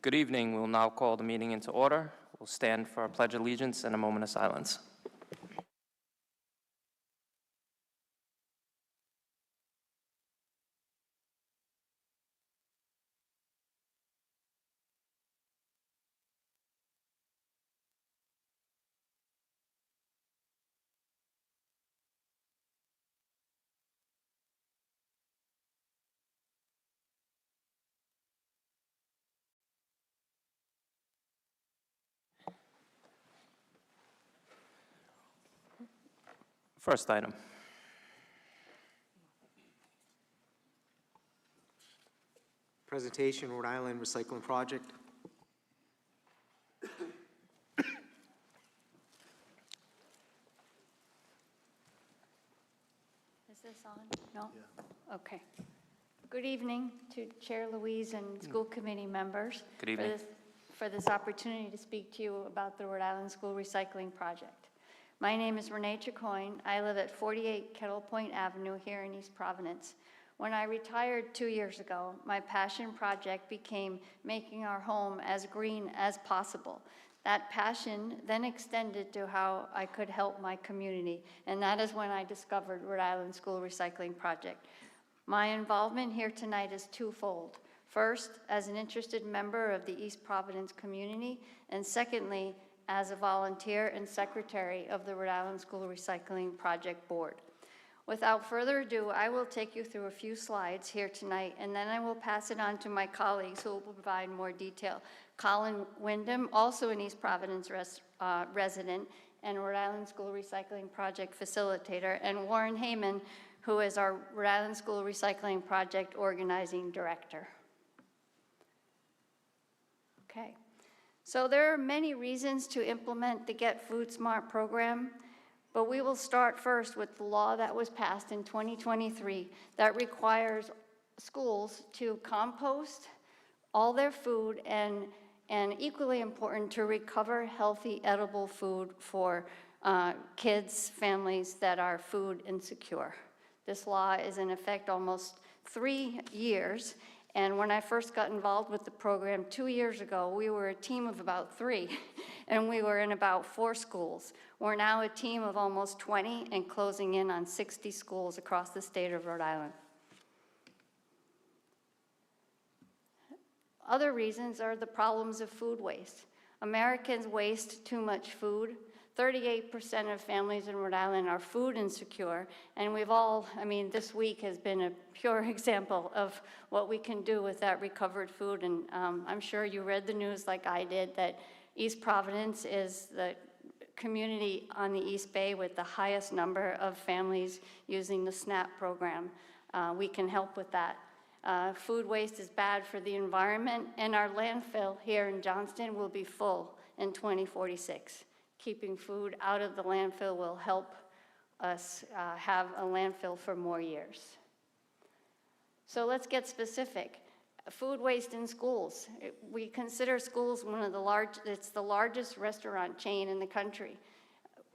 Good evening. We'll now call the meeting into order. We'll stand for a pledge of allegiance and a moment of silence. First item. Presentation, Rhode Island Recycling Project. Is this on? No? Yeah. Okay. Good evening to Chair Louise and school committee members. Good evening. For this opportunity to speak to you about the Rhode Island School Recycling Project. My name is Renee Chacoin. I live at 48 Kettle Point Avenue here in East Providence. When I retired 2 years ago, my passion project became making our home as green as possible. That passion then extended to how I could help my community, and that is when I discovered Rhode Island School Recycling Project. My involvement here tonight is twofold. First, as an interested member of the East Providence community, and secondly, as a volunteer and secretary of the Rhode Island School Recycling Project Board. Without further ado, I will take you through a few slides here tonight, and then I will pass it on to my colleagues who will provide more detail. Colin Wyndham, also an East Providence resident and Rhode Island School Recycling Project facilitator, and Warren Heyman, who is our Rhode Island School Recycling Project organizing director. Okay. So there are many reasons to implement the Get Food Smart program, but we will start first with the law that was passed in 2023 that requires schools to compost all their food and equally important, to recover healthy, edible food for kids, families that are food insecure. This law is in effect almost 3 years. And when I first got involved with the program 2 years ago, we were a team of about 3, and we were in about 4 schools. We're now a team of almost 20 and closing in on 60 schools across the state of Rhode Island. Other reasons are the problems of food waste. Americans waste too much food. 38% of families in Rhode Island are food insecure, and we've all, this week has been a pure example of what we can do with that recovered food, and I'm sure you read the news like I did that East Providence is the community on the East Bay with the highest number of families using the SNAP program. We can help with that. Food waste is bad for the environment, and our landfill here in Johnston will be full in 2046. Keeping food out of the landfill will help us have a landfill for more years. So let's get specific. Food waste in schools. We consider schools it's the largest restaurant chain in the country.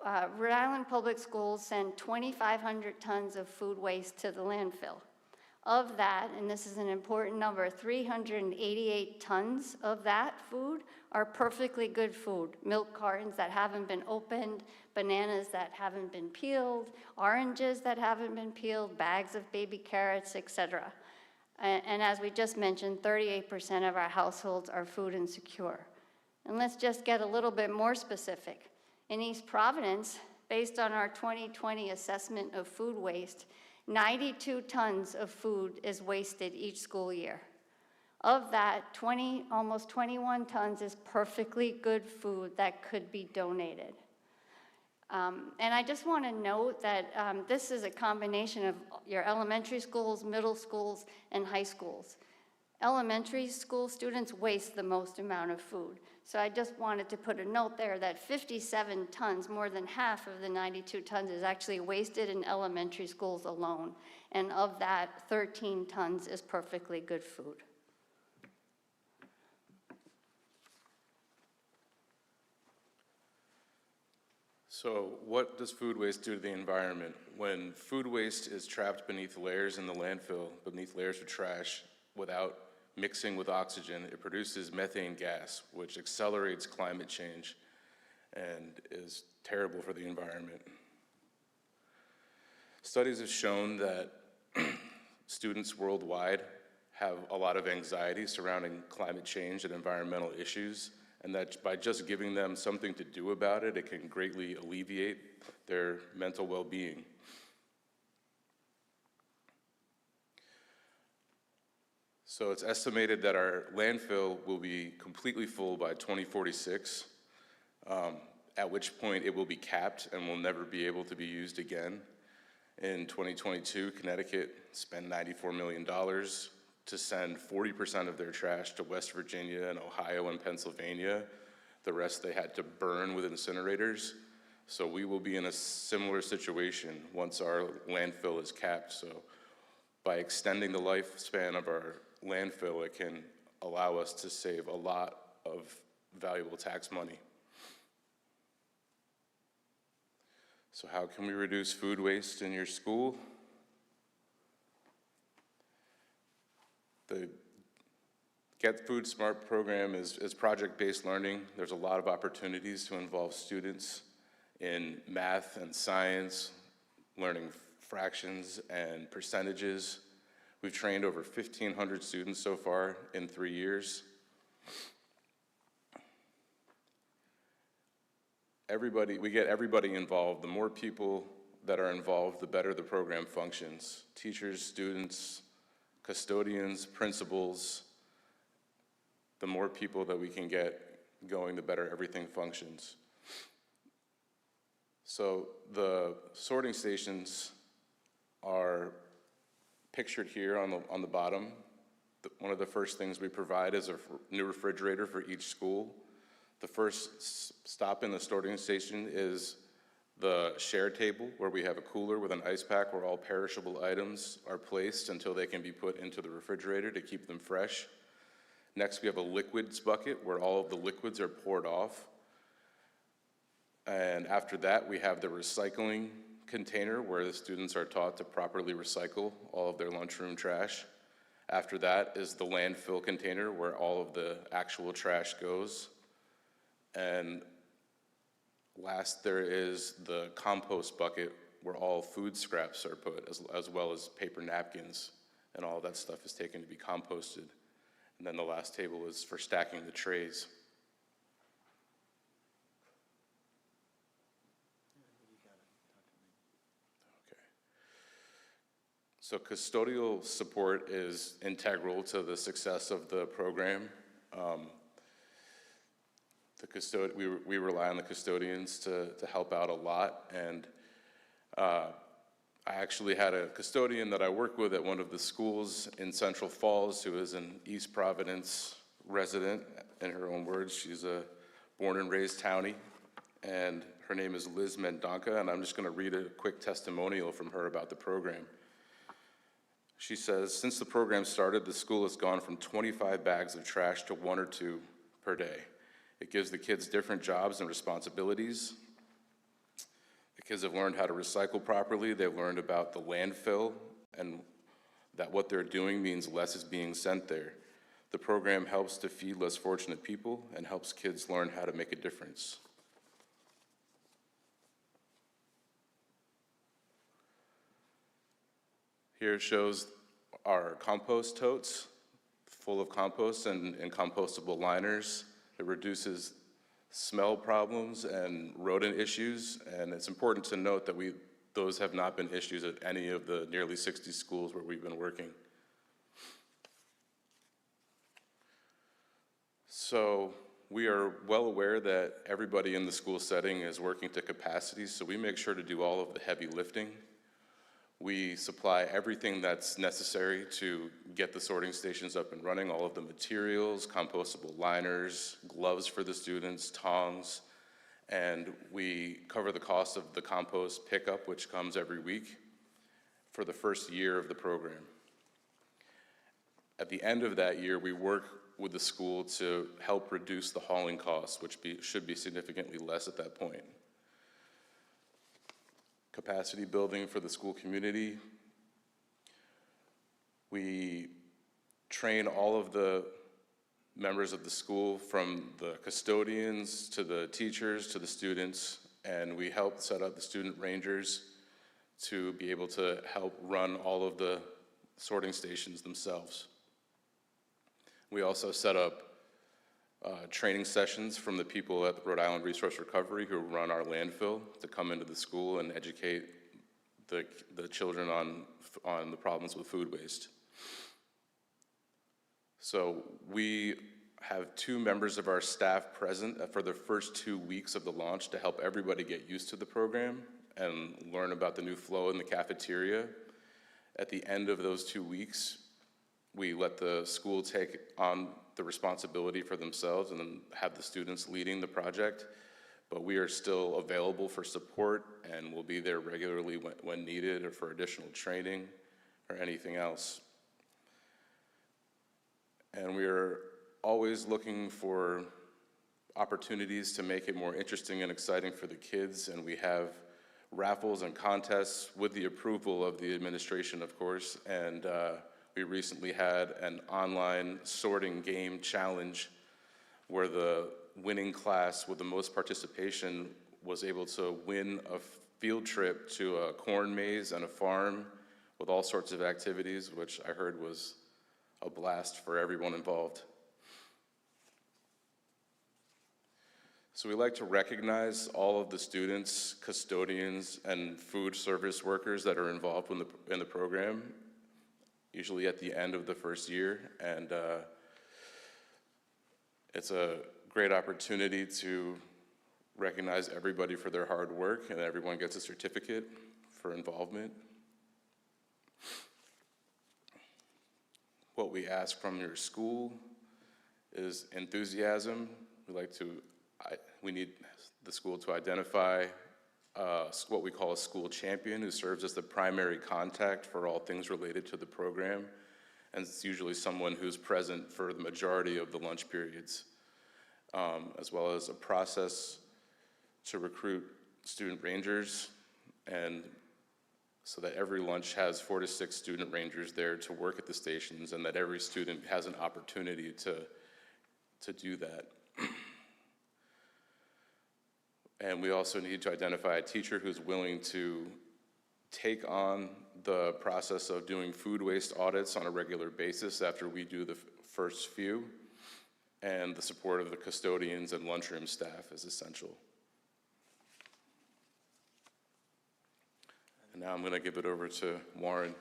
Rhode Island Public Schools send 2,500 tons of food waste to the landfill. Of that, and this is an important number, 388 tons of that food are perfectly good food. Milk cartons that haven't been opened, bananas that haven't been peeled, oranges that haven't been peeled, bags of baby carrots, etc. And as we just mentioned, 38% of our households are food insecure. And let's just get a little bit more specific. In East Providence, based on our 2020 assessment of food waste, 92 tons of food is wasted each school year. Of that, almost 21 tons is perfectly good food that could be donated. And I just want to note that this is a combination of your elementary schools, middle schools, and high schools. Elementary school students waste the most amount of food. So I just wanted to put a note there that 57 tons, more than half of the 92 tons, is actually wasted in elementary schools alone. And of that, 13 tons is perfectly good food. So what does food waste do to the environment? When food waste is trapped beneath layers in the landfill, beneath layers of trash, without mixing with oxygen, it produces methane gas, which accelerates climate change and is terrible for the environment. Studies have shown that students worldwide have a lot of anxiety surrounding climate change and environmental issues, and that by just giving them something to do about it, it can greatly alleviate their mental well-being. So it's estimated that our landfill will be completely full by 2046, at which point it will be capped and will never be able to be used again. In 2022, Connecticut spent $94 million to send 40% of their trash to West Virginia and Ohio and Pennsylvania. The rest they had to burn with incinerators. So we will be in a similar situation once our landfill is capped. So by extending the lifespan of our landfill, it can allow us to save a lot of valuable tax money. So how can we reduce food waste in your school? The Get Food Smart program is project-based learning. There's a lot of opportunities to involve students in math and science, learning fractions and percentages. We've trained over 1,500 students so far in 3 years. We get everybody involved. The more people that are involved, the better the program functions. Teachers, students, custodians, principals, the more people that we can get going, the better everything functions. So the sorting stations are pictured here on the bottom. One of the first things we provide is a new refrigerator for each school. The first stop in the sorting station is the share table, where we have a cooler with an ice pack where all perishable items are placed until they can be put into the refrigerator to keep them fresh. Next, we have a liquids bucket where all of the liquids are poured off. And after that, we have the recycling container where the students are taught to properly recycle all of their lunchroom trash. After that is the landfill container where all of the actual trash goes. And last, there is the compost bucket where all food scraps are put, as well as paper napkins, and all that stuff is taken to be composted. And then the last table is for stacking the trays. Okay. So custodial support is integral to the success of the program. We rely on the custodians to help out a lot, and I actually had a custodian that I work with at one of the schools in Central Falls who is an East Providence resident. In her own words, she's a born and raised townie, and her name is Liz Mendonca, and I'm just gonna read a quick testimonial from her about the program. She says, since the program started, the school has gone from 25 bags of trash to 1 or 2 per day. It gives the kids different jobs and responsibilities. The kids have learned how to recycle properly. They've learned about the landfill and that what they're doing means less is being sent there. The program helps to feed less fortunate people and helps kids learn how to make a difference. Here shows our compost totes full of compost and compostable liners. It reduces smell problems and rodent issues, and it's important to note that those have not been issues at any of the nearly 60 schools where we've been working. So we are well aware that everybody in the school setting is working to capacity, so we make sure to do all of the heavy lifting. We supply everything that's necessary to get the sorting stations up and running, all of the materials, compostable liners, gloves for the students, tongs, and we cover the cost of the compost pickup, which comes every week, for the first year of the program. At the end of that year, we work with the school to help reduce the hauling costs, which should be significantly less at that point. Capacity building for the school community. We train all of the members of the school, from the custodians to the teachers to the students, and we helped set up the student rangers to be able to help run all of the sorting stations themselves. We also set up training sessions from the people at the Rhode Island Resource Recovery who run our landfill to come into the school and educate the children on the problems with food waste. So we have 2 members of our staff present for the first 2 weeks of the launch to help everybody get used to the program and learn about the new flow in the cafeteria. At the end of those 2 weeks, we let the school take on the responsibility for themselves and then have the students leading the project. But we are still available for support and will be there regularly when needed, or for additional training or anything else. And we are always looking for opportunities to make it more interesting and exciting for the kids, and we have raffles and contests with the approval of the administration, of course, and we recently had an online sorting game challenge where the winning class with the most participation was able to win a field trip to a corn maze and a farm with all sorts of activities, which I heard was a blast for everyone involved. So we like to recognize all of the students, custodians, and food service workers that are involved in the program, usually at the end of the first year, and it's a great opportunity to recognize everybody for their hard work, and everyone gets a certificate for involvement. What we ask from your school is enthusiasm. We need the school to identify what we call a school champion, who serves as the primary contact for all things related to the program. And it's usually someone who's present for the majority of the lunch periods, as well as a process to recruit student rangers, and so that every lunch has 4 to 6 student rangers there to work at the stations, and that every student has an opportunity to do that. And we also need to identify a teacher who's willing to take on the process of doing food waste audits on a regular basis after we do the first few, and the support of the custodians and lunchroom staff is essential. And now I'm going to give it over to Warren.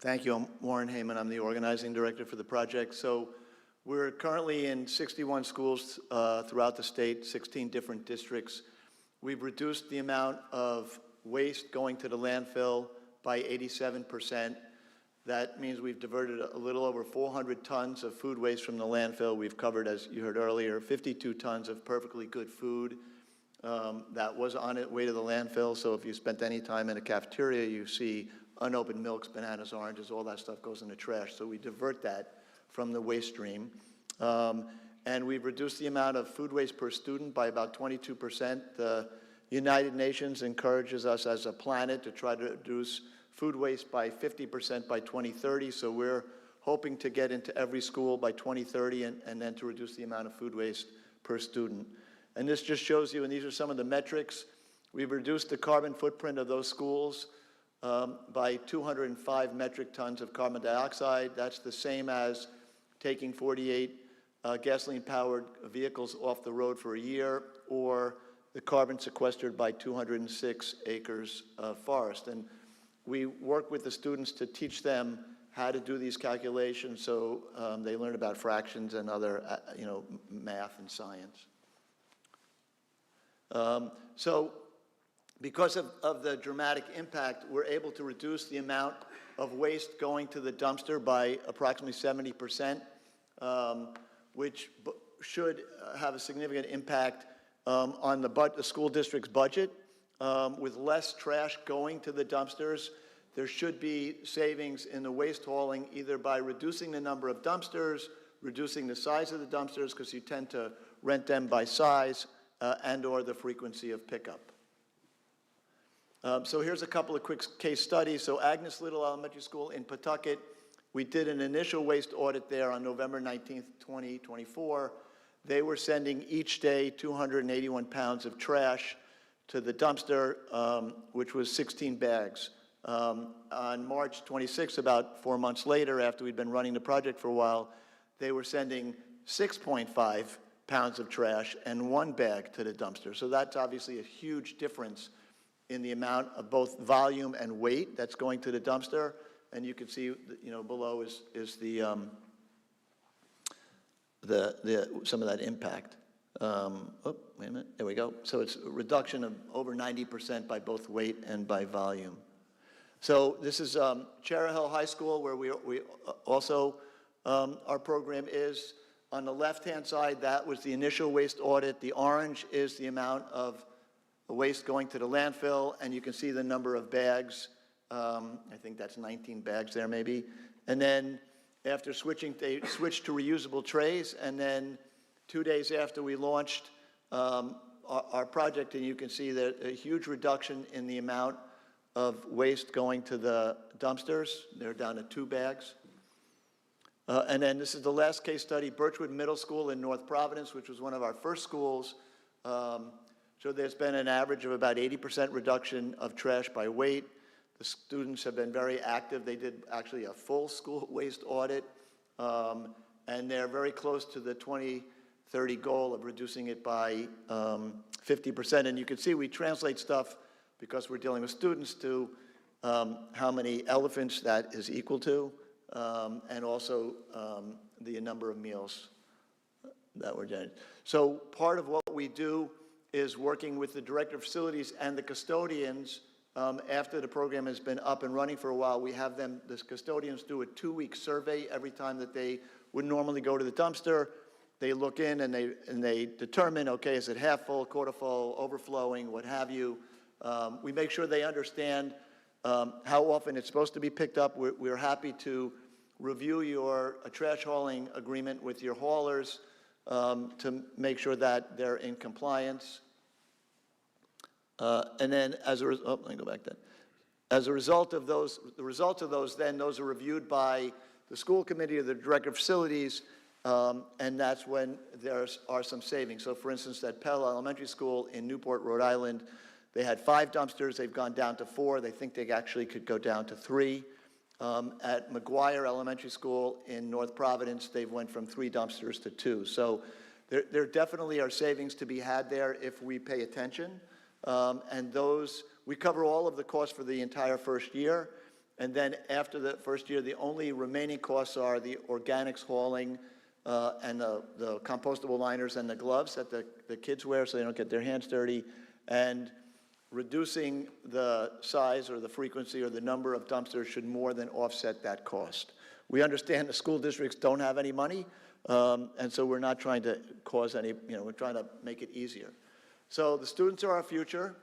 Thank you. I'm Warren Heyman. I'm the organizing director for the project. So we're currently in 61 schools throughout the state, 16 different districts. We've reduced the amount of waste going to the landfill by 87%. That means we've diverted a little over 400 tons of food waste from the landfill. We've covered, as you heard earlier, 52 tons of perfectly good food that was on its way to the landfill. So if you spent any time in a cafeteria, you see unopened milks, bananas, oranges, all that stuff goes in the trash. So we divert that from the waste stream. And we've reduced the amount of food waste per student by about 22%. The United Nations encourages us as a planet to try to reduce food waste by 50% by 2030. So we're hoping to get into every school by 2030 and then to reduce the amount of food waste per student. And this just shows you, and these are some of the metrics, we've reduced the carbon footprint of those schools by 205 metric tons of carbon dioxide. That's the same as taking 48 gasoline-powered vehicles off the road for a year, or the carbon sequestered by 206 acres of forest. And we work with the students to teach them how to do these calculations, so they learn about fractions and other, math and science. So because of the dramatic impact, we're able to reduce the amount of waste going to the dumpster by approximately 70%, which should have a significant impact on the school district's budget. With less trash going to the dumpsters, there should be savings in the waste hauling, either by reducing the number of dumpsters, reducing the size of the dumpsters, because you tend to rent them by size, and or the frequency of pickup. So here's a couple of quick case studies. So Agnes Little Elementary School in Pawtucket We did an initial waste audit there on November 19th, 2024. They were sending each day 281 pounds of trash to the dumpster, which was 16 bags. On March 26th, about 4 months later, after we'd been running the project for a while, they were sending 6.5 pounds of trash and 1 bag to the dumpster. So that's obviously a huge difference in the amount of both volume and weight that's going to the dumpster. And you can see, below is the some of that impact. Oh, wait a minute, there we go. So it's a reduction of over 90% by both weight and by volume. So this is Cherry Hill High School, where we also, our program is. On the left-hand side, that was the initial waste audit. The orange is the amount of waste going to the landfill, and you can see the number of bags. I think that's 19 bags there, maybe. And then after switching, they switched to reusable trays, and then 2 days after we launched our project, and you can see that a huge reduction in the amount of waste going to the dumpsters. They're down to 2 bags. And then this is the last case study, Birchwood Middle School in North Providence, which was one of our first schools. So there's been an average of about 80% reduction of trash by weight. The students have been very active. They did actually a full school waste audit, and they're very close to the 2030 goal of reducing it by 50%. And you can see we translate stuff, because we're dealing with students, to how many elephants that is equal to. And also the number of meals that were done. So part of what we do is working with the director of facilities and the custodians. After the program has been up and running for a while, we have them, the custodians, do a 2-week survey every time that they would normally go to the dumpster. They look in and they determine, okay, is it half full, quarter full, overflowing, what have you. We make sure they understand how often it's supposed to be picked up. We're happy to review your trash hauling agreement with your haulers to make sure that they're in compliance. And then let me go back then. As a result of those, the results of those are reviewed by the school committee or the director of facilities, and that's when there are some savings. So for instance, at Pell Elementary School in Newport, Rhode Island, they had 5 dumpsters. They've gone down to 4. They think they actually could go down to 3. At McGuire Elementary School in North Providence, they've went from 3 dumpsters to 2. So there definitely are savings to be had there if we pay attention. And those, we cover all of the costs for the entire first year. And then after the first year, the only remaining costs are the organics hauling and the compostable liners and the gloves that the kids wear so they don't get their hands dirty. And reducing the size or the frequency or the number of dumpsters should more than offset that cost. We understand the school districts don't have any money, and so we're not trying to cause any, we're trying to make it easier. So the students are our future.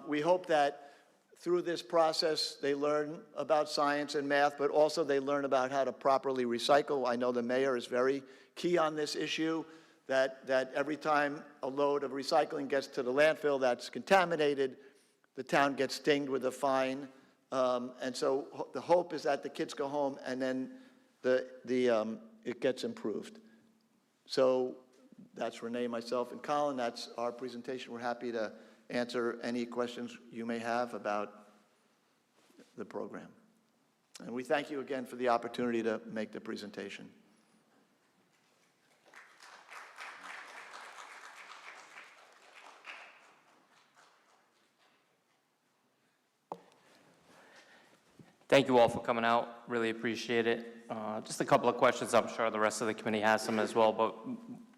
We hope that through this process they learn about science and math, but also they learn about how to properly recycle. I know the mayor is very key on this issue. That every time a load of recycling gets to the landfill that's contaminated, the town gets dinged with a fine. And so the hope is that the kids go home and then it gets improved. So that's Renee, myself, and Colin. That's our presentation. We're happy to answer any questions you may have about the program. And we thank you again for the opportunity to make the presentation. Thank you all for coming out. Really appreciate it. Just a couple of questions. I'm sure the rest of the committee has some as well, but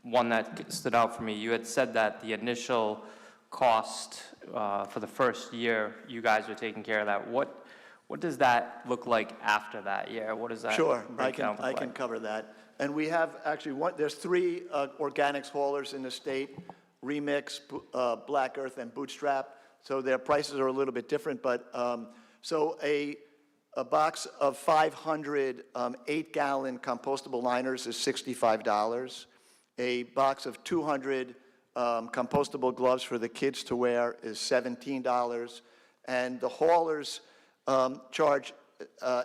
one that stood out for me. You had said that the initial cost for the first year, you guys were taking care of that. What does that look like after that year? What does that break down I can cover that. And we have actually there's 3 organics haulers in the state: Remix, Black Earth, and Bootstrap. So their prices are a little bit different, but so a box of 500 8-gallon compostable liners is $65. A box of 200 compostable gloves for the kids to wear is $17. And the haulers charge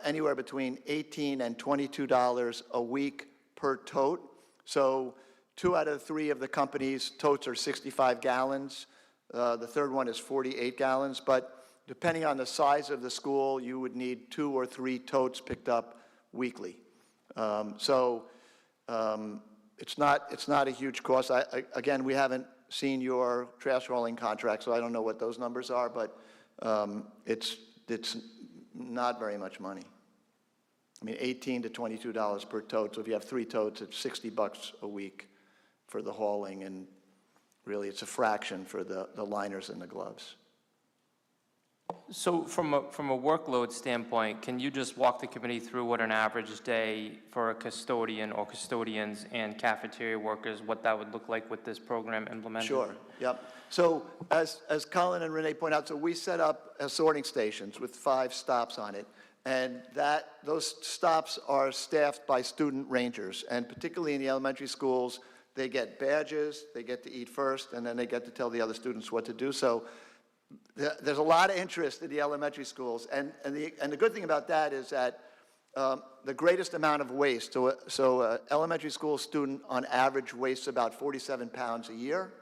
anywhere between $18 and $22 a week per tote. So 2 out of 3 of the company's totes are 65 gallons. The third one is 48 gallons. But depending on the size of the school, you would need 2 or 3 totes picked up weekly. It's not a huge cost. Again, we haven't seen your trash hauling contract, so I don't know what those numbers are, but it's not very much money. I mean, $18 to $22 per tote. So if you have 3 totes, it's $60 a week for the hauling, and really it's a fraction for the liners and the gloves. So from a workload standpoint, can you just walk the committee through what an average day for a custodian or custodians and cafeteria workers, what that would look like with this program implemented? Sure, yep. So as Colin and Renee point out, so we set up sorting stations with 5 stops on it, and those stops are staffed by student rangers, and particularly in the elementary schools, they get badges, they get to eat first, and then they get to tell the other students what to do. So there's a lot of interest in the elementary schools, and the good thing about that is that the greatest amount of waste, so elementary school student on average wastes about 47 pounds a year.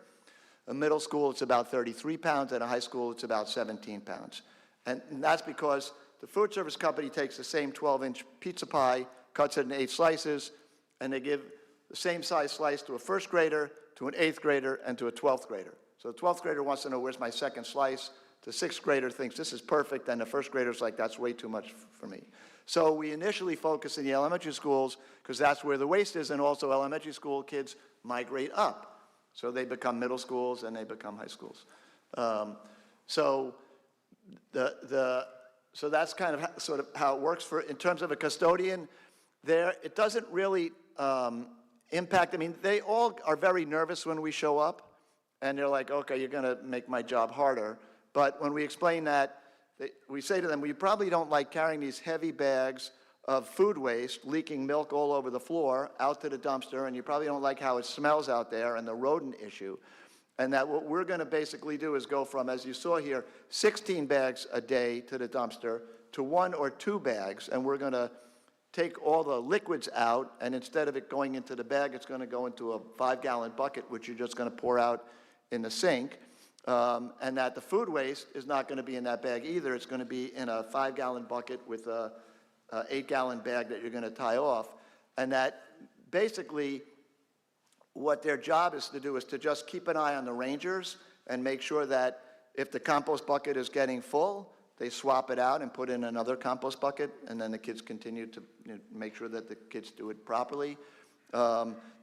A middle school, it's about 33 pounds, and a high school, it's about 17 pounds. And that's because the food service company takes the same 12-inch pizza pie, cuts it in 8 slices, and they give the same size slice to a first grader, to an 8th grader, and to a 12th grader. So the 12th grader wants to know, where's my second slice? The 6th grader thinks this is perfect, and the first grader's like, that's way too much for me. So we initially focus in the elementary schools because that's where the waste is, and also elementary school kids migrate up. So they become middle schools and they become high schools. So that's kind of sort of how it works in terms of a custodian. It doesn't really impact. I mean, they all are very nervous when we show up. And they're like, okay, you're going to make my job harder. But when we explain that, we say to them, well, you probably don't like carrying these heavy bags of food waste, leaking milk all over the floor, out to the dumpster, and you probably don't like how it smells out there and the rodent issue. And that what we're going to basically do is go from, as you saw here, 16 bags a day to the dumpster to 1 or 2 bags, and we're going to take all the liquids out, and instead of it going into the bag, it's going to go into a 5-gallon bucket, which you're just going to pour out in the sink, and that the food waste is not going to be in that bag either. It's going to be in a 5-gallon bucket with a 8-gallon bag that you're going to tie off, and that basically what their job is to do is to just keep an eye on the rangers and make sure that if the compost bucket is getting full, they swap it out and put in another compost bucket, and then the kids continue to make sure that the kids do it properly.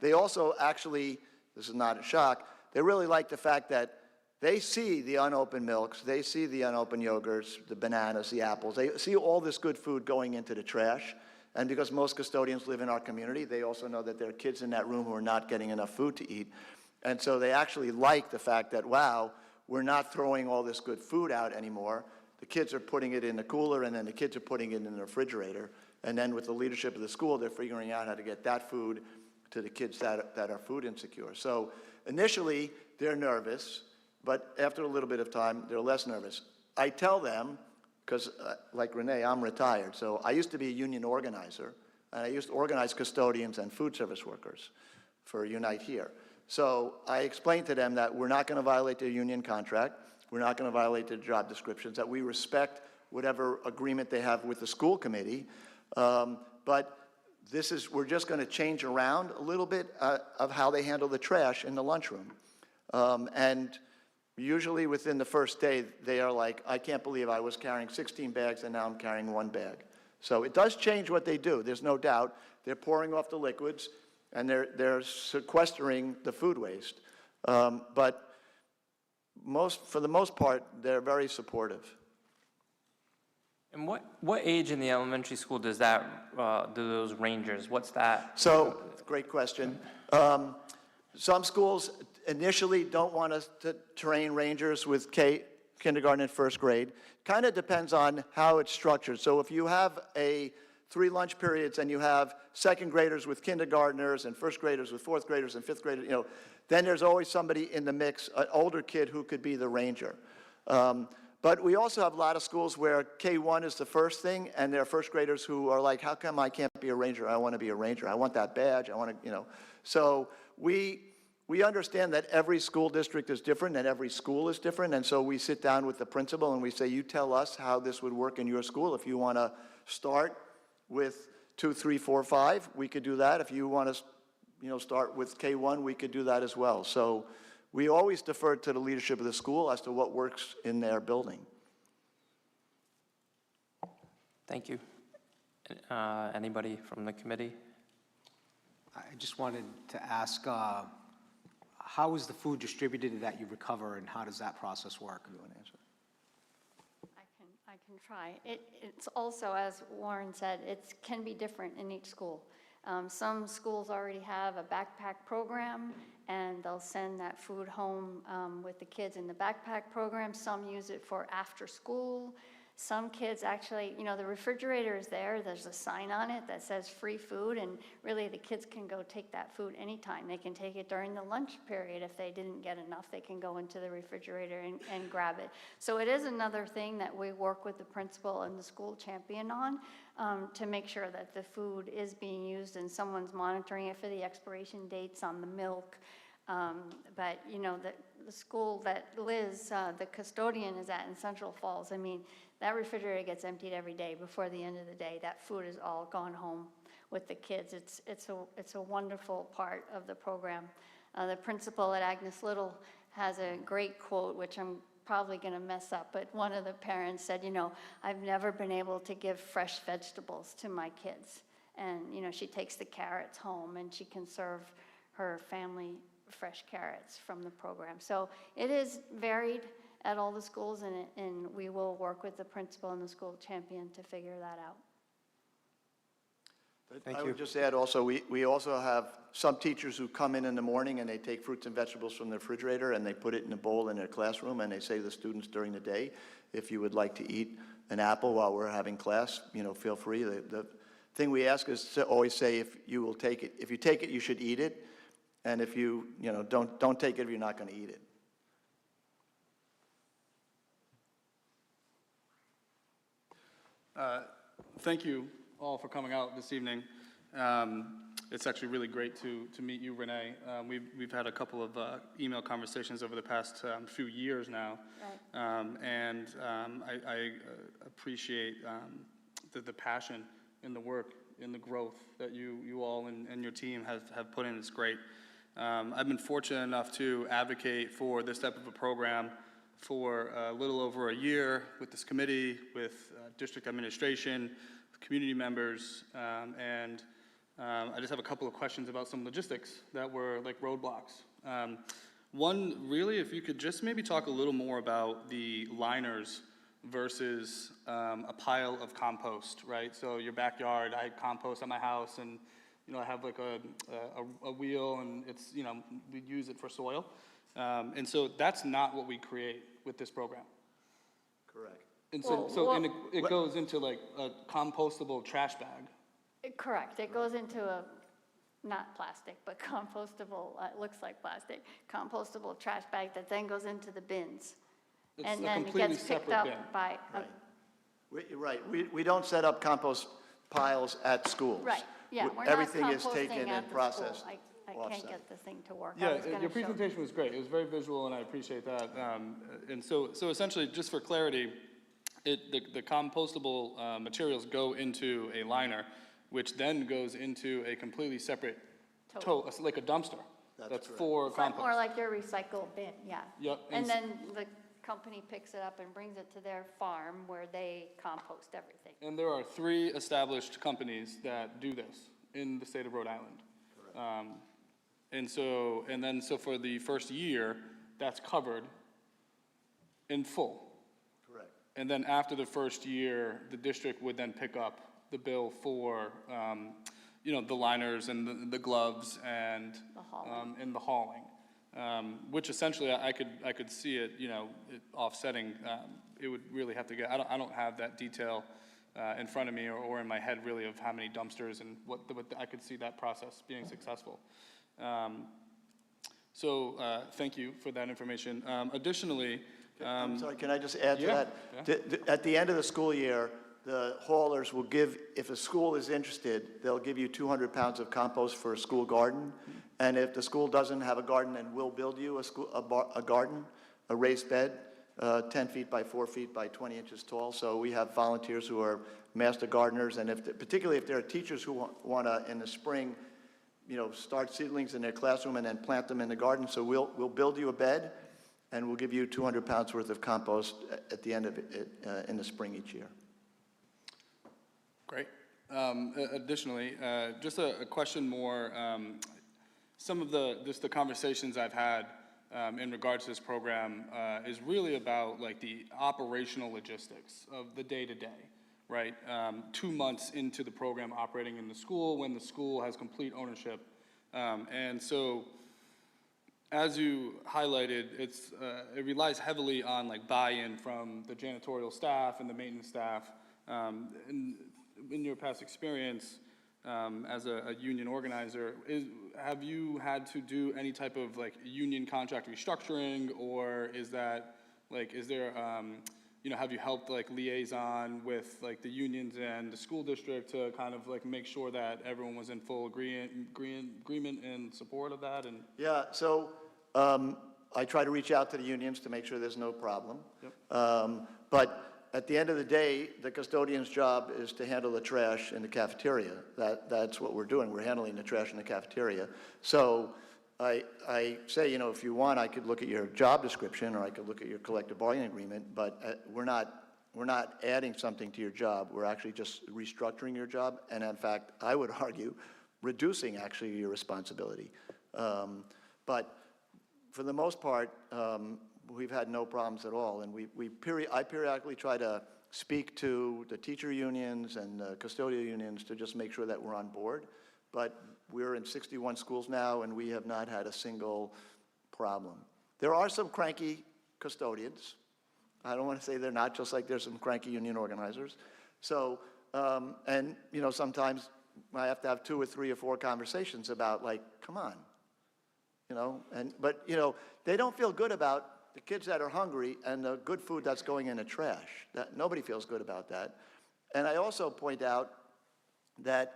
They also actually, this is not a shock, they really like the fact that they see the unopened milks, they see the unopened yogurts, the bananas, the apples, they see all this good food going into the trash. And because most custodians live in our community, they also know that there are kids in that room who are not getting enough food to eat. And so they actually like the fact that, wow, we're not throwing all this good food out anymore. The kids are putting it in the cooler, and then the kids are putting it in the refrigerator. And then with the leadership of the school, they're figuring out how to get that food to the kids that are food insecure. So initially, they're nervous, but after a little bit of time, they're less nervous. I tell them, because like Renee, I'm retired, so I used to be a union organizer, and I used to organize custodians and food service workers for Unite Here. So I explained to them that we're not going to violate their union contract, we're not going to violate their job descriptions, that we respect whatever agreement they have with the school committee, but we're just going to change around a little bit of how they handle the trash in the lunchroom. And usually within the first day, they are like, I can't believe I was carrying 16 bags and now I'm carrying 1 bag. So it does change what they do, there's no doubt. They're pouring off the liquids and they're sequestering the food waste. But for the most part, they're very supportive. And what age in the elementary school does that, do those rangers, what's that? So, great question. Some schools initially don't want us to train rangers with kindergarten and first grade. Kind of depends on how it's structured. So if you have 3 lunch periods and you have second graders with kindergartners and first graders with 4th graders and 5th graders, then there's always somebody in the mix, an older kid who could be the ranger. But we also have a lot of schools where K-1 is the first thing, and there are first graders who are like, how come I can't be a ranger? I want to be a ranger. I want that badge. I want to, you know. So we understand that every school district is different and every school is different, and so we sit down with the principal and we say, you tell us how this would work in your school. If you want to start with 2, 3, 4, 5, we could do that. If you want to, you know, start with K-1, we could do that as well. So we always defer to the leadership of the school as to what works in their building. Thank you. Anybody from the committee? I just wanted to ask, how is the food distributed that you recover, and how does that process work? You want to answer? I can try. It's also, as Warren said, it can be different in each school. Some schools already have a backpack program, and they'll send that food home with the kids in the backpack program. Some use it for after school. Some kids actually, you know, the refrigerator is there. There's a sign on it that says free food, and really the kids can go take that food anytime. They can take it during the lunch period. If they didn't get enough, they can go into the refrigerator and grab it. So it is another thing that we work with the principal and the school champion on to make sure that the food is being used and someone's monitoring it for the expiration dates on the milk. But, you know, the school that Liz, the custodian, is at in Central Falls, I mean, that refrigerator gets emptied every day. Before the end of the day, that food is all gone home with the kids. It's a wonderful part of the program. The principal at Agnes Little has a great quote, which I'm probably going to mess up, but one of the parents said, you know, I've never been able to give fresh vegetables to my kids. And, you know, she takes the carrots home and she can serve her family fresh carrots from the program. So it is varied at all the schools, and we will work with the principal and the school champion to figure that out. I would just add also, we also have some teachers who come in the morning and they take fruits and vegetables from the refrigerator and they put it in a bowl in their classroom, and they say to the students during the day, if you would like to eat an apple while we're having class, you know, feel free. The thing we ask is to always say, if you will take it, if you take it, you should eat it. And if you know, don't take it if you're not going to eat it. Thank you all for coming out this evening. It's actually really great to meet you, Renee. We've had a couple of email conversations over the past few years now. Right. I appreciate the passion in the work, in the growth that you all and your team have put in. It's great. I've been fortunate enough to advocate for this type of a program for a little over a year with this committee, with district administration, community members, and I just have a couple of questions about some logistics that were like roadblocks. One, really, if you could just maybe talk a little more about the liners versus a pile of compost, right? So your backyard, I compost at my house, and you know, I have like a wheel, and it's, you know, we use it for soil. And so that's not what we create with this program. Correct. And Well, it goes into like a compostable trash bag. Correct. It goes into a, not plastic, but compostable, it looks like plastic, compostable trash bag that then goes into the bins. It's And a then it completely gets picked separate up bin. by, You're right. We don't set up compost piles at schools. right, yeah, we're not Everything is composting taken at and the processed school. I can't off-site. get the thing to work. I Yeah, was gonna your show- presentation was great. It was very visual, and I appreciate that. And so essentially, just for clarity, the compostable materials go into a liner, which then goes into a completely separate Tote. like a dumpster. That's correct. for It's like more compost. like your recycle bin, yeah. Yep. And then the company picks it up and brings it to their farm where they compost everything. And there are 3 established companies that do this in the state of Rhode Island. So for the first year, that's covered in full. Correct. And then after the first year, the district would then pick up the bill for, you know, the liners and the gloves and The hauling. which essentially I could see it, you know, offsetting. It would really have to get. I don't have that detail in front of me or in my head really of how many dumpsters and what I could see that process being successful. So thank you for that information. Additionally, I'm sorry, can I just add to yeah, that? At the end of the school year, the haulers will give, if a school is interested, they'll give you 200 pounds of compost for a school garden. And if the school doesn't have a garden, then we'll build you a garden, a raised bed, 10 feet by 4 feet by 20 inches tall. So we have volunteers who are master gardeners, and particularly if there are teachers who want to, in the spring, start seedlings in their classroom and then plant them in the garden. So we'll build you a bed, and we'll give you 200 pounds worth of compost at the end of it in the spring each year. Great. Additionally, just a question more, some of the conversations I've had in regards to this program is really about like the operational logistics of the day-to-day, right? 2 months into the program operating in the school when the school has complete ownership. And so, as you highlighted, it relies heavily on like buy-in from the janitorial staff and the maintenance staff. In your past experience as a union organizer, have you had to do any type of like union contract restructuring, or is that like, is there, have you helped like liaison with like the unions and the school district to kind of like make sure that everyone was in full agreement and support of that? And Yeah, so I try to reach out to the unions to make sure there's no problem. Yep. But at the end of the day, the custodian's job is to handle the trash in the cafeteria. That's what we're doing. We're handling the trash in the cafeteria. So I say, if you want, I could look at your job description or I could look at your collective bargaining agreement, but we're not adding something to your job. We're actually just restructuring your job. And in fact, I would argue, reducing actually your responsibility. But for the most part, we've had no problems at all, and I periodically try to speak to the teacher unions and the custodial unions to just make sure that we're on board. But we're in 61 schools now, and we have not had a single problem. There are some cranky custodians. I don't want to say they're not, just like there's some cranky union organizers. So, and sometimes I have to have 2 or 3 or 4 conversations about like, come on, but they don't feel good about the kids that are hungry and the good food that's going in the trash. Nobody feels good about that. And I also point out that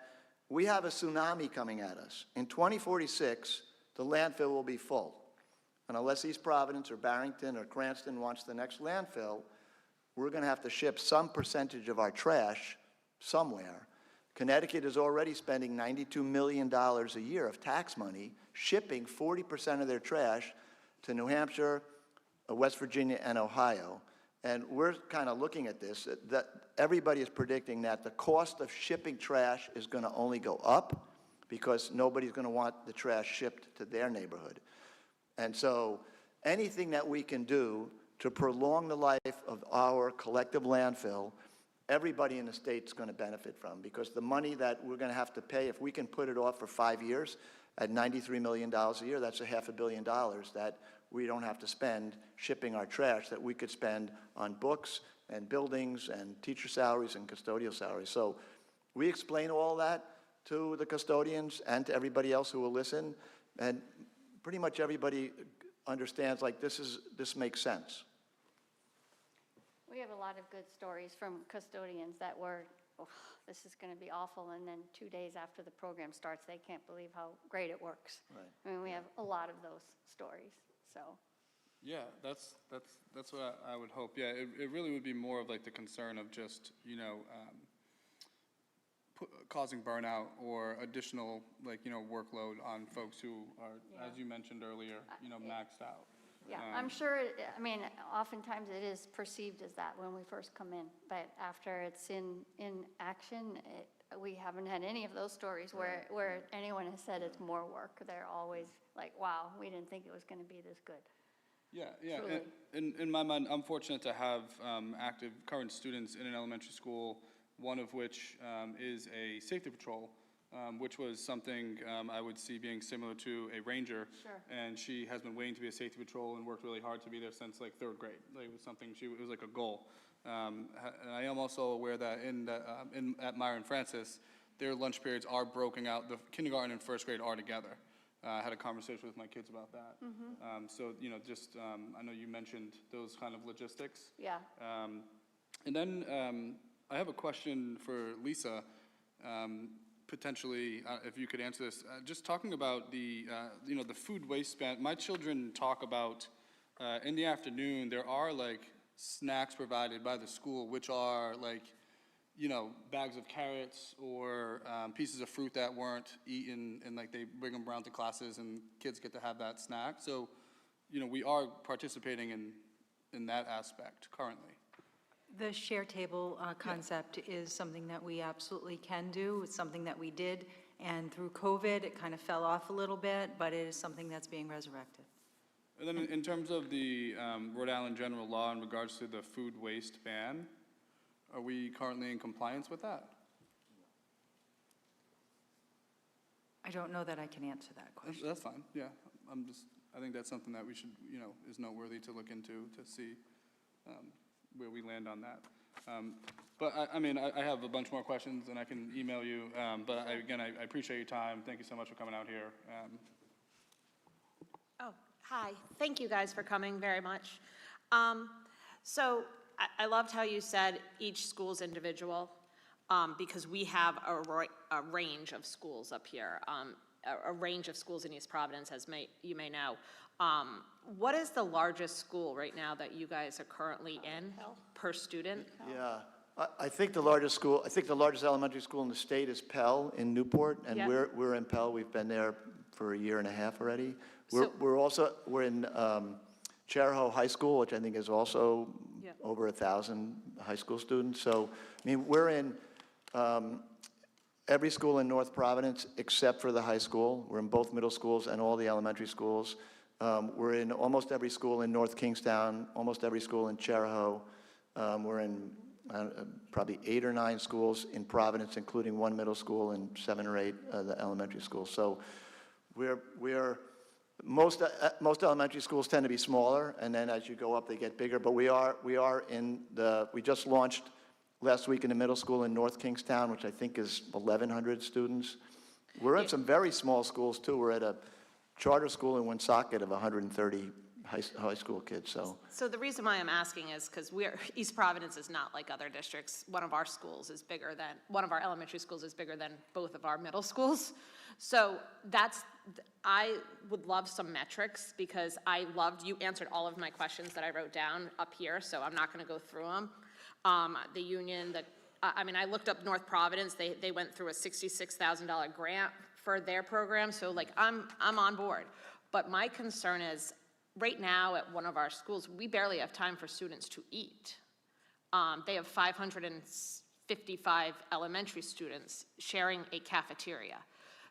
we have a tsunami coming at us. In 2046, the landfill will be full. And unless East Providence or Barrington or Cranston wants the next landfill, we're going to have to ship some percentage of our trash somewhere. Connecticut is already spending $92 million a year of tax money shipping 40% of their trash to New Hampshire, West Virginia, and Ohio. And we're kind of looking at this, that everybody is predicting that the cost of shipping trash is going to only go up because nobody's going to want the trash shipped to their neighborhood. And so anything that we can do to prolong the life of our collective landfill, everybody in the state's going to benefit from, because the money that we're going to have to pay, if we can put it off for 5 years at $93 million a year, that's $500 million that we don't have to spend shipping our trash, that we could spend on books and buildings and teacher salaries and custodial salaries. So we explain all that to the custodians and to everybody else who will listen, and pretty much everybody understands, like, this makes sense. We have a lot of good stories from custodians that were, oh, this is going to be awful, and then 2 days after the program starts, they can't believe how great it works. Right. I mean, we have a lot of those stories, so. yeah, that's what I would hope. Yeah, it really would be more of like the concern of just, causing burnout or additional workload on folks who are, Yeah. as you mentioned earlier, maxed out. Yeah, I'm sure, I mean, oftentimes it is perceived as that when we first come in, but after it's in action, we haven't had any of those stories where anyone has said it's more work. They're always like, wow, we didn't think it was going to be this good. Yeah. Truly. In my mind, I'm fortunate to have active current students in an elementary school, one of which is a safety patrol, which was something I would see being similar to a ranger. Sure. And she has been waiting to be a safety patrol and worked really hard to be there since like 3rd grade. Like, it was something it was like a goal. And I am also aware that at Myron Francis, their lunch periods are broken out. The kindergarten and 1st grade are together. I had a conversation with my kids about that. So, you know, just, I know you mentioned those kind of logistics. Yeah. And then I have a question for Lisa, potentially, if you could answer this. Just talking about the, you know, the food waste ban. My children talk about, in the afternoon, there are like snacks provided by the school, which are like, you know, bags of carrots or pieces of fruit that weren't eaten, and like they bring them around to classes and kids get to have that snack. So, you know, we are participating in that aspect currently. The share table concept is something that we absolutely can do. It's something that we did, and through COVID, it kind of fell off a little bit, but it is something that's being resurrected. And then in terms of the Rhode Island general law in regards to the food waste ban, are we currently in compliance with that? I don't know that I can answer that question. That's fine, yeah. I think that's something that we should, you know, is noteworthy to look into to see where we land on that. But I mean, I have a bunch more questions and I can email you, but again, I appreciate your time. Thank you so much for coming out here. Oh, hi. Thank you guys for coming very much. So I loved how you said each school's individual, because we have a range of schools up here, a range of schools in East Providence, as you may know. What is the largest school right now that you guys are currently in per student? Yeah, I think the largest elementary school in the state is Pell in Newport, and Yeah. we're in Pell. We've been there for a year and a half already. So- We're in Charahoe High School, which I think is also Yeah. over 1,000 high school students. So, I mean, we're in every school in North Providence except for the high school. We're in both middle schools and all the elementary schools. We're in almost every school in North Kingstown, almost every school in Charahoe. We're in probably 8 or 9 schools in Providence, including one middle school and 7 or 8 the elementary schools. So most elementary schools tend to be smaller, and then as you go up, they get bigger. But we just launched last week in the middle school in North Kingstown, which I think is 1,100 students. We're in some very small schools too. We're at a charter school in Woonsocket of 130 high school kids, so. So the reason why I'm asking is because East Providence is not like other districts. One of our elementary schools is bigger than both of our middle schools. So I would love some metrics, because you answered all of my questions that I wrote down up here, so I'm not gonna go through them. The union, I mean, I looked up North Providence, they went through a $66,000 grant for their program, so like, I'm on board. But my concern is, right now at one of our schools, we barely have time for students to eat. They have 555 elementary students sharing a cafeteria.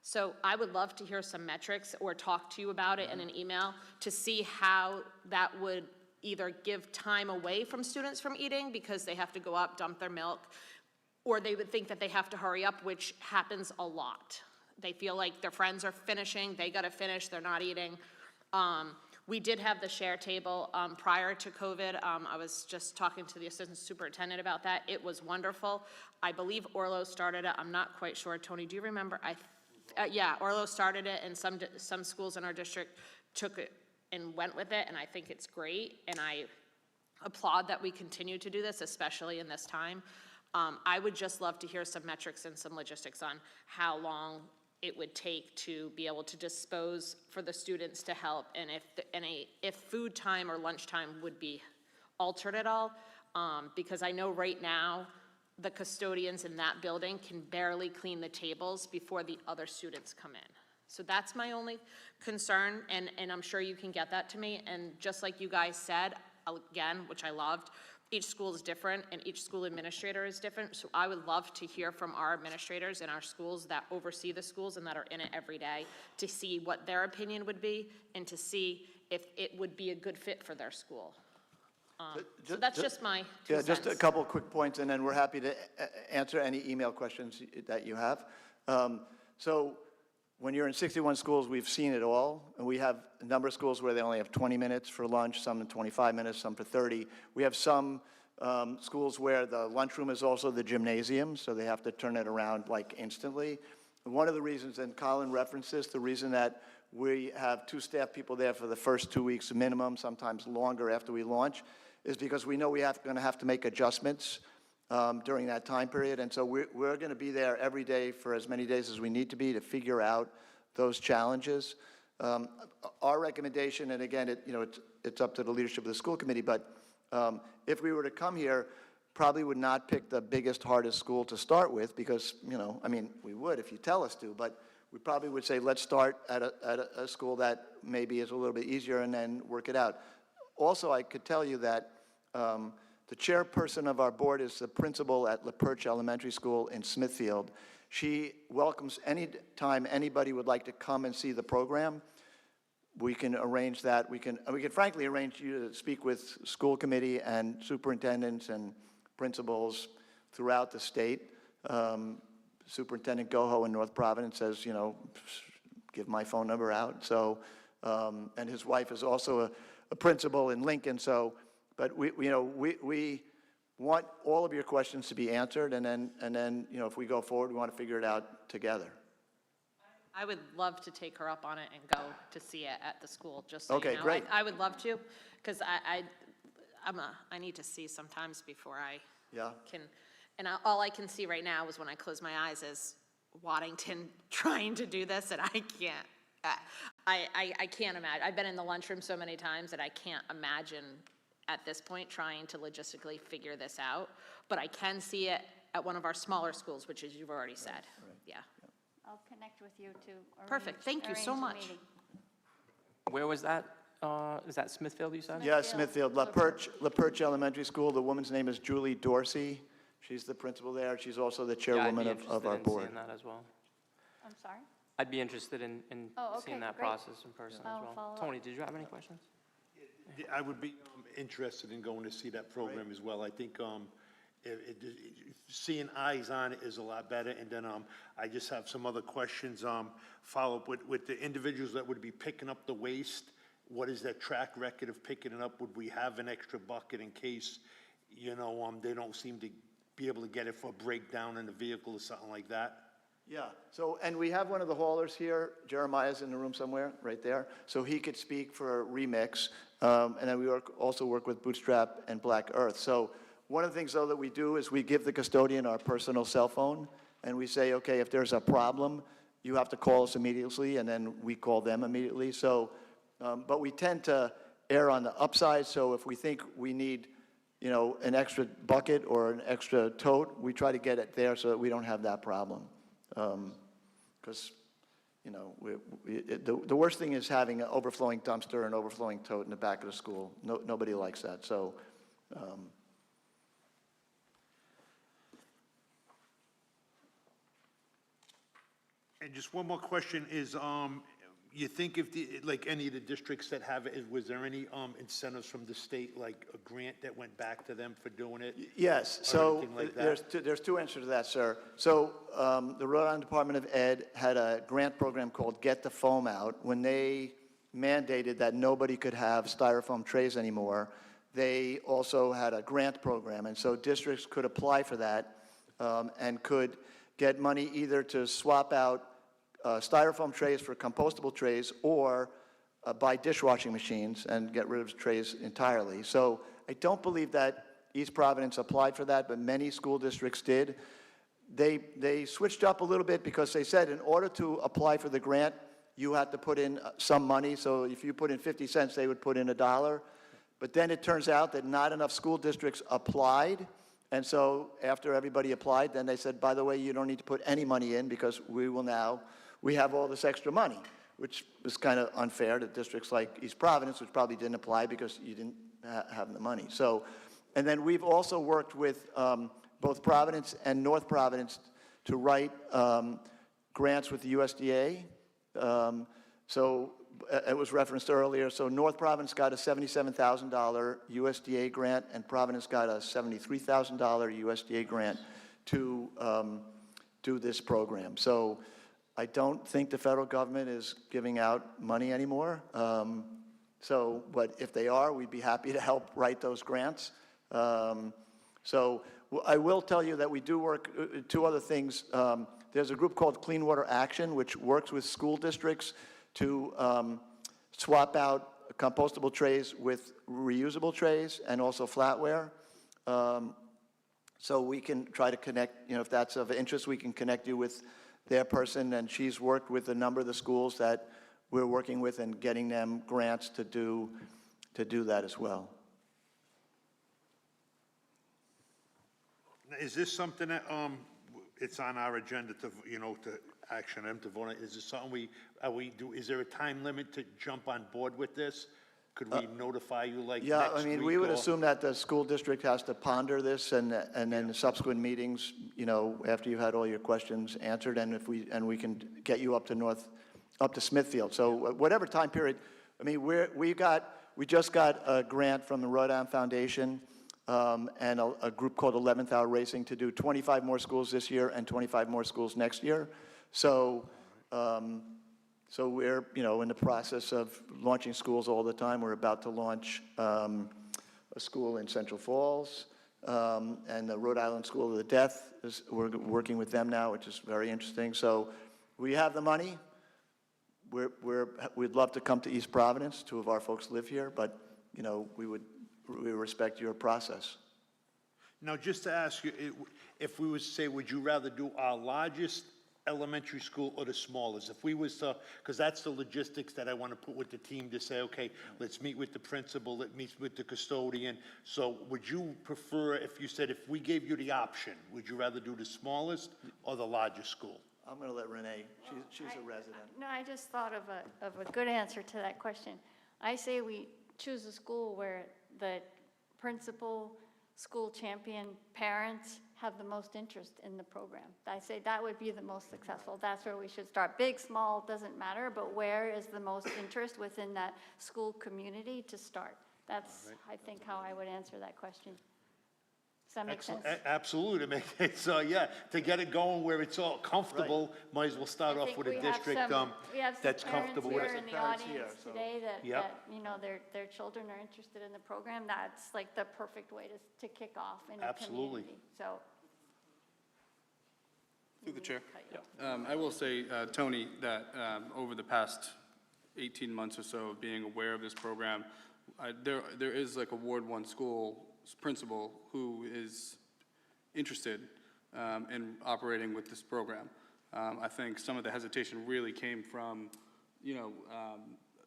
So I would love to hear some metrics or talk to you about it in an email to see how that would either give time away from students from eating because they have to go up, dump their milk, or they would think that they have to hurry up, which happens a lot. They feel like their friends are finishing, they gotta finish, they're not eating. We did have the share table prior to COVID. I was just talking to the assistant superintendent about that. It was wonderful. I believe Orlo started it. I'm not quite sure. Tony, do you remember? Yeah, Orlo started it, and some schools in our district took it and went with it, and I think it's great. And I applaud that we continue to do this, especially in this time. I would just love to hear some metrics and some logistics on how long it would take to be able to dispose for the students to help, and if food time or lunchtime would be altered at all, because I know right now, the custodians in that building can barely clean the tables before the other students come in. So that's my only concern, and I'm sure you can get that to me, and just like you guys said, again, which I loved, each school is different and each school administrator is different, so I would love to hear from our administrators in our schools that oversee the schools and that are in it every day to see what their opinion would be and to see if it would be a good fit for their school. So that's just my 2 cents. Yeah, just a couple of quick points, and then we're happy to answer any email questions that you have. So when you're in 61 schools, we've seen it all, and we have a number of schools where they only have 20 minutes for lunch, some in 25 minutes, some for 30. We have some schools where the lunchroom is also the gymnasium, so they have to turn it around like instantly. One of the reasons, and Colin referenced this, the reason that we have 2 staff people there for the first 2 weeks minimum, sometimes longer after we launch, is because we know going to have to make adjustments during that time period. And so we're going to be there every day for as many days as we need to be to figure out those challenges. Our recommendation, and again, it's up to the leadership of the school committee, but if we were to come here, probably would not pick the biggest, hardest school to start with because, I mean, we would if you tell us to, but we probably would say, let's start at a school that maybe is a little bit easier and then work it out. Also, I could tell you that the chairperson of our board is the principal at La Perche Elementary School in Smithfield. She welcomes any time anybody would like to come and see the program. We can arrange that. We can frankly arrange you to speak with school committee and superintendents and principals throughout the state. Superintendent Goho in North Providence says, give my phone number out. So, and his wife is also a principal in Lincoln. So, but we want all of your questions to be answered, and then if we go forward, we want to figure it out together. I would love to take her up on it and go to see it at the school, just so you know. Okay, great. I would love to, because I need to see sometimes before I can, and all I can see right now is when I close my eyes is Waddington trying to do this, and I can't. I can't imagine. I've been in the lunchroom so many times that I can't imagine at this point trying to logistically figure this out, but I can see it at one of our smaller schools, which is you've already said. Right. Yeah. I'll connect with you to arrange. Perfect. Thank you so arrange a much. meeting. Where was that? Is that Smithfield, you said? Yeah, Smithfield, La Perche Elementary School. The woman's name is Julie Dorsey. She's the principal there. She's also the Yeah, I'd chairwoman be of interested our in board. seeing that as well. I'm sorry? I'd be interested in Oh, okay, seeing that great. process in person as I'll well. follow up. Tony, did you have any questions? I would be interested in going to see that program as well. I think seeing eyes on it is a lot better. And then I just have some other questions, follow up with the individuals that would be picking up the waste. What is that track record of picking it up? Would we have an extra bucket in case, they don't seem to be able to get it for a breakdown in the vehicle or something like that? Yeah, so, and we have one of the haulers here, Jeremiah's in the room somewhere, right there, so he could speak for Remix, and then we also work with Bootstrap and Black Earth. So one of the things, though, that we do is we give the custodian our personal cell phone, and we say, okay, if there's a problem, you have to call us immediately, and then we call them immediately. So, but we tend to err on the upside, so if we think we need, an extra bucket or an extra tote, we try to get it there so that we don't have that problem. Because, the worst thing is having an overflowing dumpster and overflowing tote in the back of the school. Nobody likes that. So, And just one more question is, you think if any of the districts that have it, was there any incentives from the state, like a grant that went back to them for doing it? yes, Or so anything like that? there's two answers to that, sir. So the Rhode Island Department of Ed had a grant program called Get the Foam Out. When they mandated that nobody could have styrofoam trays anymore, they also had a grant program. And so districts could apply for that and could get money either to swap out styrofoam trays for compostable trays or buy dishwashing machines and get rid of trays entirely. So I don't believe that East Providence applied for that, but many school districts did. They switched up a little bit because they said in order to apply for the grant, you had to put in some money. So if you put in 50 cents, they would put in $1. But then it turns out that not enough school districts applied. And so after everybody applied, then they said, by the way, you don't need to put any money in because we have all this extra money, which was kind of unfair to districts like East Providence, which probably didn't apply because you didn't have the money. So, and then we've also worked with both Providence and North Providence to write grants with the USDA. So it was referenced earlier. So North Providence got a $77,000 USDA grant, and Providence got a $73,000 USDA grant to do this program. So I don't think the federal government is giving out money anymore. But if they are, we'd be happy to help write those grants. So I will tell you that we do work, two other things. There's a group called Clean Water Action, which works with school districts to swap out compostable trays with reusable trays and also flatware. So we can try to connect, if that's of interest, we can connect you with their person, and she's worked with a number of the schools that we're working with and getting them grants to do that as well. Now, is this something that, it's on our agenda to, to action item to vote on? Is this something is there a time limit to jump on board with this? Could we notify you like Yeah, next I week? mean, we would or- assume that the school district has to ponder this, and then the subsequent meetings, after you've had all your questions answered, and we can get you up to Smithfield. So whatever time period, I mean, we just got a grant from the Rhode Island Foundation, and a group called 11th Hour Racing to do 25 more schools this year and 25 more schools next year. So, so we're, in the process of launching schools all the time. We're about to launch a school in Central Falls, and the Rhode Island School of the Deaf, we're working with them now, which is very interesting. So we have the money. We'd love to come to East Providence. 2 of our folks live here, but, we respect your process. Now, just to ask you, if we was to say, would you rather do our largest elementary school or the smallest? If we was to, because that's the logistics that I want to put with the team to say, okay, let's meet with the principal, let's meet with the custodian. So would you prefer, if we gave you the option, would you rather do the smallest or the largest school? I'm going to let Renee, she's a resident. No, I just thought of a good answer to that question. I say we choose a school where the principal, school champion, parents have the most interest in the program. I say that would be the most successful. That's where we should start. Big, small, doesn't matter, but where is the most interest within that school community to start? That's, I think, how I would answer that question. Does that make sense? Absolutely. Yeah, to get it going where it's all comfortable, might as well start off with a district that's comfortable with We have some parents here in it. the Parents audience here, so- today that, Yep. their children are interested in the program. That's like the perfect way to kick off in a Absolutely. community, so. Through the chair. Cut you off. I will say, Tony, that over the past 18 months or so of being aware of this program, there is like a Ward 1 school principal who is interested in operating with this program. I think some of the hesitation really came from,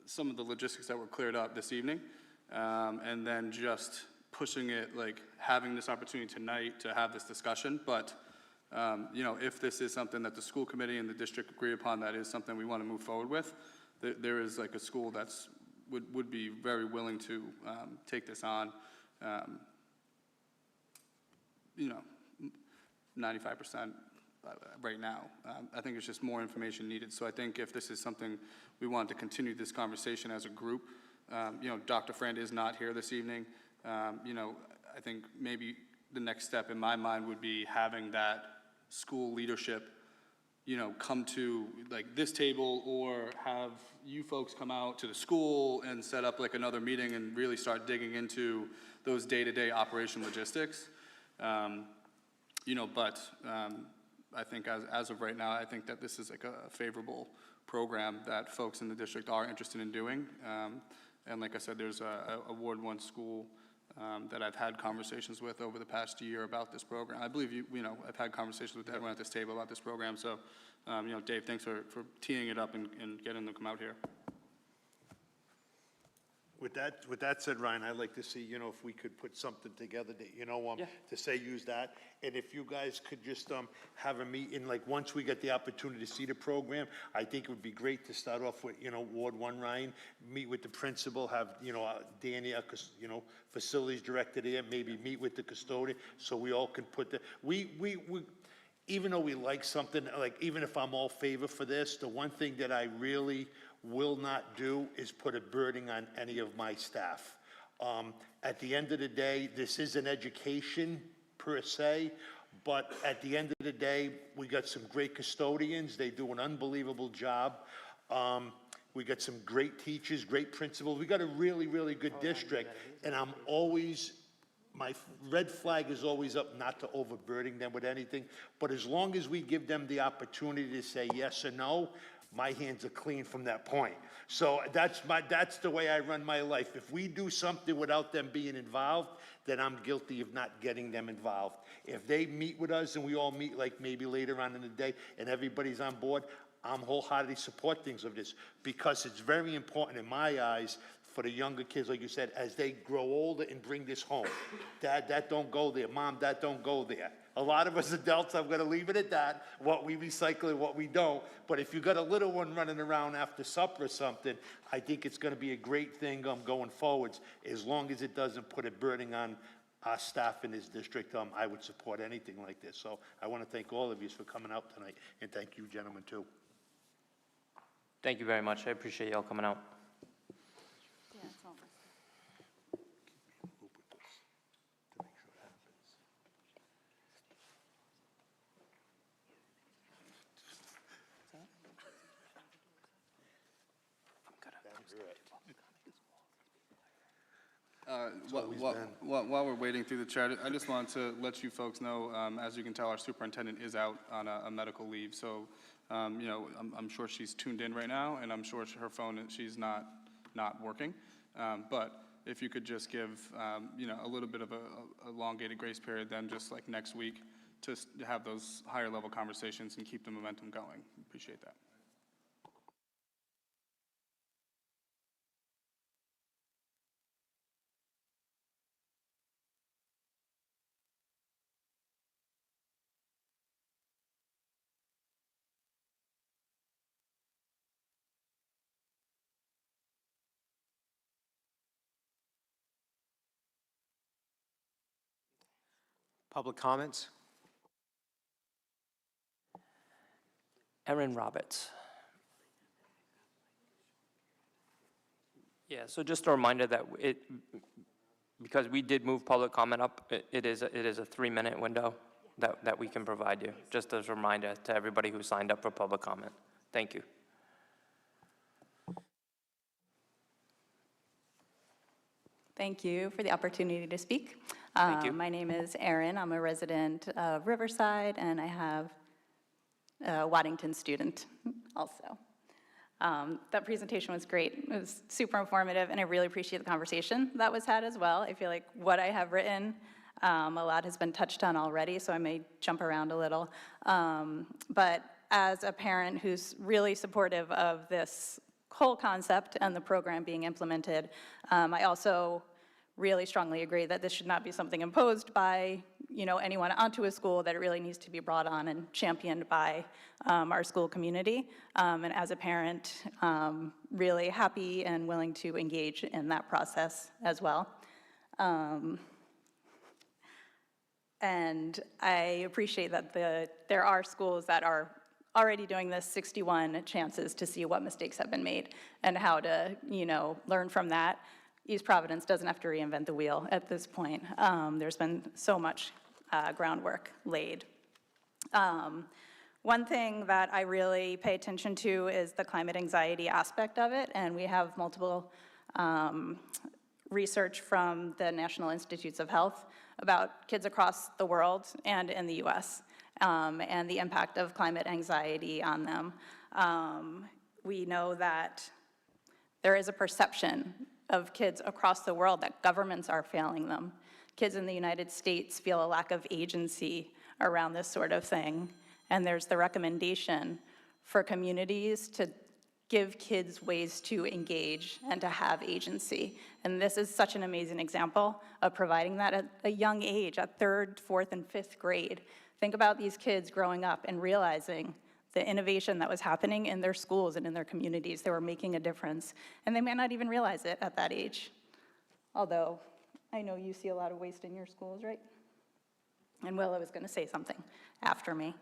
some of the logistics that were cleared up this evening, and then just pushing it, like having this opportunity tonight to have this discussion. But if this is something that the school committee and the district agree upon, that is something we want to move forward with, there is like a school that's would be very willing to take this on. 95% right now. I think it's just more information needed. So I think if this is something we want to continue this conversation as a group, Dr. Frand is not here this evening. I think maybe the next step in my mind would be having that school leadership, come to like this table, or have you folks come out to the school and set up like another meeting and really start digging into those day-to-day operation logistics. But I think as of right now, I think that this is like a favorable program that folks in the district are interested in doing. And like I said, there's a Ward 1 school that I've had conversations with over the past year about this program. I believe I've had conversations with everyone at this table about this program. So, Dave, thanks for teeing it up and getting them to come out here. With that said, Ryan, I'd like to see, if we could put something together that, to say use that. And if you guys could just have a meeting, like once we get the opportunity to see the program, I think it would be great to start off with, Ward 1, Ryan, meet with the principal, have, Danny, facilities director there, maybe meet with the custodian, so we all can put we even though we like something, like even if I'm all favor for this, the one thing that I really will not do is put a burden on any of my staff. At the end of the day, this is an education per se, but at the end of the day, we got some great custodians. They do an unbelievable job. We got some great teachers, great principals. We got a really, really good district, and I'm always, my red flag is always up not to overburden them with anything, but as long as we give them the opportunity to say yes or no, my hands are clean from that point. So that's the way I run my life. If we do something without them being involved, then I'm guilty of not getting them involved. If they meet with us and we all meet like maybe later on in the day and everybody's on board, I'm wholeheartedly support things of this, because it's very important in my eyes for the younger kids, like you said, as they grow older and bring this home. Dad, that don't go there. Mom, that don't go there. A lot of us adults, I'm gonna leave it at that, what we recycle and what we don't. But if you got a little one running around after supper or something, I think it's gonna be a great thing going forwards, as long as it doesn't put a burden on our staff in this district. I would support anything like this. So I wanna thank all of you for coming out tonight, and thank you, gentlemen, too. Thank you very much. I appreciate y'all coming out. Yeah, it's almost. While we're waiting through the chair, I just wanted to let you folks know, as you can tell, our superintendent is out on a medical leave. So, you know, I'm sure she's tuned in right now, and I'm sure her phone, she's not working. But if you could just give, you know, a little bit of a elongated grace period, then just like next week, to have those higher level conversations and keep the momentum going. Appreciate that. Public comments? Erin Roberts. Yeah, so just a reminder that because we did move public comment up, it is a 3-minute window that we can provide you, just as a reminder to everybody who signed up for public comment. Thank you. Thank you for the opportunity to speak. Thank you. My name is Erin. I'm a resident of Riverside, and I have a Waddington student also. That presentation was great. It was super informative, and I really appreciate the conversation that was had as well. I feel like what I have written, a lot has been touched on already, so I may jump around a little. But as a parent who's really supportive of this whole concept and the program being implemented, I also really strongly agree that this should not be something imposed by, you know, anyone onto a school, that it really needs to be brought on and championed by our school community. And as a parent, really happy and willing to engage in that process as well. And I appreciate that there are schools that are already doing this, 61 chances to see what mistakes have been made and how to, you know, learn from that. East Providence doesn't have to reinvent the wheel at this point. There's been so much groundwork laid. One thing that I really pay attention to is the climate anxiety aspect of it, and we have multiple research from the National Institutes of Health about kids across the world and in the US, and the impact of climate anxiety on them. We know that there is a perception of kids across the world that governments are failing them. Kids in the United States feel a lack of agency around this sort of thing. And there's the recommendation for communities to give kids ways to engage and to have agency. And this is such an amazing example of providing that at a young age, at 3rd, 4th, and 5th grade. Think about these kids growing up and realizing the innovation that was happening in their schools and in their communities. They were making a difference, and they may not even realize it at that age. Although, I know you see a lot of waste in your schools, right? And Willa was gonna say something after me.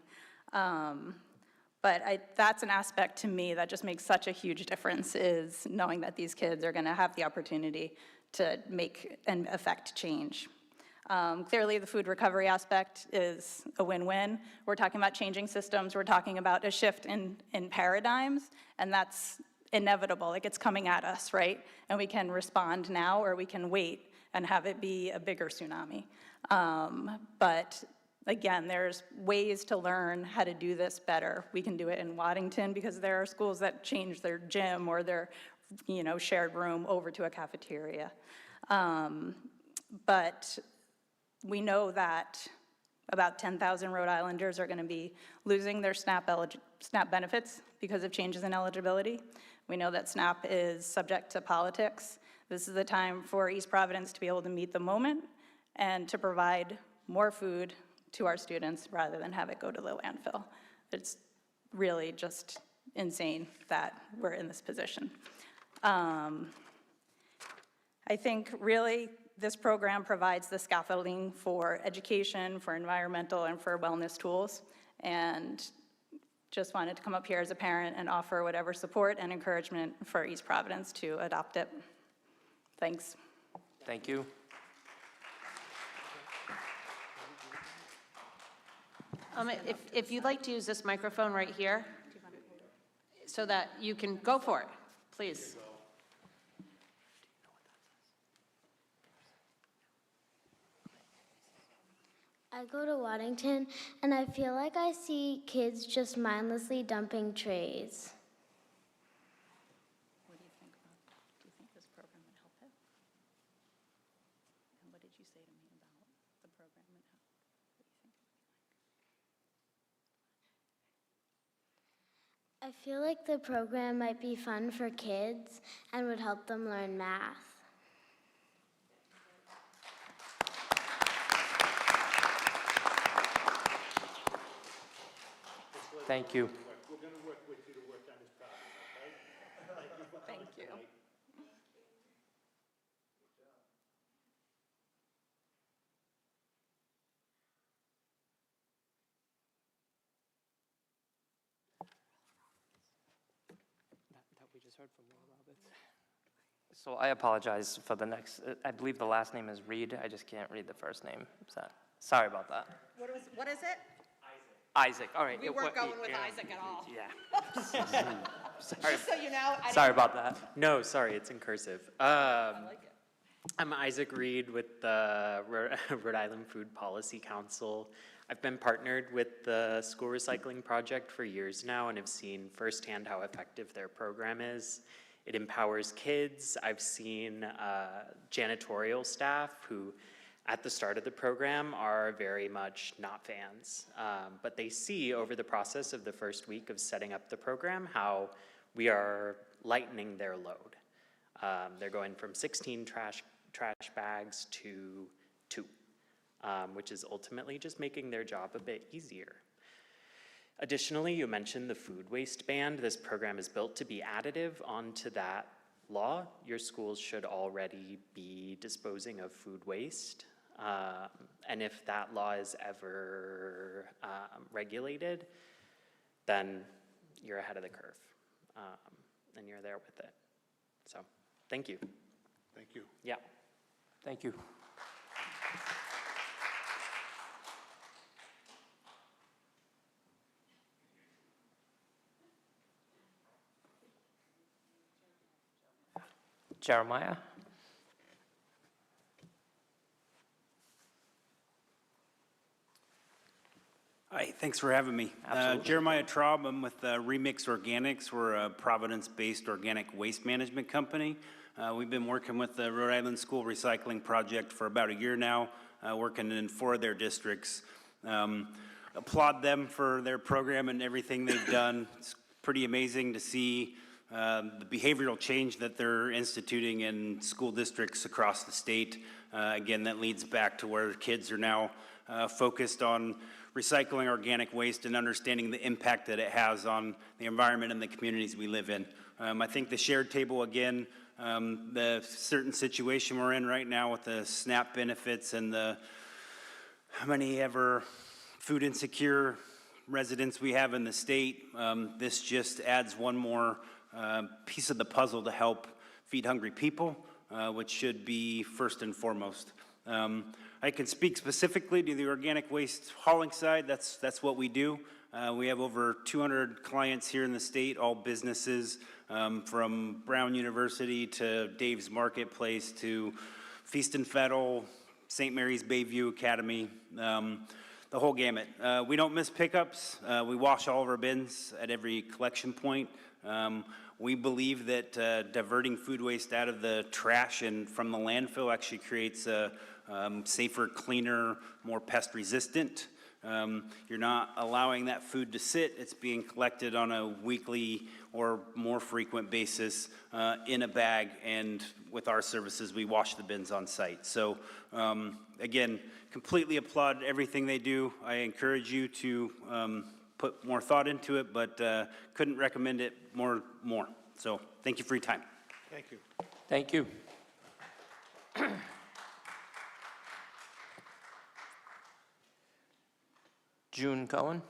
But that's an aspect to me that just makes such a huge difference, is knowing that these kids are gonna have the opportunity to make and affect change. Clearly, the food recovery aspect is a win-win. We're talking about changing systems. We're talking about a shift in paradigms, and that's inevitable. Like, it's coming at us, right? And we can respond now, or we can wait and have it be a bigger tsunami. But Again, there's ways to learn how to do this better. We can do it in Waddington because there are schools that change their gym or their, shared room over to a cafeteria. But we know that about 10,000 Rhode Islanders are going to be losing their SNAP benefits because of changes in eligibility. We know that SNAP is subject to politics. This is the time for East Providence to be able to meet the moment and to provide more food to our students rather than have it go to the landfill. It's really just insane that we're in this position. I think really this program provides the scaffolding for education, for environmental, and for wellness tools. And just wanted to come up here as a parent and offer whatever support and encouragement for East Providence to adopt it. Thanks. Thank you. If you'd like to use this microphone right here, so that you can go for it, please. I go to Waddington, and I feel like I see kids just mindlessly dumping trays. What do you think this program would help it? And what did you say to me about the program and what do you think it would be like? I feel like the program might be fun for kids and would help them learn math. Thank you. We're going to work with you to work on this problem, okay? Thank you. That we just heard from Will Roberts. So I apologize for the next, I believe the last name is Reed. I just can't read the first name. Sorry about that. What is it? Isaac, all right. We weren't going with Isaac at all. Yeah. Just so you know. Sorry about that. No, sorry, it's in cursive. I like it. I'm Isaac Reed with the Rhode Island Food Policy Council. I've been partnered with the school recycling project for years now and have seen firsthand how effective their program is. It empowers kids. I've seen janitorial staff who at the start of the program are very much not fans, but they see over the process of the first week of setting up the program how we are lightening their load. They're going from 16 trash bags to 2, which is ultimately just making their job a bit easier. Additionally, you mentioned the food waste ban. This program is built to be additive onto that law. Your schools should already be disposing of food waste. And if that law is ever regulated, then you're ahead of the curve, and you're there with it. So, thank you. Thank you. Yeah. Thank you. Jeremiah? Hi, thanks for having me. Absolutely. Jeremiah Traub, I'm with Remix Organics. We're a Providence-based organic waste management company. We've been working with the Rhode Island School Recycling Project for about a year now, working in 4 of their districts. Applaud them for their program and everything they've done. It's pretty amazing to see the behavioral change that they're instituting in school districts across the state. Again, that leads back to where kids are now focused on recycling organic waste and understanding the impact that it has on the environment and the communities we live in. I think the shared table, again, the certain situation we're in right now with the SNAP benefits and the how many ever food insecure residents we have in the state, this just adds one more piece of the puzzle to help feed hungry people, which should be first and foremost. I can speak specifically to the organic waste hauling side. That's what we do. We have over 200 clients here in the state, all businesses, from Brown University to Dave's Marketplace to Feast and Fettle, St. Mary's Bayview Academy. the whole gamut. We don't miss pickups. We wash all of our bins at every collection point. We believe that diverting food waste out of the trash and from the landfill actually creates a safer, cleaner, more pest-resistant. You're not allowing that food to sit. It's being collected on a weekly or more frequent basis in a bag, and with our services, we wash the bins on site. So again, completely applaud everything they do. I encourage you to put more thought into it, but couldn't recommend it more. So thank you for your time. Thank you. Thank you. June Cohen.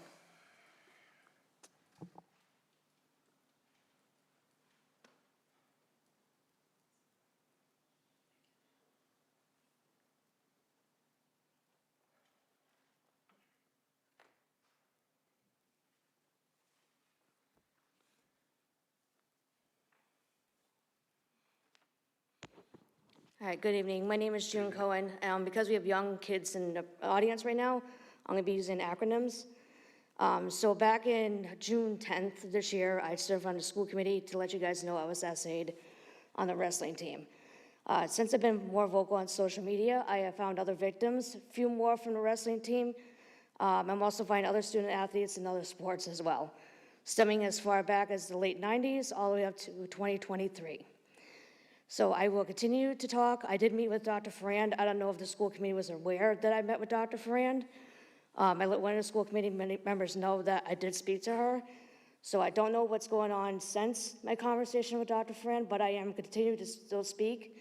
All right, good evening. My name is June Cohen. Because we have young kids in the audience right now, I'm going to be using acronyms. So back in June 10th this year, I served on the school committee to let you guys know I was essayed on the wrestling team. Since I've been more vocal on social media, I have found other victims, a few more from the wrestling team. I'm also finding other student athletes in other sports as well, stemming as far back as the late 90s all the way up to 2023. So I will continue to talk. I did meet with Dr. Ferrand. I don't know if the school committee was aware that I met with Dr. Ferrand. I let one of the school committee members know that I did speak to her. So I don't know what's going on since my conversation with Dr. Ferrand, but I am continuing to still speak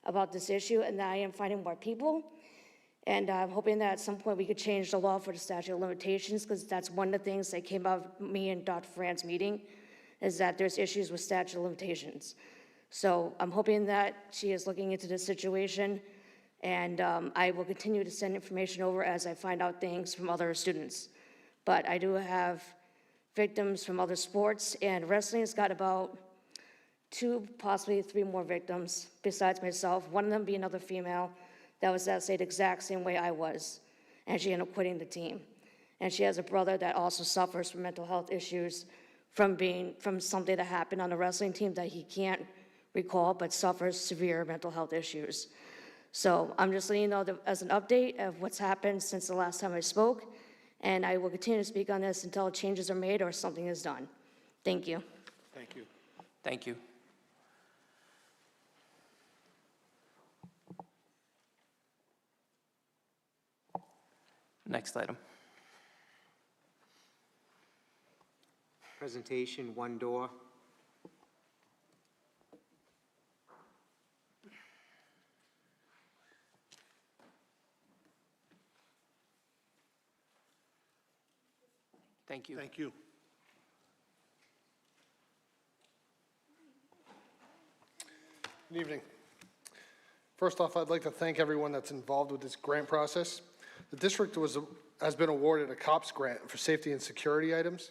about this issue, and that I am finding more people. And I'm hoping that at some point we could change the law for the statute of limitations, because that's one of the things that came out of me and Dr. Ferrand's meeting, is that there's issues with statute of limitations. So I'm hoping that she is looking into this situation, and I will continue to send information over as I find out things from other students. But I do have victims from other sports, and wrestling has got about 2, possibly 3 more victims besides myself, one of them being another female that was essayed the exact same way I was, and she ended up quitting the team. And she has a brother that also suffers from mental health issues from something that happened on the wrestling team that he can't recall, but suffers severe mental health issues. So I'm just letting you know that as an update of what's happened since the last time I spoke, and I will continue to speak on this until changes are made or something is done. Thank you. Thank you. Thank you. Next item. Presentation, one door. Thank you. Thank you. Good evening. First off, I'd like to thank everyone that's involved with this grant process. The district has been awarded a COPS grant for safety and security items.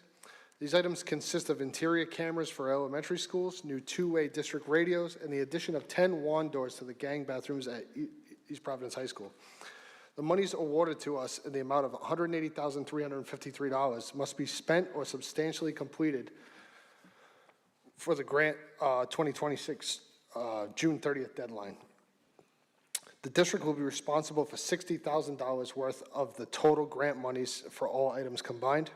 These items consist of interior cameras for elementary schools, new 2-way district radios, and the addition of 10 wand doors to the gang bathrooms at East Providence High School. The monies awarded to us in the amount of $180,353 must be spent or substantially completed for the grant 2026 June 30th deadline. The district will be responsible for $60,000 worth of the total grant monies for all items combined.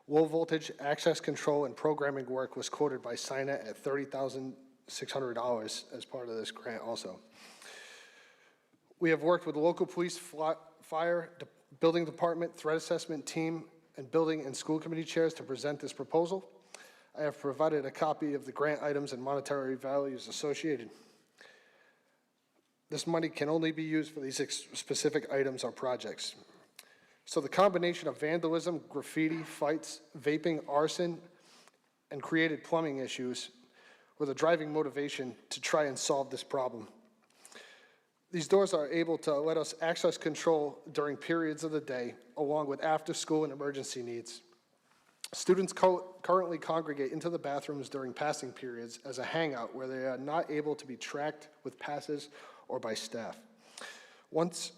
Low voltage access control and programming work was quoted by SINET at $30,600 as part of this grant also. We have worked with the local police, fire, building department, threat assessment team, and building and school committee chairs to present this proposal. I have provided a copy of the grant items and monetary values associated. This money can only be used for these specific items or projects. So the combination of vandalism, graffiti, fights, vaping, arson, and created plumbing issues were the driving motivation to try and solve this problem. These doors are able to let us access control during periods of the day, along with after-school and emergency needs. Students currently congregate into the bathrooms during passing periods as a hangout where they are not able to be tracked with passes or by staff. Once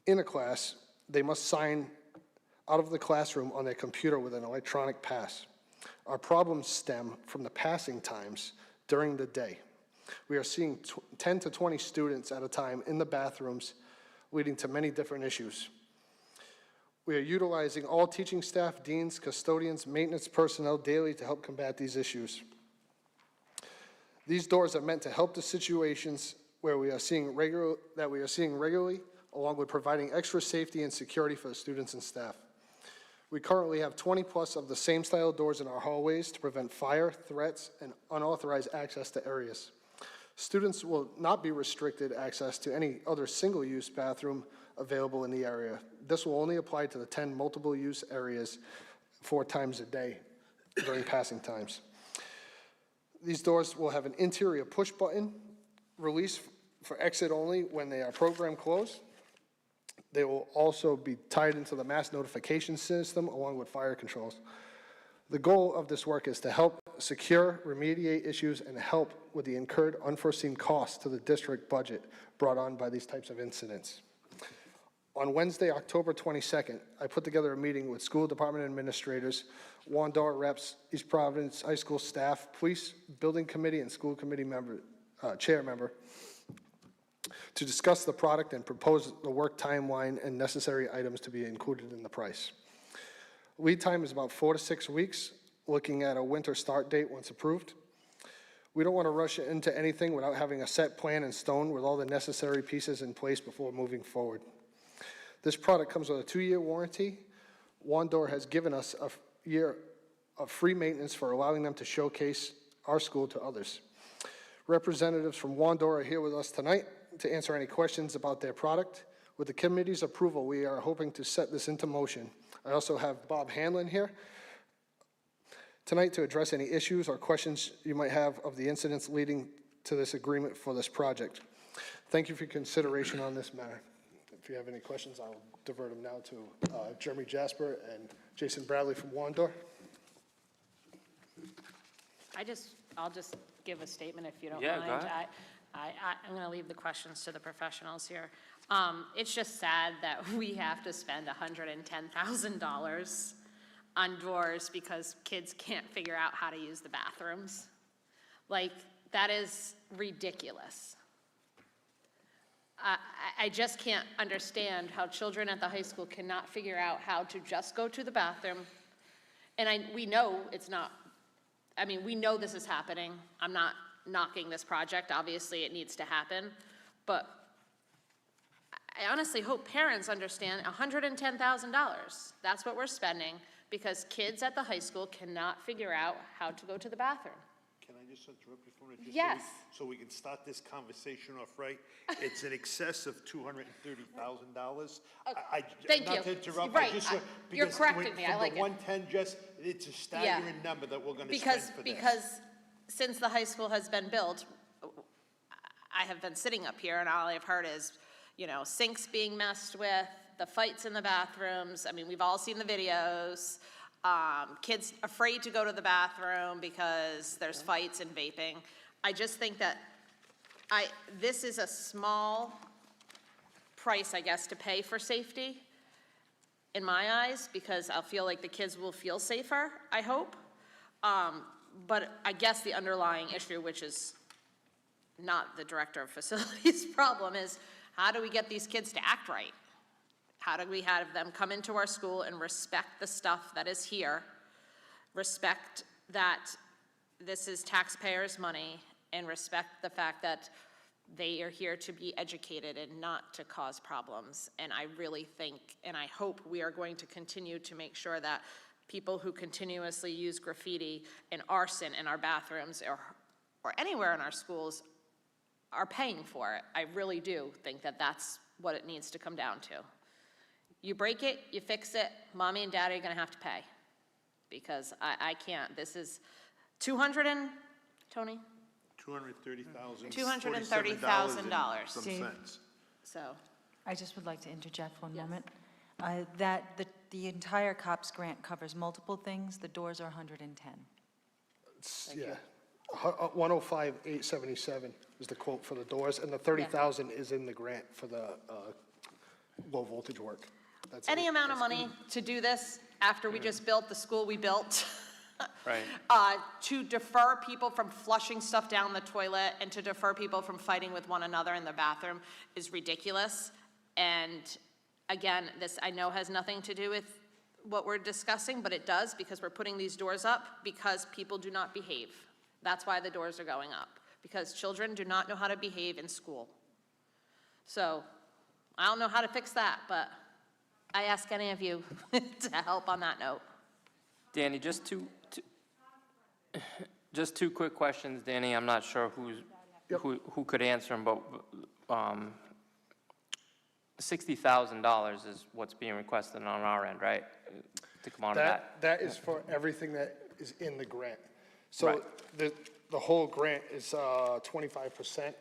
in a class, they must sign out of the classroom on their computer with an electronic pass. Our problems stem from the passing times during the day. We are seeing 10 to 20 students at a time in the bathrooms, leading to many different issues. We are utilizing all teaching staff, deans, custodians, maintenance personnel daily to help combat these issues. These doors are meant to help the situations where we are seeing regularly, along with providing extra safety and security for the students and staff. We currently have 20+ of the same style doors in our hallways to prevent fire, threats, and unauthorized access to areas. Students will not be restricted access to any other single-use bathroom available in the area. This will only apply to the 10 multiple-use areas 4 times a day during passing times. These doors will have an interior push button, release for exit only when they are program closed. They will also be tied into the mass notification system along with fire controls. The goal of this work is to help secure, remediate issues, and help with the incurred unforeseen costs to the district budget brought on by these types of incidents. On Wednesday, October 22nd, I put together a meeting with school department administrators, Wandor reps, East Providence High School staff, police, building committee, and school committee chair member to discuss the product and propose the work timeline and necessary items to be included in the price. Lead time is about 4 to 6 weeks, looking at a winter start date once approved. We don't want to rush into anything without having a set plan in stone with all the necessary pieces in place before moving forward. This product comes with a 2-year warranty. Wandor has given us a year of free maintenance for allowing them to showcase our school to others. Representatives from Wandor are here with us tonight to answer any questions about their product. With the committee's approval, we are hoping to set this into motion. I also have Bob Hanlon here tonight to address any issues or questions you might have of the incidents leading to this agreement for this project. Thank you for your consideration on this matter. If you have any questions, I'll divert them now to Jeremy Jasper and Jason Bradley from Wandor. I'll just give a statement if you don't Yeah, mind. go ahead. I'm going to leave the questions to the professionals here. It's just sad that we have to spend $110,000 on doors because kids can't figure out how to use the bathrooms. Like, that is ridiculous. I just can't understand how children at the high school cannot figure out how to just go to the bathroom. And we know it's not, we know this is happening. I'm not knocking this project. Obviously, it needs to happen. But I honestly hope parents understand $110,000. That's what we're spending because kids at the high school cannot figure out how to go to the bathroom. Can I just interrupt you for a minute? Yes. So we can start this conversation off right. It's in excess of $230,000. Thank Not you. to interrupt. Right. You're because correcting me. I like it. From the 110 it's a staggering number that we're going to spend for this. Because since the high school has been built, I have been sitting up here and all I've heard is, sinks being messed with, the fights in the bathrooms. We've all seen the videos. Kids afraid to go to the bathroom because there's fights and vaping. I just think that this is a small price, I guess, to pay for safety in my eyes, because I'll feel like the kids will feel safer, I hope. But I guess the underlying issue, which is not the director of facilities' problem, is how do we get these kids to act right? How do we have them come into our school and respect the stuff that is here, respect that this is taxpayers' money, and respect the fact that they are here to be educated and not to cause problems. And I really think, and I hope we are going to continue to make sure that people who continuously use graffiti and arson in our bathrooms or anywhere in our schools are paying for it. I really do think that that's what it needs to come down to. You break it, you fix it, mommy and daddy are gonna have to pay. Because I can't, this is Tony? $230,000. $230,000. Some Steve. cents. So, I just would like to interject one Yes. moment. The entire COPS grant covers multiple things. The doors are 110. Yeah. 105,877 is the quote for the doors, and the 30,000 is in the grant for the low voltage work. That's Any it. amount of That's money to do this after we just built the school we built, Right. to defer people from flushing stuff down the toilet and to defer people from fighting with one another in the bathroom is ridiculous. And again, this I know has nothing to do with what we're discussing, but it does because we're putting these doors up because people do not behave. That's why the doors are going up, because children do not know how to behave in school. So I don't know how to fix that, but I ask any of you to help on that note. Danny, just two quick questions, Danny. I'm not sure who could answer them, but $60,000 is what's being requested on our end, right? To come on to that. That is for everything that is in the grant. So Right. the whole grant is 25%,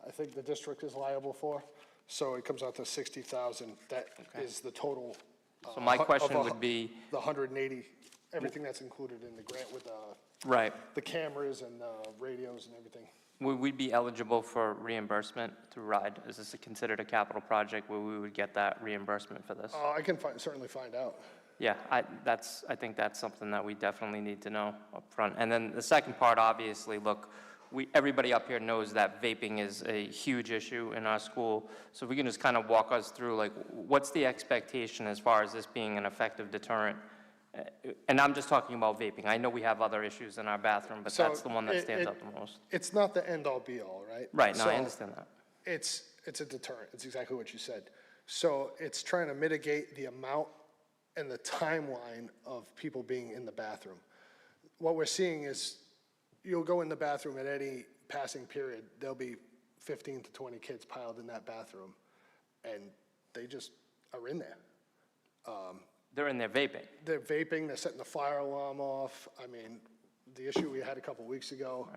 I think the district is liable for. So it comes out to 60,000. That is the total. So my of question would be, the 180, everything that's included in the grant with right, the cameras and radios and everything. would we be eligible for reimbursement through RIDE? Is this considered a capital project where we would get that reimbursement for this? I can certainly find out. Yeah, I think that's something that we definitely need to know up front. And then the second part, obviously, look, everybody up here knows that vaping is a huge issue in our school. So if we can just kind of walk us through, like, what's the expectation as far as this being an effective deterrent? And I'm just talking about vaping. I know we have other issues in our bathroom, but So that's the one that stands out the most. It's not the end-all, be-all, right? Right, no, I So understand that. It's a deterrent. It's exactly what you said. So it's trying to mitigate the amount and the timeline of people being in the bathroom. What we're seeing is you'll go in the bathroom at any passing period, there'll be 15 to 20 kids piled in that bathroom, and they just are in there. They're in there vaping. They're vaping, they're setting the fire alarm off. I mean, the issue we had a couple weeks ago,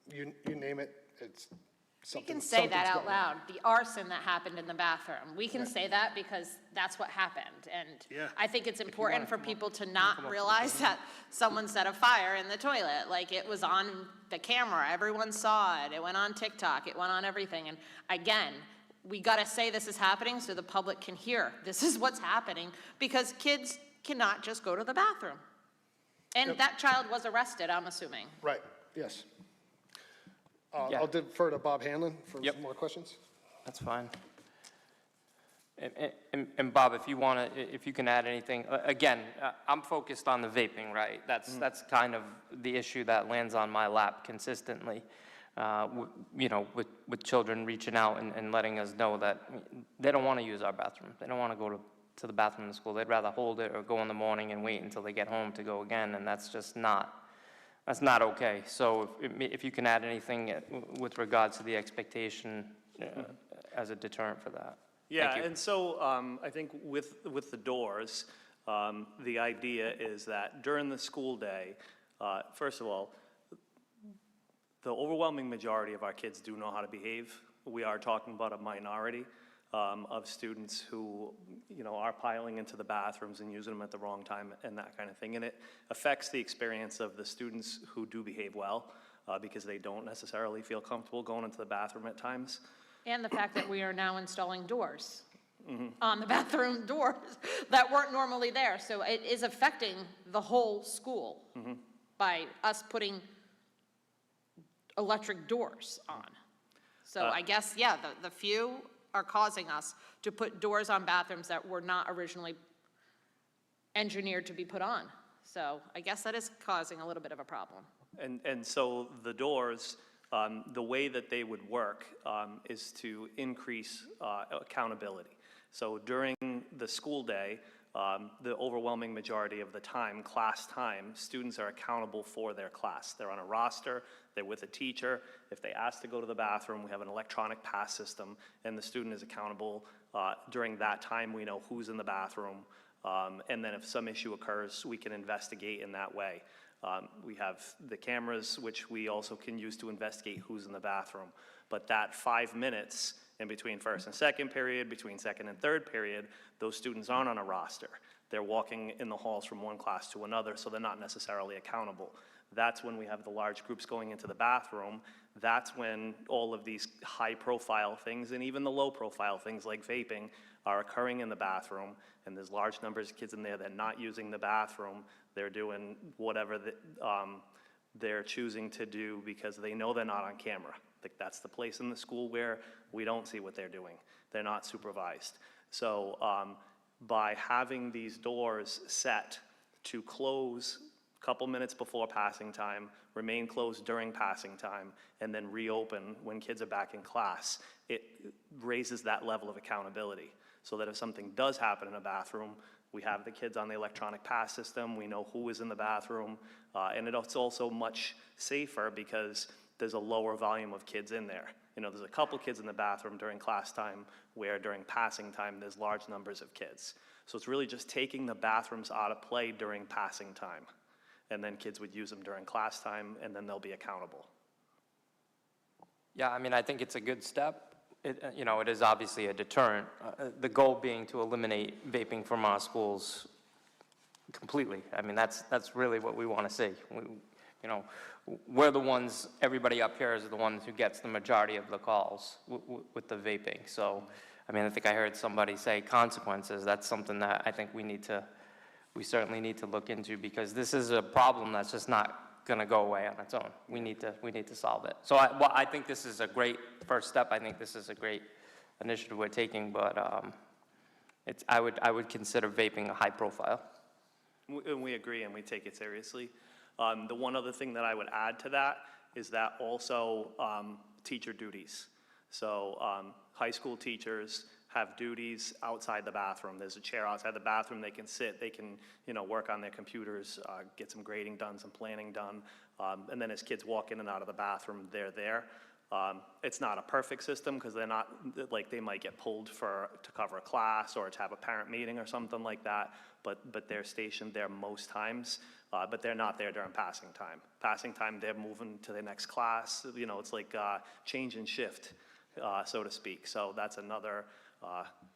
you name it, it's We something. can say that something's out going on. loud, the arson that happened in the bathroom. We can say that because that's what happened. And Yeah. I think it's important for people to not realize that someone set a fire in the toilet. Like, it was on the camera, everyone saw it, it went on TikTok, it went on everything. And again, we gotta say this is happening so the public can hear, this is what's happening, because kids cannot just go to the bathroom. And that child was arrested, I'm assuming. Right, yes. Yeah. I'll defer to Bob Hanlon for Yep. more questions. That's fine. And Bob, if you can add anything, again, I'm focused on the vaping, right? That's kind of the issue that lands on my lap consistently. With children reaching out and letting us know that they don't want to use our bathroom. They don't want to go to the bathroom in school. They'd rather hold it or go in the morning and wait until they get home to go again, and that's just not okay. So if you can add anything with regards to the expectation as a deterrent for that. Yeah, Thank you. and so I think with the doors, the idea is that during the school day, first of all, the overwhelming majority of our kids do know how to behave. We are talking about a minority of students who, are piling into the bathrooms and using them at the wrong time and that kind of thing. And it affects the experience of the students who do behave well because they don't necessarily feel comfortable going into the bathroom at times. And the fact that we are now installing doors on the bathroom doors that weren't normally there. So it is affecting the whole school by us putting electric doors on. So I guess, yeah, the few are causing us to put doors on bathrooms that were not originally engineered to be put on. So I guess that is causing a little bit of a problem. And so the doors, the way that they would work is to increase accountability. So during the school day, the overwhelming majority of the time, class time, students are accountable for their class. They're on a roster, they're with a teacher. If they ask to go to the bathroom, we have an electronic pass system, and the student is accountable. During that time, we know who's in the bathroom, and then if some issue occurs, we can investigate in that way. We have the cameras, which we also can use to investigate who's in the bathroom. But that 5 minutes in between first and second period, between second and third period, those students aren't on a roster. They're walking in the halls from one class to another, so they're not necessarily accountable. That's when we have the large groups going into the bathroom. that's when all of these high-profile things and even the low-profile things like vaping are occurring in the bathroom, and there's large numbers of kids in there that are not using the bathroom. They're doing whatever they're choosing to do because they know they're not on camera. Like, that's the place in the school where we don't see what they're doing. They're not supervised. So by having these doors set to close a couple minutes before passing time, remain closed during passing time, and then reopen when kids are back in class, it raises that level of accountability so that if something does happen in a bathroom, we have the kids on the electronic pass system, we know who is in the bathroom, and it's also much safer because there's a lower volume of kids in there. You know, there's a couple kids in the bathroom during class time where during passing time there's large numbers of kids. So it's really just taking the bathrooms out of play during passing time. And then kids would use them during class time, and then they'll be accountable. Yeah, I mean, I think it's a good step. You know, it is obviously a deterrent. The goal being to eliminate vaping from our schools completely. I mean, that's really what we want to see. You know, we're the ones, everybody up here is the ones who gets the majority of the calls with the vaping. So, I mean, I think I heard somebody say consequences. That's something that I think we certainly need to look into, because this is a problem that's just not going to go away on its own. We need to solve it. So I think this is a great first step. I think this is a great initiative we're taking, but I would consider vaping a high profile. And we agree, and we take it seriously. The one other thing that I would add to that is that also teacher duties. So high school teachers have duties outside the bathroom. There's a chair outside the bathroom. They can sit, they can, you know, work on their computers, get some grading done, some planning done. And then as kids walk in and out of the bathroom, they're there. It's not a perfect system because they're not, like, they might get pulled to cover a class or to have a parent meeting or something like that, but they're stationed there most times, but they're not there during passing time. Passing time, they're moving to the next class. You know, it's like change and shift, so to speak. So that's another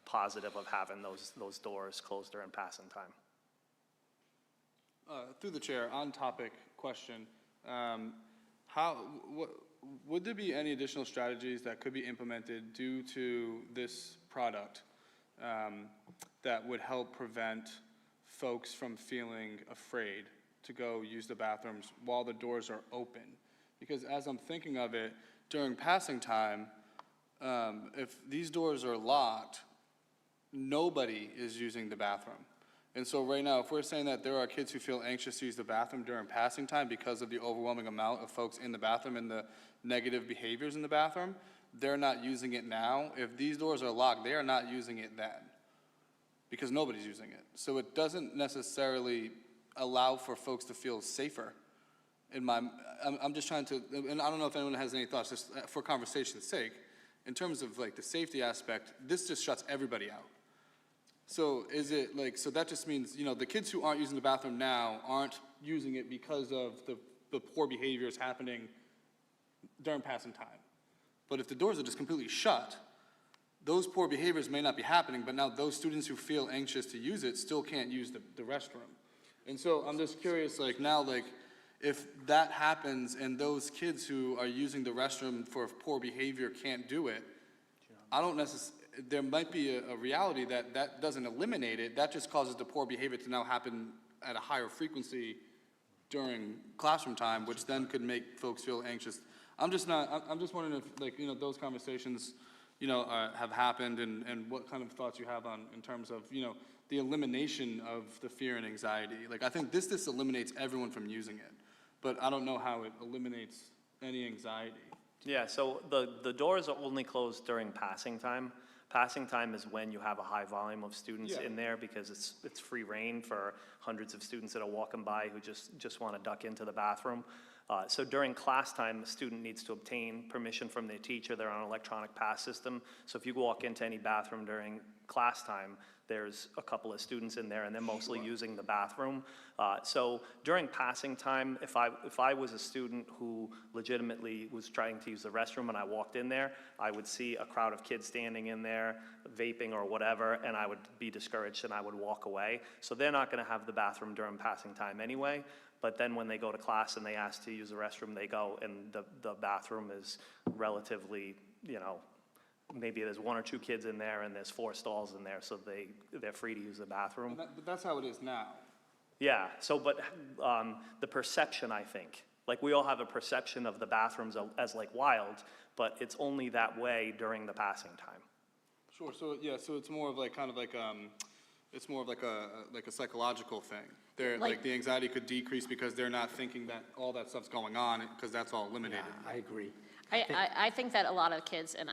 positive of having those doors closed during passing time. Through the chair, on topic question, would there be any additional strategies that could be implemented due to this product that would help prevent folks from feeling afraid to go use the bathrooms while the doors are open? Because as I'm thinking of it, during passing time, if these doors are locked, nobody is using the bathroom. And so right now, if we're saying that there are kids who feel anxious to use the bathroom during passing time because of the overwhelming amount of folks in the bathroom and the negative behaviors in the bathroom, they're not using it now. If these doors are locked, they are not using it then because nobody's using it. So it doesn't necessarily allow for folks to feel safer. I'm just trying to, and I don't know if anyone has any thoughts, just for conversation's sake, in terms of like the safety aspect, this just shuts everybody out. So is it like, so that just means, you know, the kids who aren't using the bathroom now aren't using it because of the poor behaviors happening during passing time. But if the doors are just completely shut, those poor behaviors may not be happening, but now those students who feel anxious to use it still can't use the restroom. And so I'm just curious, like now, like if that happens and those kids who are using the restroom for poor behavior can't do it, I don't necessarily, there might be a reality that doesn't eliminate it, that just causes the poor behavior to now happen at a higher frequency during classroom time, which then could make folks feel anxious. I'm just wondering if, like, you know, those conversations, you know, have happened and what kind of thoughts you have on, in terms of, you know, the elimination of the fear and anxiety. Like, I think this eliminates everyone from using it, but I don't know how it eliminates any anxiety. Yeah, so the doors are only closed during passing time. Passing time is when you have a high volume of students in there because it's free reign for hundreds of students that are walking by who just want to duck into the bathroom. So during class time, the student needs to obtain permission from their teacher. They're on an electronic pass system. So if you walk into any bathroom during class time, there's a couple of students in there and they're mostly using the bathroom. So during passing time, if I was a student who legitimately was trying to use the restroom and I walked in there, I would see a crowd of kids standing in there, vaping or whatever, and I would be discouraged and I would walk away. So they're not gonna have the bathroom during passing time anyway. But then when they go to class and they ask to use the restroom, they go, and the bathroom is relatively, maybe there's 1 or 2 kids in there and there's 4 stalls in there, so they're free to use the bathroom. But that's how it is now. Yeah, but the perception, I think, like we all have a perception of the bathrooms as like wild, but it's only that way during the passing time. Sure, so, yeah, so it's more of like, kind of like, it's more of like a psychological thing. Like the anxiety could decrease because they're not thinking that all that stuff's going on, because that's all eliminated. I agree. I think that a lot of kids, and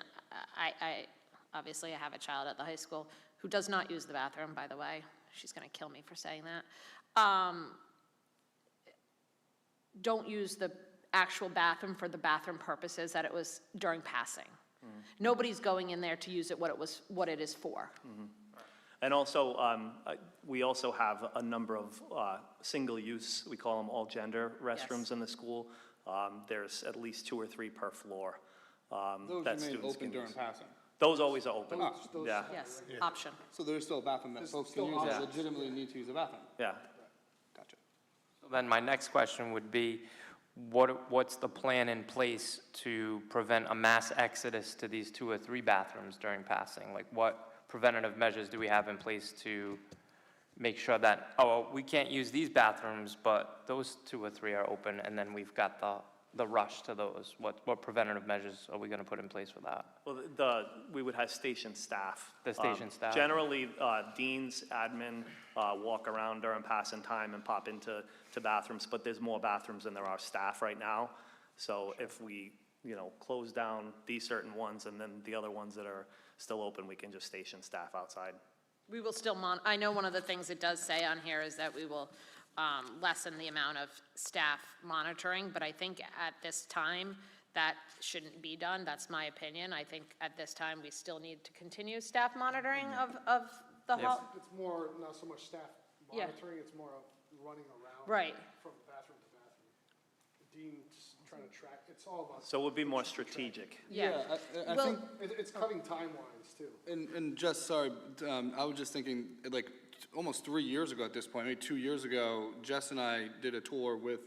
I obviously I have a child at the high school who does not use the bathroom, by the way. She's gonna kill me for saying that. Don't use the actual bathroom for the bathroom purposes that it was during passing. Nobody's going in there to use it what it is for. And also, we also have a number of single-use, we call them all-gender restrooms in the school. There's at least 2 or 3 per floor. Those that remain students open can during use. passing. Those always are open, Those- yeah, Yes, option. So there's still a bathroom that folks can use that legitimately need to use a bathroom. yeah. Gotcha. So then my next question would be, what's the plan in place to prevent a mass exodus to these 2 or 3 bathrooms during passing? Like, what preventative measures do we have in place to make sure that, we can't use these bathrooms, but those 2 or 3 are open, and then we've got the rush to those? What preventative measures are we going to put in place for that? Well, we would have station staff. The station staff? Generally, deans, admin, walk around during passing time and pop into bathrooms, but there's more bathrooms than there are staff right now. So if we, close down these certain ones and then the other ones that are still open, we can just station staff outside. We will still I know one of the things it does say on here is that we will lessen the amount of staff monitoring, but I think at this time, that shouldn't be done. That's my opinion. I think at this time, we still need to continue staff monitoring of the hall. It's more, not so much staff Yeah. monitoring, it's more of running around. Right. From bathroom to bathroom. Dean's trying to track, it's all about. So it would be more strategic. Yeah. I Well- think, It's cutting timelines too. and just, sorry, I was just thinking, like, almost 3 years ago at this point, maybe 2 years ago, Jess and I did a tour with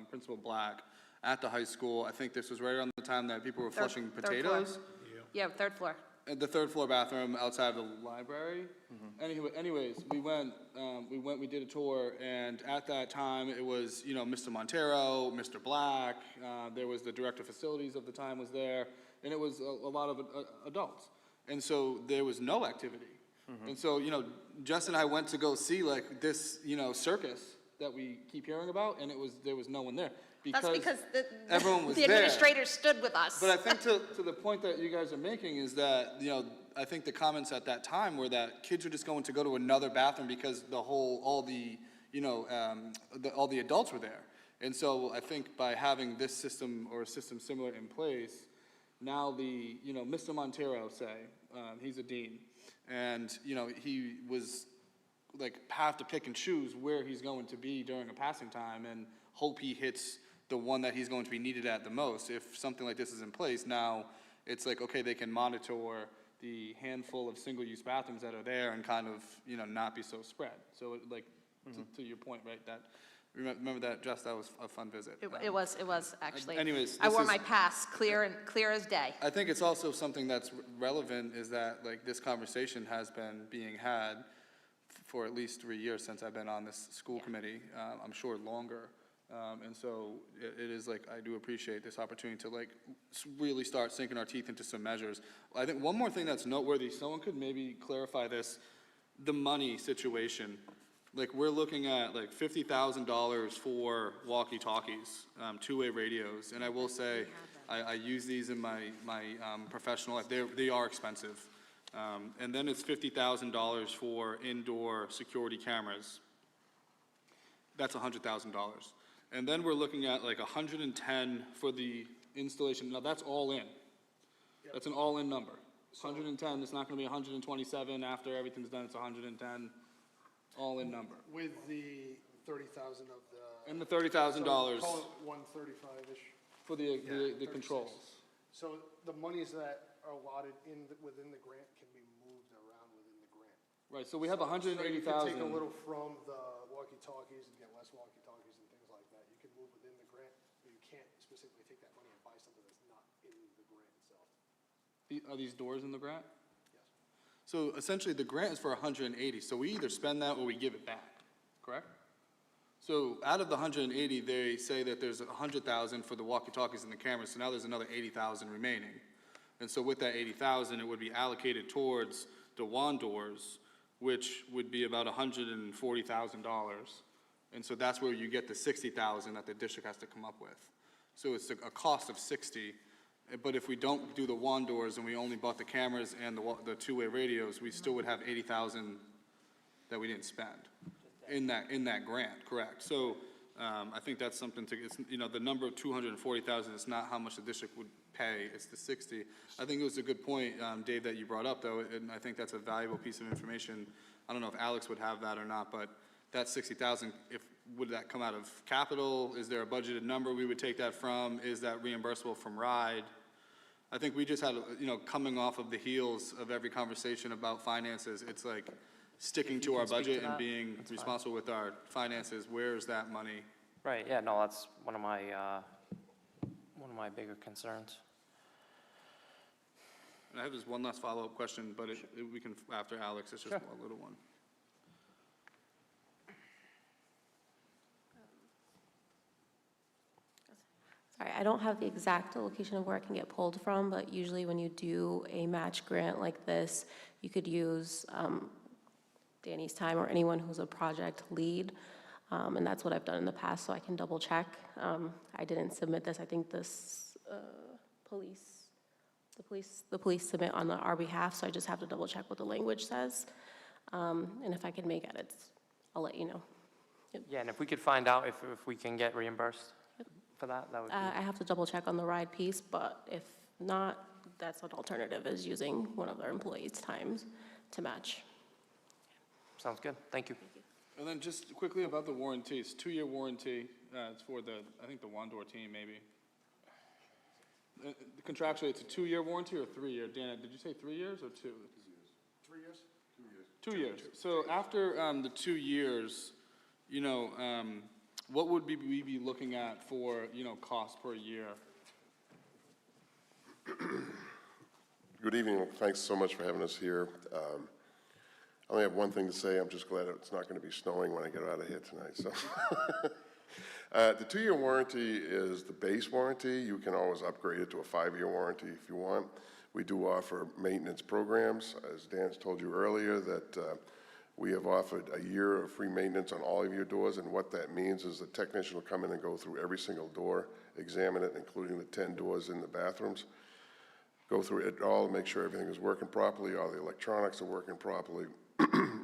Principal Black at the high school. I think this was right around the time that people were flushing Third potatoes. floor. Yeah, 3rd floor. At the 3rd floor bathroom outside of the library. Anyways, we did a tour, and at that time, it was, Mr. Montero, Mr. Black, there was the director of facilities of the time was there, and it was a lot of adults. And so there was no activity. And so, Jess and I went to go see like this, circus that we keep hearing about, and there was no one there. That's because everyone was the there. administrators stood with us. But I think to the point that you guys are making is that, I think the comments at that time were that kids were just going to go to another bathroom because all the adults were there. And so I think by having this system or a system similar in place, now Mr. Montero, he's a dean, and, he was have to pick and choose where he's going to be during a passing time and hope he hits the one that he's going to be needed at the most. If something like this is in place, now it's like, okay, they can monitor the handful of single-use bathrooms that are there and kind of, not be so spread. So to your point, right, that, remember that, Jess, that was a fun visit. It was actually. Anyways, I this wore is- my pass clear as day. I think it's also something that's relevant is that this conversation has been being had for at least 3 years since I've been on this school committee, I'm sure longer. And so it is I do appreciate this opportunity to really start sinking our teeth into some measures. I think one more thing that's noteworthy, someone could maybe clarify this, the money situation. We're looking at $50,000 for walkie-talkies, 2-way radios, and I will say, I use these in my professional life. They are expensive. And then it's $50,000 for indoor security cameras. That's $100,000. And then we're looking at $110 for the installation. Now that's all in. That's an all-in number. It's 110. It's not going to be 127 after everything's done. It's 110, all-in number. With the 30,000 of the. And the $30,000 So call it 135-ish. for the 36. controls. So the monies that are allotted within the grant can be moved around within the grant. Right. So we have So you 180,000. can take a little from the walkie-talkies and get less walkie-talkies and things like that. specifically take that money and buy something that's not in the grant itself. Are these doors in the grant? Yes. So essentially, the grant is for 180, so we either spend that or we give it back, correct? So out of the 180, they say that there's 100,000 for the walkie-talkies and the cameras, so now there's another 80,000 remaining. And so with that 80,000, it would be allocated towards the wand doors, which would be about $140,000. And so that's where you get the 60,000 that the district has to come up with. So it's a cost of 60, but if we don't do the wand doors and we only bought the cameras and the two-way radios, we still would have 80,000 that we didn't spend in that grant, correct? So I think that's something to, it's, you know, the number of 240,000 is not how much the district would pay, it's the 60. I think it was a good point, Dave, that you brought up, though, and I think that's a valuable piece of information. I don't know if Alex would have that or not, but that 60,000, would that come out of capital? Is there a budgeted number we would take that from? Is that reimbursable from RIDE? I think we just had, you know, coming off of the heels of every conversation about finances, it's like sticking to our budget and being responsible with our finances. Where's that money? Right, yeah, no, that's one of my bigger concerns. And I have just one last follow-up question, but we can, after Alex, it's just a little one. Sorry, I don't have the exact location of where I can get pulled from, but usually when you do a match grant like this, you could use Danny's time or anyone who's a project lead. And that's what I've done in the past, so I can double check. I didn't submit this. I think this the police submit on our behalf, so I just have to double check what the language says. And if I can make edits, I'll let you know. Yep. Yeah, and if we could find out if we can get reimbursed for that, that would be. I have to double check on the ride piece, but if not, that's an alternative, is using one of our employees' times to match. Sounds good, thank you. And then just quickly about the warranty, it's 2-year warranty. It's for I think the one-door team, maybe. Contractually, it's a 2-year warranty or 3-year? Dana, did you say 3 years or 2? 3 years? 2 years. So after the 2 years, you know, what would we be looking at for, you know, cost per year? Good evening. Thanks so much for having us here. I only have one thing to say. I'm just glad it's not going to be snowing when I get out of here tonight. So, the 2-year warranty is the base warranty. You can always upgrade it to a 5-year warranty if you want. We do offer maintenance programs. As Dan's told you earlier, that we have offered a year of free maintenance on all of your doors, and what that means is the technician will come in and go through every single door, examine it, including the 10 doors in the bathrooms, go through it all, make sure everything is working properly, all the electronics are working properly,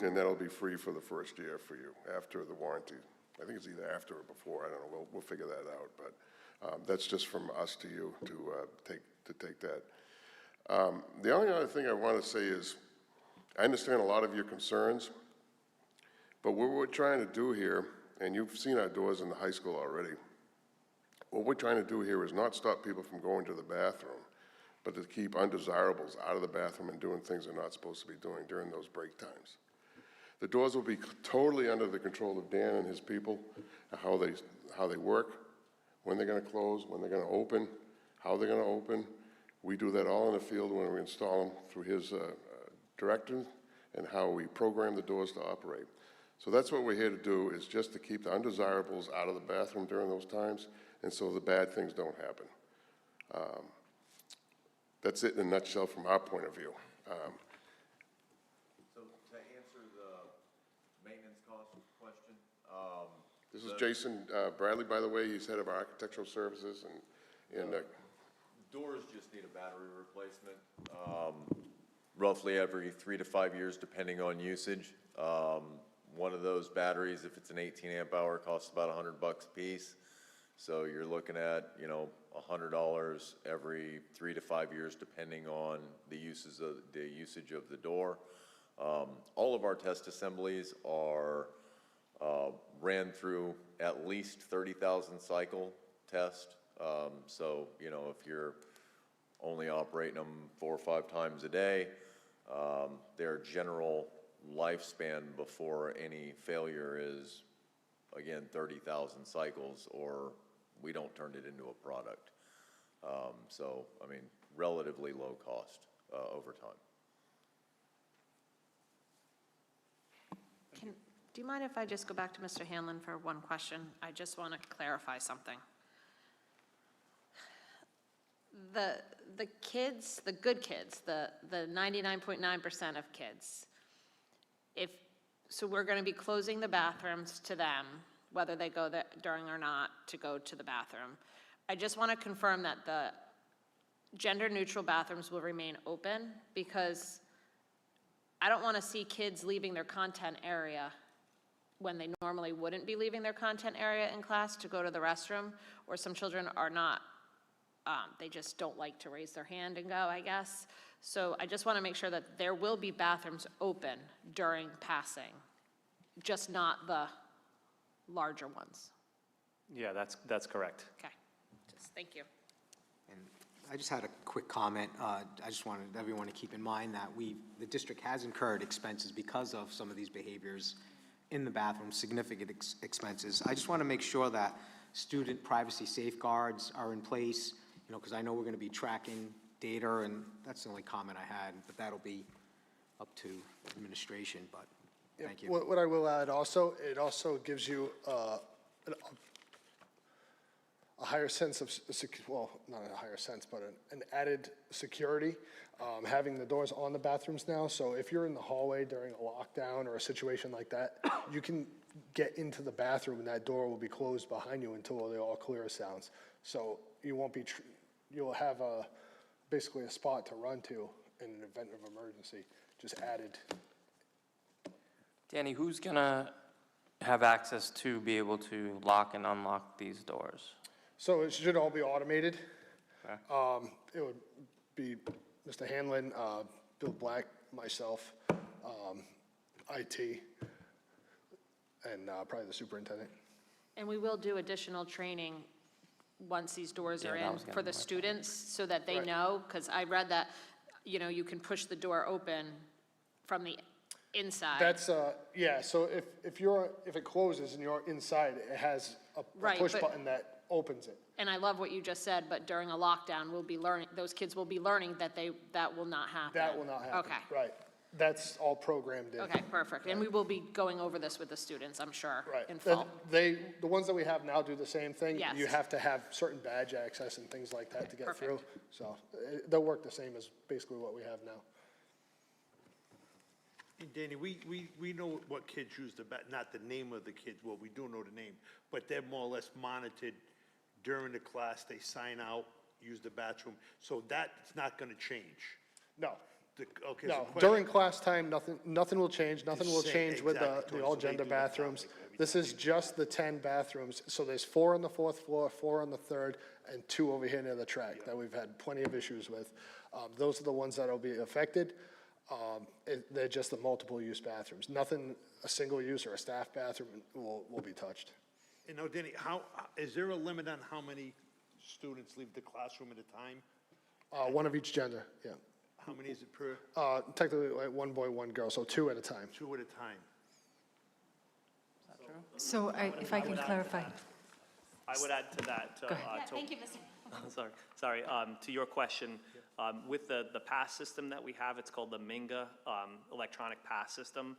and that'll be free for the first year for you after the warranty. I think it's either after or before, I don't know, we'll figure that out, but that's just from us to you to take that. The only other thing I want to say is, I understand a lot of your concerns, but what we're trying to do here, and you've seen our doors in the high school already, what we're trying to do here is not stop people from going to the bathroom, but to keep undesirables out of the bathroom and doing things they're not supposed to be doing during those break times. The doors will be totally under the control of Dan and his people, how they work, when they're going to close, when they're going to open, how they're going to open. We do that all in the field when we install them through his directive, and how we program the doors to operate. So that's what we're here to do, is just to keep the undesirables out of the bathroom during those times, and so the bad things don't happen. That's it in a nutshell from our point of view. So to answer the maintenance cost question, This is Jason Bradley, by the way. He's head of our architectural services, and doors just need a battery replacement, roughly every 3 to 5 years, depending on usage. One of those batteries, if it's an 18 amp hour, costs about $100 a piece. So you're looking at, you know, $100 every 3 to 5 years, depending on the usage of the door. All of our test assemblies are ran through at least 30,000 cycle test. So, you know, if you're only operating them 4 or 5 times a day, their general lifespan before any failure is, again, 30,000 cycles or we don't turn it into a product. So, I mean, relatively low cost over time. Do you mind if I just go back to Mr. Hanlon for one question? I just want to clarify something. The kids, the good kids, the 99.9% of kids, so we're going to be closing the bathrooms to them, whether they go there during or not, to go to the bathroom. I just want to confirm that the gender-neutral bathrooms will remain open, because I don't want to see kids leaving their content area when they normally wouldn't be leaving their content area in class to go to the restroom, or some children are not, they just don't like to raise their hand and go, I guess. So I just want to make sure that there will be bathrooms open during passing, just not the larger ones. Yeah, that's correct. Okay, just thank you. And I just had a quick comment. I just wanted everyone to keep in mind that the district has incurred expenses because of some of these behaviors in the bathroom, significant expenses. I just want to make sure that student privacy safeguards are in place, because I know we're going to be tracking data, and that's the only comment I had, but that'll be up to administration, but thank you. What I will add also, it also gives you a higher sense of, well, not a higher sense, but an added security, having the doors on the bathrooms now. So if you're in the hallway during a lockdown or a situation like that, you can get into the bathroom and that door will be closed behind you until the all clear sounds. So you won't be, you'll have basically a spot to run to in an event of emergency, just added. Danny, who's gonna have access to be able to lock and unlock these doors? So it should all be automated. Okay. It would be Mr. Hanlon, Bill Black, myself, IT, and probably the superintendent. And we will do additional training once these doors are Yeah, that in was gonna for be the my students, so that they Right. know, because I read that, you can push the door open from the inside. That's, yeah, so if it closes and you're inside, it has a Right, push but- button that opens it. And I love what you just said, but during a lockdown, those kids will be learning that that will not happen. That will not happen. Okay. Right. That's all programmed in. Okay, perfect. And we will be going over this with the students, I'm sure, Right. in fall. The ones that we have now do the same thing. Yes. You have to have certain badge access and things like that to get Perfect. through. So they'll work the same as basically what we have now. And Danny, we know what kids use not the name of the kids, well, we do know the name, but they're more or less monitored during the class, they sign out, use the bathroom, so that's not gonna change. No. Okay, No, so during class time, nothing will change. Nothing will Same, change with exactly. the So all they gender do the bathrooms. topic, everything. This is just the 10 bathrooms. So there's 4 on the 4th floor, 4 on the 3rd, and 2 over here near the track that we've had plenty of issues with. Those are the ones that'll be affected. They're just the multiple use bathrooms. Nothing, a single use or a staff bathroom will be touched. And now, Danny, is there a limit on how many students leave the classroom at a time? One of each gender, yeah. How many is it per? Technically, like 1 boy, 1 girl, so 2 at a time. 2 at a time. So if I can clarify. I would add to that. Go ahead. Thank you, Mr. Sorry, to your question, with the pass system that we have, it's called the Minga electronic pass system.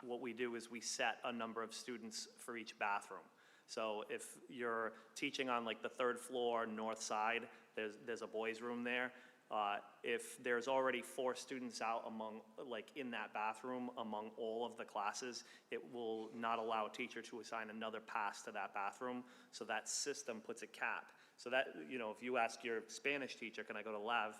What we do is we set a number of students for each bathroom. So if you're teaching on like the 3rd floor, north side, there's a boys' room there. If there's already 4 students out in that bathroom among all of the classes, it will not allow a teacher to assign another pass to that bathroom. So that system puts a cap. So that, if you ask your Spanish teacher, can I go to Lav?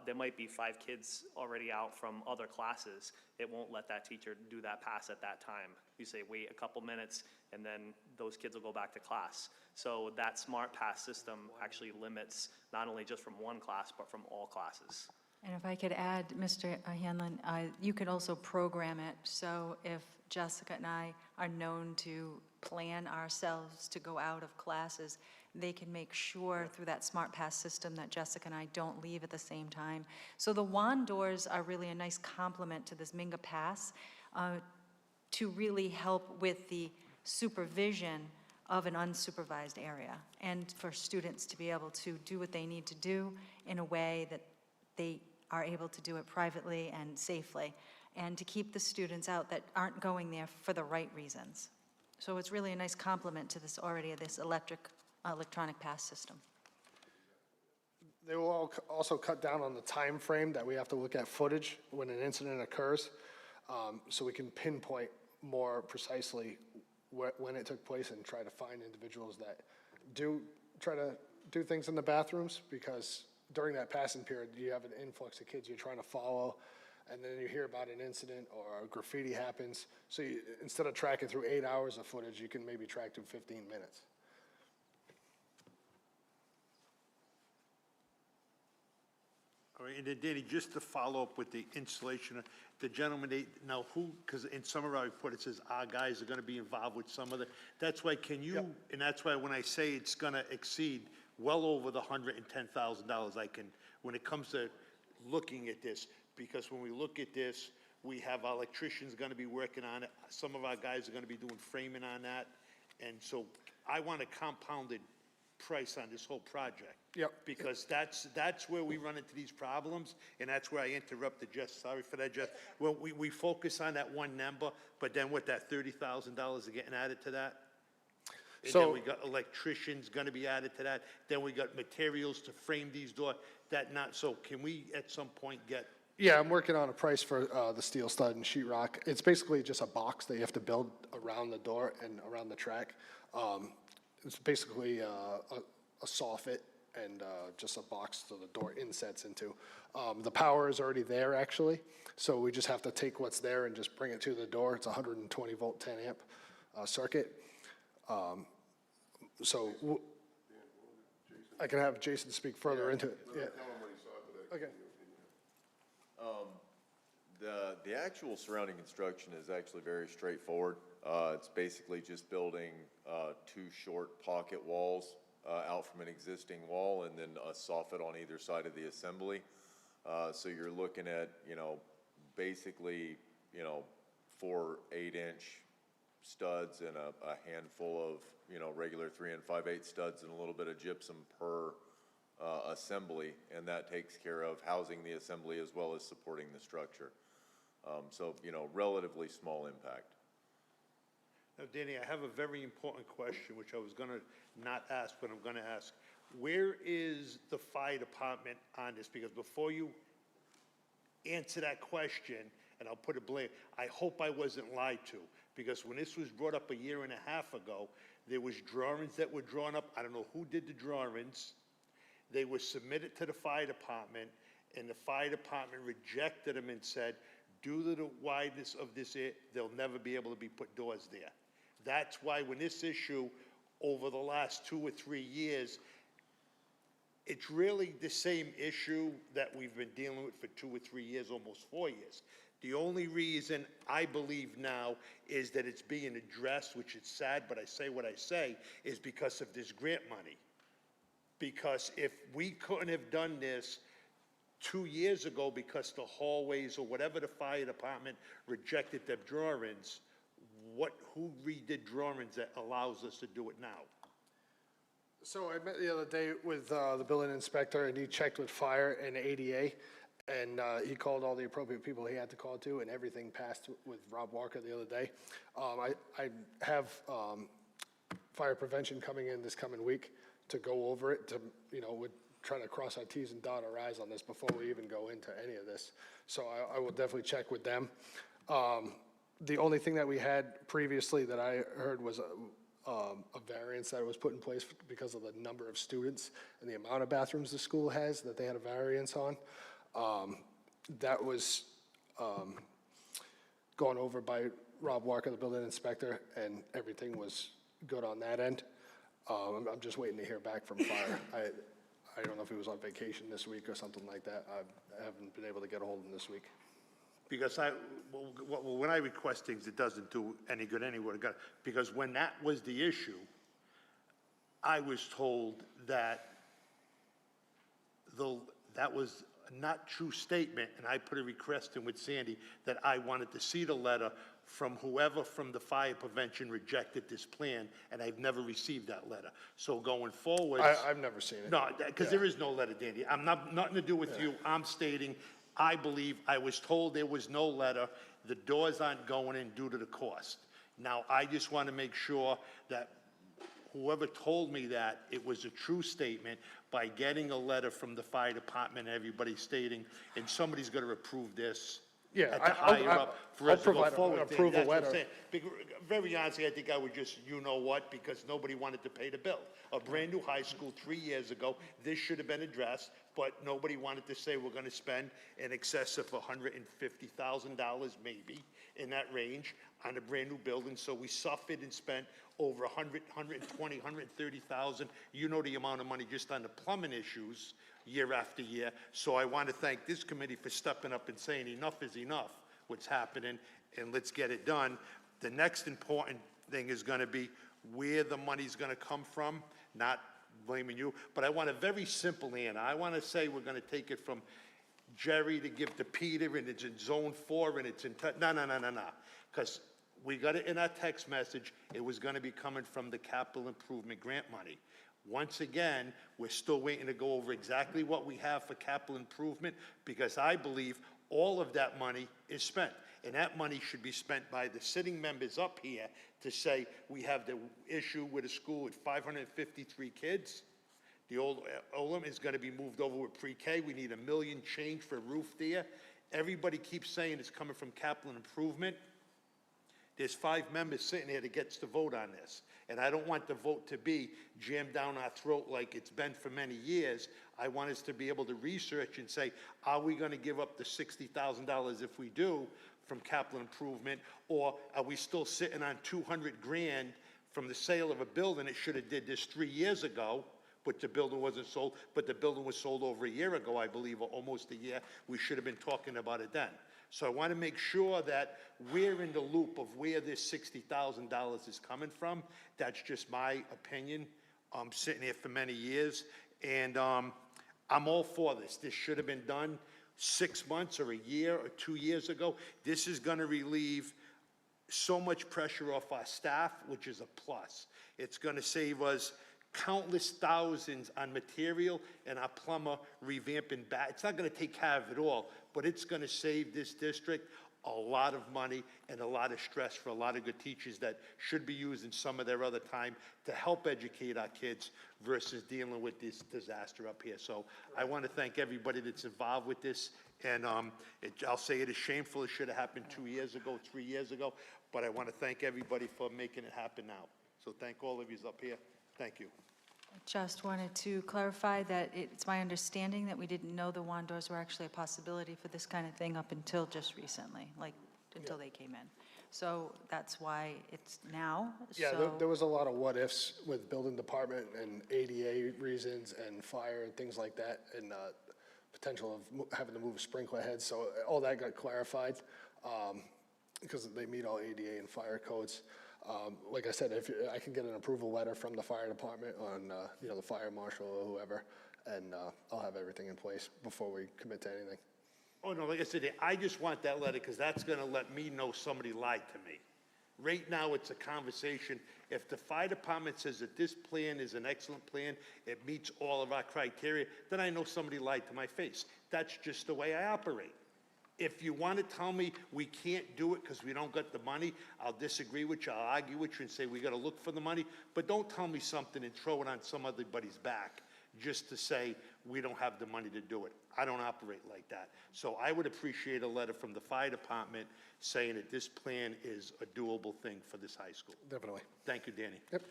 There might be 5 kids already out from other classes. It won't let that teacher do that pass at that time. You say, wait a couple minutes, and then those kids will go back to class. So that smart pass system actually limits not only just from one class, but from all classes. And if I could add, Mr. Hanlon, you could also program it. So if Jessica and I are known to plan ourselves to go out of classes, they can make sure through that smart pass system that Jessica and I don't leave at the same time. So the wand doors are really a nice complement to this Minga pass to really help with the supervision of an unsupervised area, and for students to be able to do what they need to do in a way that they are able to do it privately and safely, and to keep the students out that aren't going there for the right reasons. So it's really a nice complement to this electronic pass system. They will also cut down on the time frame that we have to look at footage when an incident occurs, so we can pinpoint more precisely when it took place and try to find individuals that do try to do things in the bathrooms, because during that passing period, you have an influx of kids you're trying to follow, and then you hear about an incident or graffiti happens. So instead of tracking through 8 hours of footage, you can maybe track through 15 minutes. All right, and then Danny, just to follow up with the installation, the gentleman, now who, because in some of our report, it says our guys are gonna be involved with some of the, that's why, can you, and that's why when I say it's gonna exceed well over the $110,000, I can, when it comes to looking at this, because when we look at this, we have our electricians gonna be working on it, some of our guys are gonna be doing framing on that, and so I want a compounded price on this whole project. Yep. Because that's where we run into these problems, and that's where I interrupted Jess, sorry for that, Jess. Well, we focus on that one number, but then with that $30,000 are getting added to that? And then we got electricians gonna be added to that, then we got materials to frame these doors, so can we at some point get? Yeah, I'm working on a price for the steel stud and sheetrock. It's basically just a box that you have to build around the door and around the track. It's basically a soffit and just a box so the door insets into. The power is already there, actually, so we just have to take what's there and just bring it to the door. It's a 120 volt, 10 amp circuit. I can have Jason speak further into it. Yeah. Okay. The actual surrounding construction is actually very straightforward. It's basically just building two short pocket walls out from an existing wall, and then a soffit on either side of the assembly. So you're looking at, basically, 4 8-inch studs and a handful of, regular 3 5/8 studs and a little bit of gypsum per assembly, and that takes care of housing the assembly as well as supporting the structure. So, relatively small impact. Now, Danny, I have a very important question, which I was gonna not ask, but I'm gonna ask. Where is the fire department on this? Because before you answer that question, and I'll put a blame, I hope I wasn't lied to, because when this was brought up 1.5 years ago, there was drawings that were drawn up. I don't know who did the drawings. They were submitted to the fire department, and the fire department rejected them and said, due to the wideness of this, they'll never be able to be put doors there. That's why when this issue, over the last 2 or 3 years, it's really the same issue that we've been dealing with for 2 or 3 years, almost 4 years. The only reason I believe now is that it's being addressed, which is sad, but I say what I say, is because of this grant money. Because if we couldn't have done this 2 years ago because the hallways or whatever the fire department rejected their drawings, who redid drawings that allows us to do it now? So I met the other day with the building inspector, and he checked with fire and ADA, and he called all the appropriate people he had to call to, and everything passed with Rob Walker the other day. I have fire prevention coming in this coming week to go over it, to, we're trying to cross our Ts and dot our Is on this before we even go into any of this. So I will definitely check with them. The only thing that we had previously that I heard was a variance that was put in place because of the number of students and the amount of bathrooms the school has that they had a variance on. That was gone over by Rob Walker, the building inspector, and everything was good on that end. I'm just waiting to hear back from fire. I don't know if he was on vacation this week or something like that. I haven't been able to get a hold of him this week. Because when I request things, it doesn't do any good anywhere. Because when that was the issue, I was told that that was not true statement, and I put a request in with Sandy that I wanted to see the letter from whoever from the fire prevention rejected this plan, and I've never received that letter. So going forward. I've never seen it. No, because there is no letter, Danny. I'm nothing to do with you. I'm stating, I believe, I was told there was no letter. The doors aren't going in due to the cost. Now, I just want to make sure that whoever told me that, it was a true statement by getting a letter from the fire department, everybody stating, and somebody's going to approve this. Yeah, At the higher up for I'll us to go provide an forward. approval That's what I'm letter. saying. Very honestly, I think I would just, you know what, because nobody wanted to pay the bill. A brand-new high school 3 years ago, this should have been addressed, but nobody wanted to say we're gonna spend in excess of $150,000 maybe, in that range, on a brand-new building, so we suffered and spent over 100, 120, 130,000. You know the amount of money just on the plumbing issues year after year. So I want to thank this committee for stepping up and saying enough is enough, what's happening, and let's get it done. The next important thing is going to be where the money's going to come from, not blaming you, but I want a very simple answer. I want to say we're going to take it from Jerry to give to Peter, and it's in zone 4, and it's in, no, because we got it in our text message, it was going to be coming from the capital improvement grant money. Once again, we're still waiting to go over exactly what we have for capital improvement, because I believe all of that money is spent. And that money should be spent by the sitting members up here to say, we have the issue with a school with 553 kids. The old Olam is gonna be moved over with pre-K. We need $1 million change for a roof there. Everybody keeps saying it's coming from capital improvement. There's 5 members sitting here that gets to vote on this. And I don't want the vote to be jammed down our throat like it's been for many years. I want us to be able to research and say, are we gonna give up the $60,000 if we do from capital improvement? Or are we still sitting on 200 grand from the sale of a building that should have did this 3 years ago, but the building wasn't sold, but the building was sold over a year ago, I believe, or almost a year. We should have been talking about it then. So I want to make sure that we're in the loop of where this $60,000 is coming from. That's just my opinion. I'm sitting here for many years, and I'm all for this. This should have been done 6 months or a year or 2 years ago. This is going to relieve so much pressure off our staff, which is a plus. It's going to save us countless thousands on material and our plumber revamping back. It's not going to take care of it all, but it's going to save this district a lot of money and a lot of stress for a lot of good teachers that should be using some of their other time to help educate our kids versus dealing with this disaster up here. So I want to thank everybody that's involved with this, and I'll say it is shameful. It should have happened 2 years ago, 3 years ago, but I want to thank everybody for making it happen now. So thank all of you up here. Thank you. Just wanted to clarify that it's my understanding that we didn't know the wand doors were actually a possibility for this kind of thing up until just recently, like until they came in. So that's why it's now. Yeah, So there was a lot of what-ifs with building department and ADA reasons and fire and things like that, and potential of having to move sprinkler heads, so all that got clarified, because they meet all ADA and fire codes. Like I said, if I can get an approval letter from the fire department on, the fire marshal or whoever, and I'll have everything in place before we commit to anything. Oh, no, like I said, I just want that letter because that's going to let me know somebody lied to me. Right now, it's a conversation. If the fire department says that this plan is an excellent plan, it meets all of our criteria, then I know somebody lied to my face. That's just the way I operate. If you want to tell me we can't do it because we don't got the money, I'll disagree with you, I'll argue with you and say we got to look for the money, but don't tell me something and throw it on some other buddy's back just to say we don't have the money to do it. I don't operate like that. So I would appreciate a letter from the fire department saying that this plan is a doable thing for this high school. Definitely. Thank you, Danny. Yep.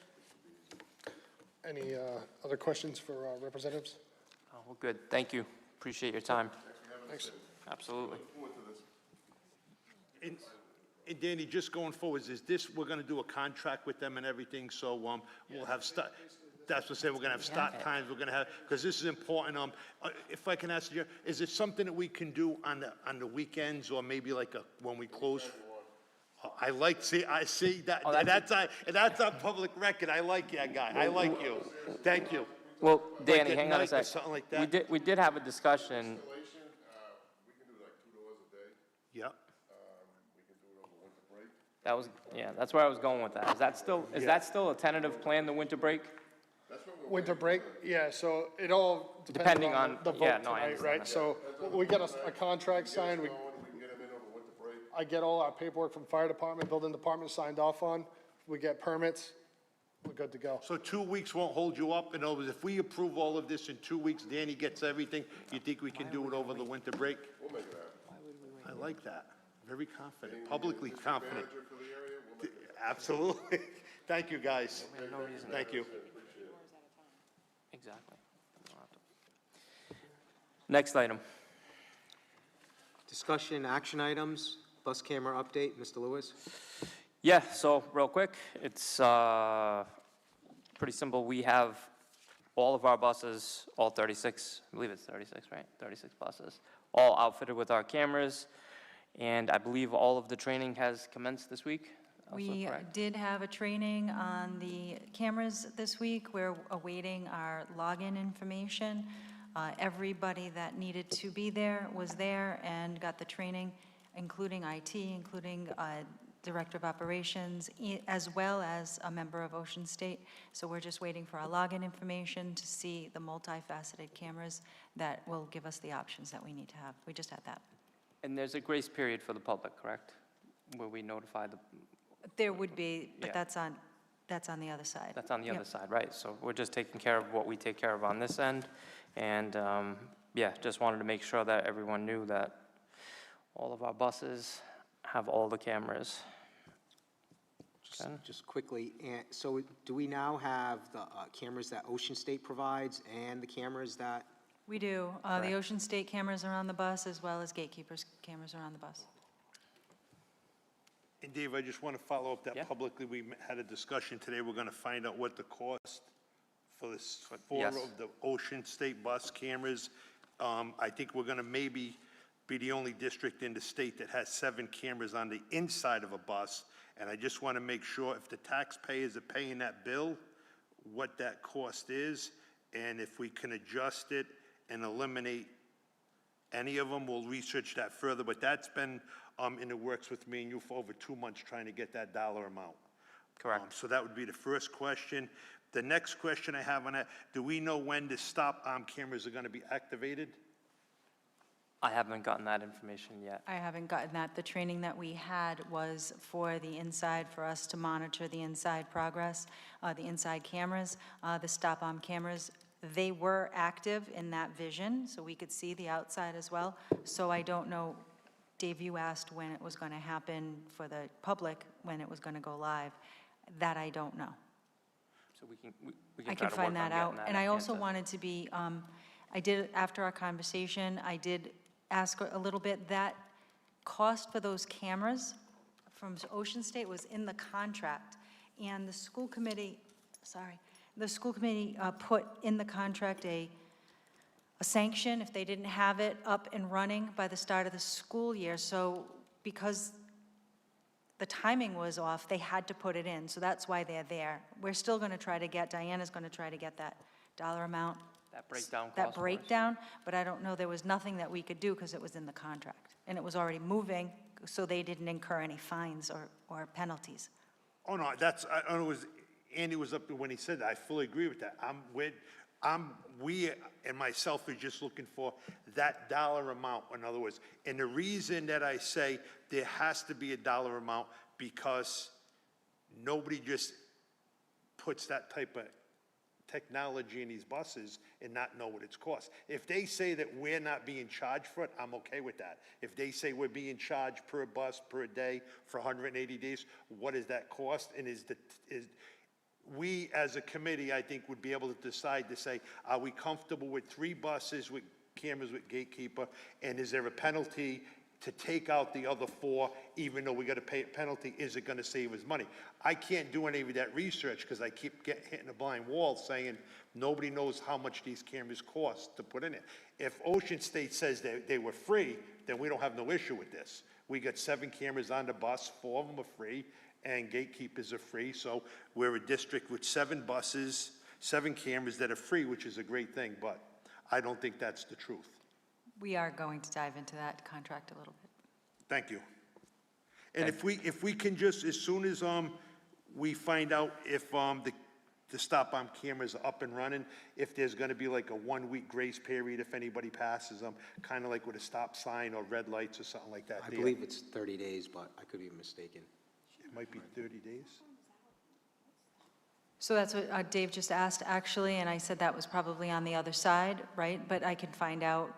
Any other questions for representatives? Oh, well, good. Thank you. Appreciate your time. Thanks. Absolutely. And Danny, just going forward, is this, we're going to do a contract with them and everything, so we'll have that's what I say, we're going to have start times, we're going to have, because this is important. If I can ask you, is it something that we can do on the weekends or maybe like when we close? I see that, that's on public record. I like that guy. I like you. Thank you. Well, Danny, Like at hang on a night or sec. something like that? We did have a discussion. Yep. That was, yeah, that's where I was going with that. Is that still a tentative plan, the winter break? Winter break, yeah, so it all depends Depending on on- the yeah, vote no, I tonight, understand right? that. So we get a contract signed, I get all our paperwork from fire department, building department signed off on, we get permits, we're good to go. So 2 weeks won't hold you up? In other words, if we approve all of this in 2 weeks, Danny gets everything, you think we can do it over the winter break? We'll make it happen. I like that. Very confident, publicly confident. Absolutely. Thank you, guys. Thank you. Exactly. Next item. Discussion, action items, bus camera update, Mr. Lewis? Yeah, so real quick, it's pretty simple. We have all of our buses, all 36, I believe it's 36, right? 36 buses, all outfitted with our cameras, and I believe all of the training has commenced this week. Also We correct? did have a training on the cameras this week. We're awaiting our login information. Everybody that needed to be there was there and got the training, including IT, including Director of Operations, as well as a member of Ocean State. So we're just waiting for our login information to see the multifaceted cameras that will give us the options that we need to have. We just had that. And there's a grace period for the public, correct? Where we notify the, There would be, but Yeah. that's on the other side. that's on the Yep. other side, right? So we're just taking care of what we take care of on this end. And, yeah, just wanted to make sure that everyone knew that all of our buses have all the cameras. Okay. Just quickly, so do we now have the cameras that Ocean State provides and the cameras that? We do. The Correct. Ocean State cameras are on the bus, as well as Gatekeepers cameras are on the bus. And Dave, I just want to follow up that Yeah. publicly, we had a discussion today, we're going to find out what the cost for this, four yes. of the Ocean State bus cameras. I think we're going to maybe be the only district in the state that has 7 cameras on the inside of a bus. And I just want to make sure if the taxpayers are paying that bill, what that cost is, and if we can adjust it and eliminate any of them, we'll research that further, but that's been in the works with me and you for over 2 months trying to get that dollar amount. Correct. So that would be the first question. The next question I have on that, do we know when the stop-arm cameras are going to be activated? I haven't gotten that information yet. I haven't gotten that. The training that we had was for the inside, for us to monitor the inside progress, the inside cameras, the stop-arm cameras. They were active in that vision, so we could see the outside as well. So I don't know, Dave, you asked when it was going to happen for the public, when it was going to go live. That I don't know. So we can I try can to find work on that out. getting that And I also answer. wanted to be, I did, after our conversation, I did ask a little bit, that cost for those cameras from Ocean State was in the contract. And the school committee, put in the contract a sanction if they didn't have it up and running by the start of the school year. So because the timing was off, they had to put it in, so that's why they're there. We're still going to try to get, Diana's going to try to get that dollar amount. That breakdown cost. That for us. breakdown, but I don't know, there was nothing that we could do because it was in the contract. And it was already moving, so they didn't incur any fines or penalties. Oh, no, I don't know, Andy was up there when he said that, I fully agree with that. We and myself are just looking for that dollar amount, in other words. And the reason that I say there has to be a dollar amount, because nobody just puts that type of technology in these buses and not know what it's cost. If they say that we're not being charged for it, I'm okay with that. If they say we're being charged per bus, per day, for 180 days, what does that cost? And we, as a committee, I think, would be able to decide to say, are we comfortable with 3 buses with cameras with Gatekeeper, and is there a penalty to take out the other 4, even though we got to pay a penalty? Is it going to save us money? I can't do any of that research because I keep hitting a blind wall saying nobody knows how much these cameras cost to put in it. If Ocean State says they were free, then we don't have no issue with this. We got 7 cameras on the bus, 4 of them are free, and Gatekeepers are free. So we're a district with 7 buses, 7 cameras that are free, which is a great thing, but I don't think that's the truth. We are going to dive into that contract a little bit. Thank you. And if we can just, as soon as, we find out if, the stop-on cameras are up and running, if there's gonna be like a 1-week grace period if anybody passes them, kinda like with a stop sign or red lights or something like that. I believe it's 30 days, but I could be mistaken. It might be 30 days. So that's what Dave just asked, actually, and I said that was probably on the other side, right? But I can find out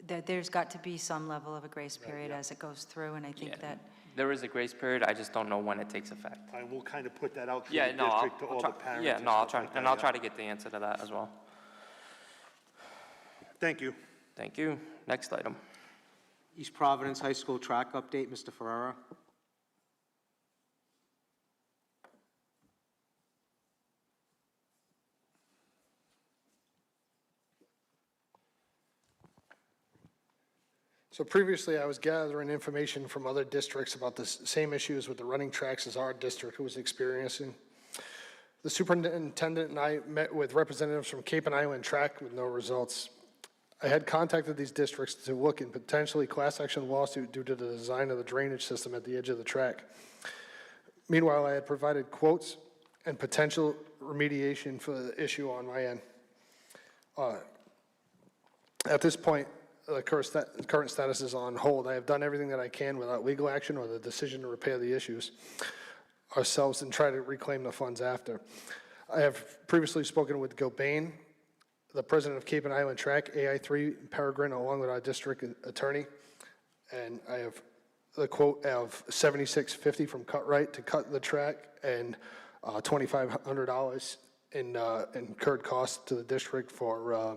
that there's got to be some level of a grace period as it goes through, and I think Yeah. that, There is a grace period, I just don't know when it takes effect. And we'll kind of put that out to Yeah, the no, district, to I'll all try, the parents. yeah, and no, I'll stuff try, like and that, I'll yeah. try to get the answer to that as well. Thank you. Thank you. Next item. East Providence High School track update, Mr. Ferrara. So previously, I was gathering information from other districts about the same issues with the running tracks as our district was experiencing. The superintendent and I met with representatives from Cape and Island Track with no results. I had contacted these districts to look in potentially class action lawsuit due to the design of the drainage system at the edge of the track. Meanwhile, I had provided quotes and potential remediation for the issue on my end. At this point, the current status is on hold. I have done everything that I can without legal action or the decision to repair the issues ourselves and try to reclaim the funds after. I have previously spoken with Gilbane, the president of Cape and Island Track, AI3 Peregrine, along with our district attorney, and I have the quote of $76.50 from Cutright to cut the track and $2,500 in incurred costs to the district for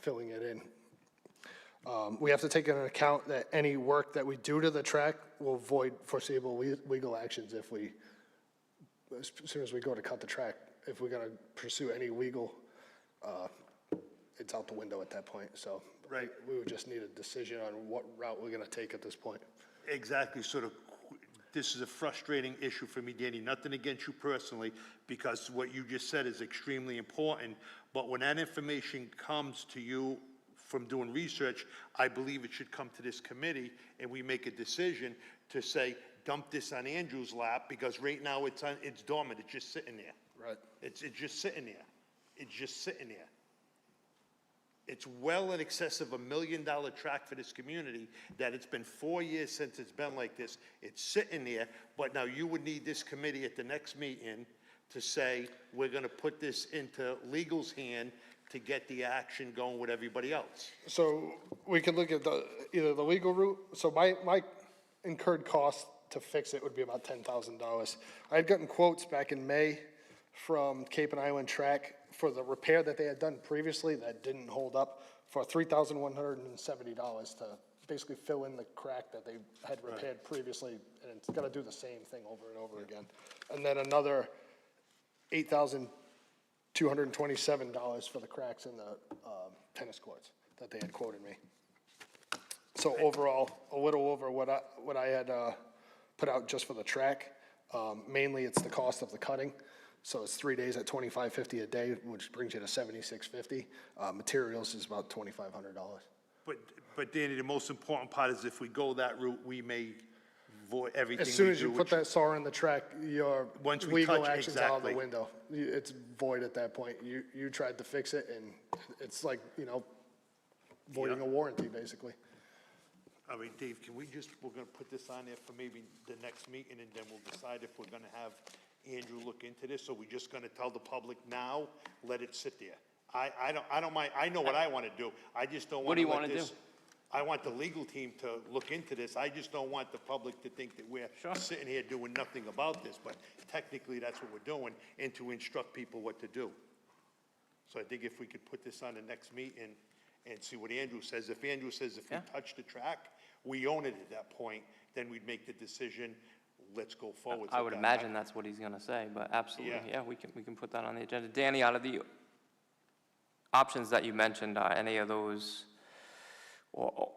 filling it in. We have to take into account that any work that we do to the track will void foreseeable legal actions if we, as soon as we go to cut the track, if we're gonna pursue any legal, it's out the window at that point. So Right. we would just need a decision on what route we're gonna take at this point. Exactly, sort of, this is a frustrating issue for me, Danny, nothing against you personally, because what you just said is extremely important, but when that information comes to you from doing research, I believe it should come to this committee, and we make a decision to say, dump this on Andrew's lap, because right now it's dormant, it's just sitting there. Right. It's just sitting there. It's just sitting there. It's well in excess of $1 million track for this community, that it's been 4 years since it's been like this. It's sitting there, but now you would need this committee at the next meeting to say, we're gonna put this into legal's hand to get the action going with everybody else. So we could look at either the legal route, so my incurred cost to fix it would be about $10,000. I had gotten quotes back in May from Cape and Island Track for the repair that they had done previously that didn't hold up for $3,170 to basically fill in the crack that they had repaired previously, and it's gonna do the same thing over and over again. And then another $8,227 for the cracks in the tennis courts that they had quoted me. So overall, a little over what I had put out just for the track. Mainly it's the cost of the cutting. So it's 3 days at $25.50 a day, which brings you to $76.50. Materials is about $2,500. But Danny, the most important part is if we go that route, we may void everything we do. As soon as you put that saw in the track, your Once we legal touch- action's out of the exactly. window. It's void at that point. You tried to fix it, and it's like, voiding a warranty, basically. I mean, Dave, can we just, we're gonna put this on there for maybe the next meeting, and then we'll decide if we're gonna have Andrew look into this, or we just gonna tell the public now, let it sit there? I don't mind, I know what I wanna do, I just don't What do wanna you let wanna this. I want the legal team to look into this, I just don't want the public to think that we're sitting here doing nothing about this, but technically, that's what we're doing, and to instruct people what to do. So I think if we could put this on the next meeting and see what Andrew says, if Andrew says if we touch the track, we own it at that point, then we'd make the decision, let's go forward. I would imagine that's what he's gonna say, but absolutely, yeah, we can put that on the agenda. Danny, out of the options that you mentioned, any of those, or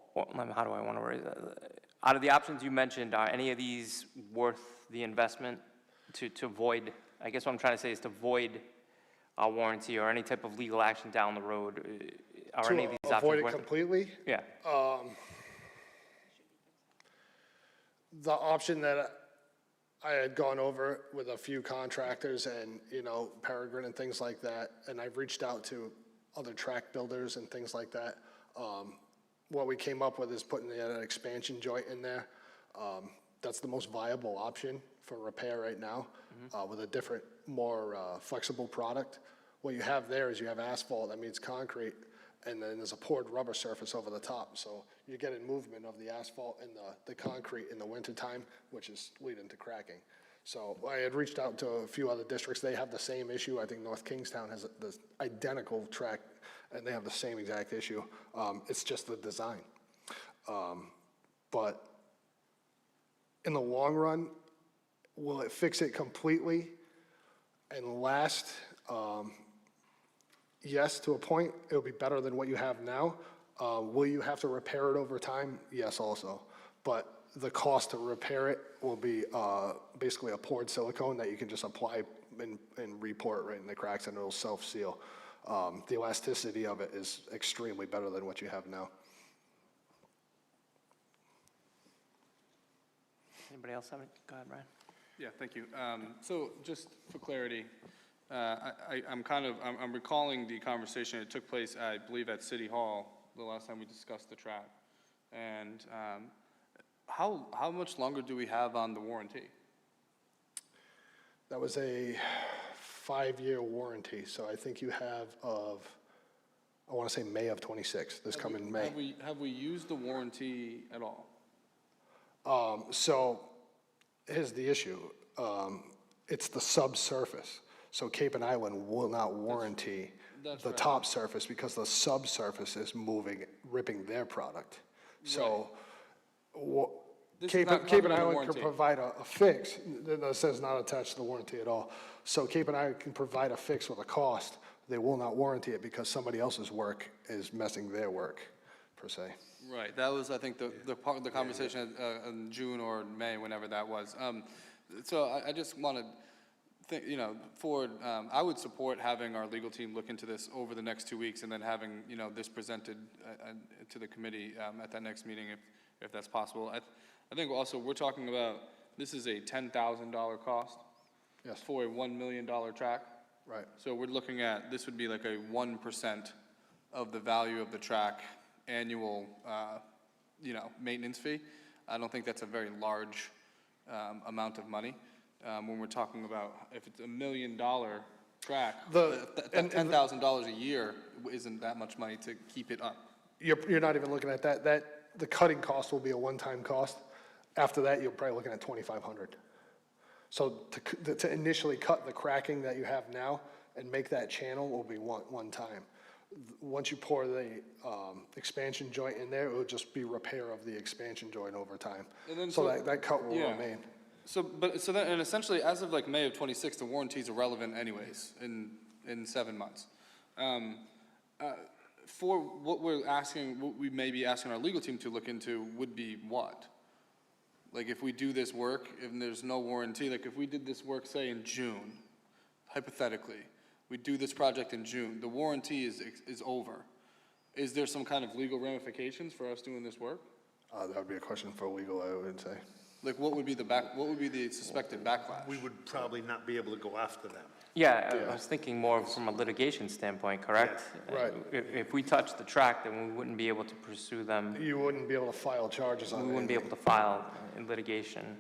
how do I wanna word it? Out of the options you mentioned, are any of these worth the investment to void, I guess what I'm trying to say is to void a warranty or any type of legal action down the road? Are any of these To avoid options it worth it? completely? Yeah. The option that I had gone over with a few contractors and, Peregrine and things like that, and I've reached out to other track builders and things like that. What we came up with is putting an expansion joint in there. That's the most viable option for repair right now, with a different, more flexible product. What you have there is you have asphalt that meets concrete, and then there's a poured rubber surface over the top. So you're getting movement of the asphalt and the concrete in the wintertime, which is leading to cracking. So I had reached out to a few other districts. They have the same issue. I think North Kingstown has the identical track, and they have the same exact issue. It's just the design. But in the long run, will it fix it completely and last? Yes, to a point. It'll be better than what you have now. Will you have to repair it over time? Yes, also. But the cost to repair it will be basically a poured silicone that you can just apply and re-pour it right in the cracks, and it'll self-seal. The elasticity of it is extremely better than what you have now. Anybody else have any? Go ahead, Brian. Yeah, thank you. So just for clarity, I'm recalling the conversation that took place, I believe, at City Hall the last time we discussed the track. And how much longer do we have on the warranty? That was a 5-year warranty, so I think you have I want to say May of 26, this coming May. Have we used the warranty at all? So here's the issue. It's the subsurface. So Cape and Island will not warranty the right. top surface because the subsurface is moving, ripping their product. So Cape and Island can provide a fix. That says not attached to the warranty at all. So Cape and Island can provide a fix with a cost. They will not warranty it because somebody else's work is messing their work, per se. Right, that was, I think, the conversation in June or May, whenever that was. So I just want to think, I would support having our legal team look into this over the next 2 weeks and then having, this presented to the committee at that next meeting if that's possible. I think also we're talking about, this is a $10,000 cost for a $1 million track. Right. So we're looking at, this would be like a 1% of the value of the track annual, maintenance fee. I don't think that's a very large amount of money. When we're talking about, if it's $1 million track, $10,000 a year isn't that much money to keep it up. You're not even looking at that. The cutting cost will be a one-time cost. After that, you're probably looking at $2,500. So to initially cut the cracking that you have now and make that channel will be one time. Once you pour the expansion joint in there, it will just be repair of the expansion joint over time. And then so that cut will remain. And essentially, as of like May of 26, the warranty is irrelevant anyways in 7 months. For what we may be asking our legal team to look into would be what? Like if we do this work, if there's no warranty, like if we did this work, say in June, hypothetically, we do this project in June, the warranty is over. Is there some kind of legal ramifications for us doing this work? That would be a question for legal, I would say. Like what would be the suspected backlash? We would probably not be able to go after them. Yeah, I was thinking more from a litigation standpoint, correct? Yes. Right. If we touch the track, then we wouldn't be able to pursue them. You wouldn't be able to file charges on it. We wouldn't be able to file in litigation.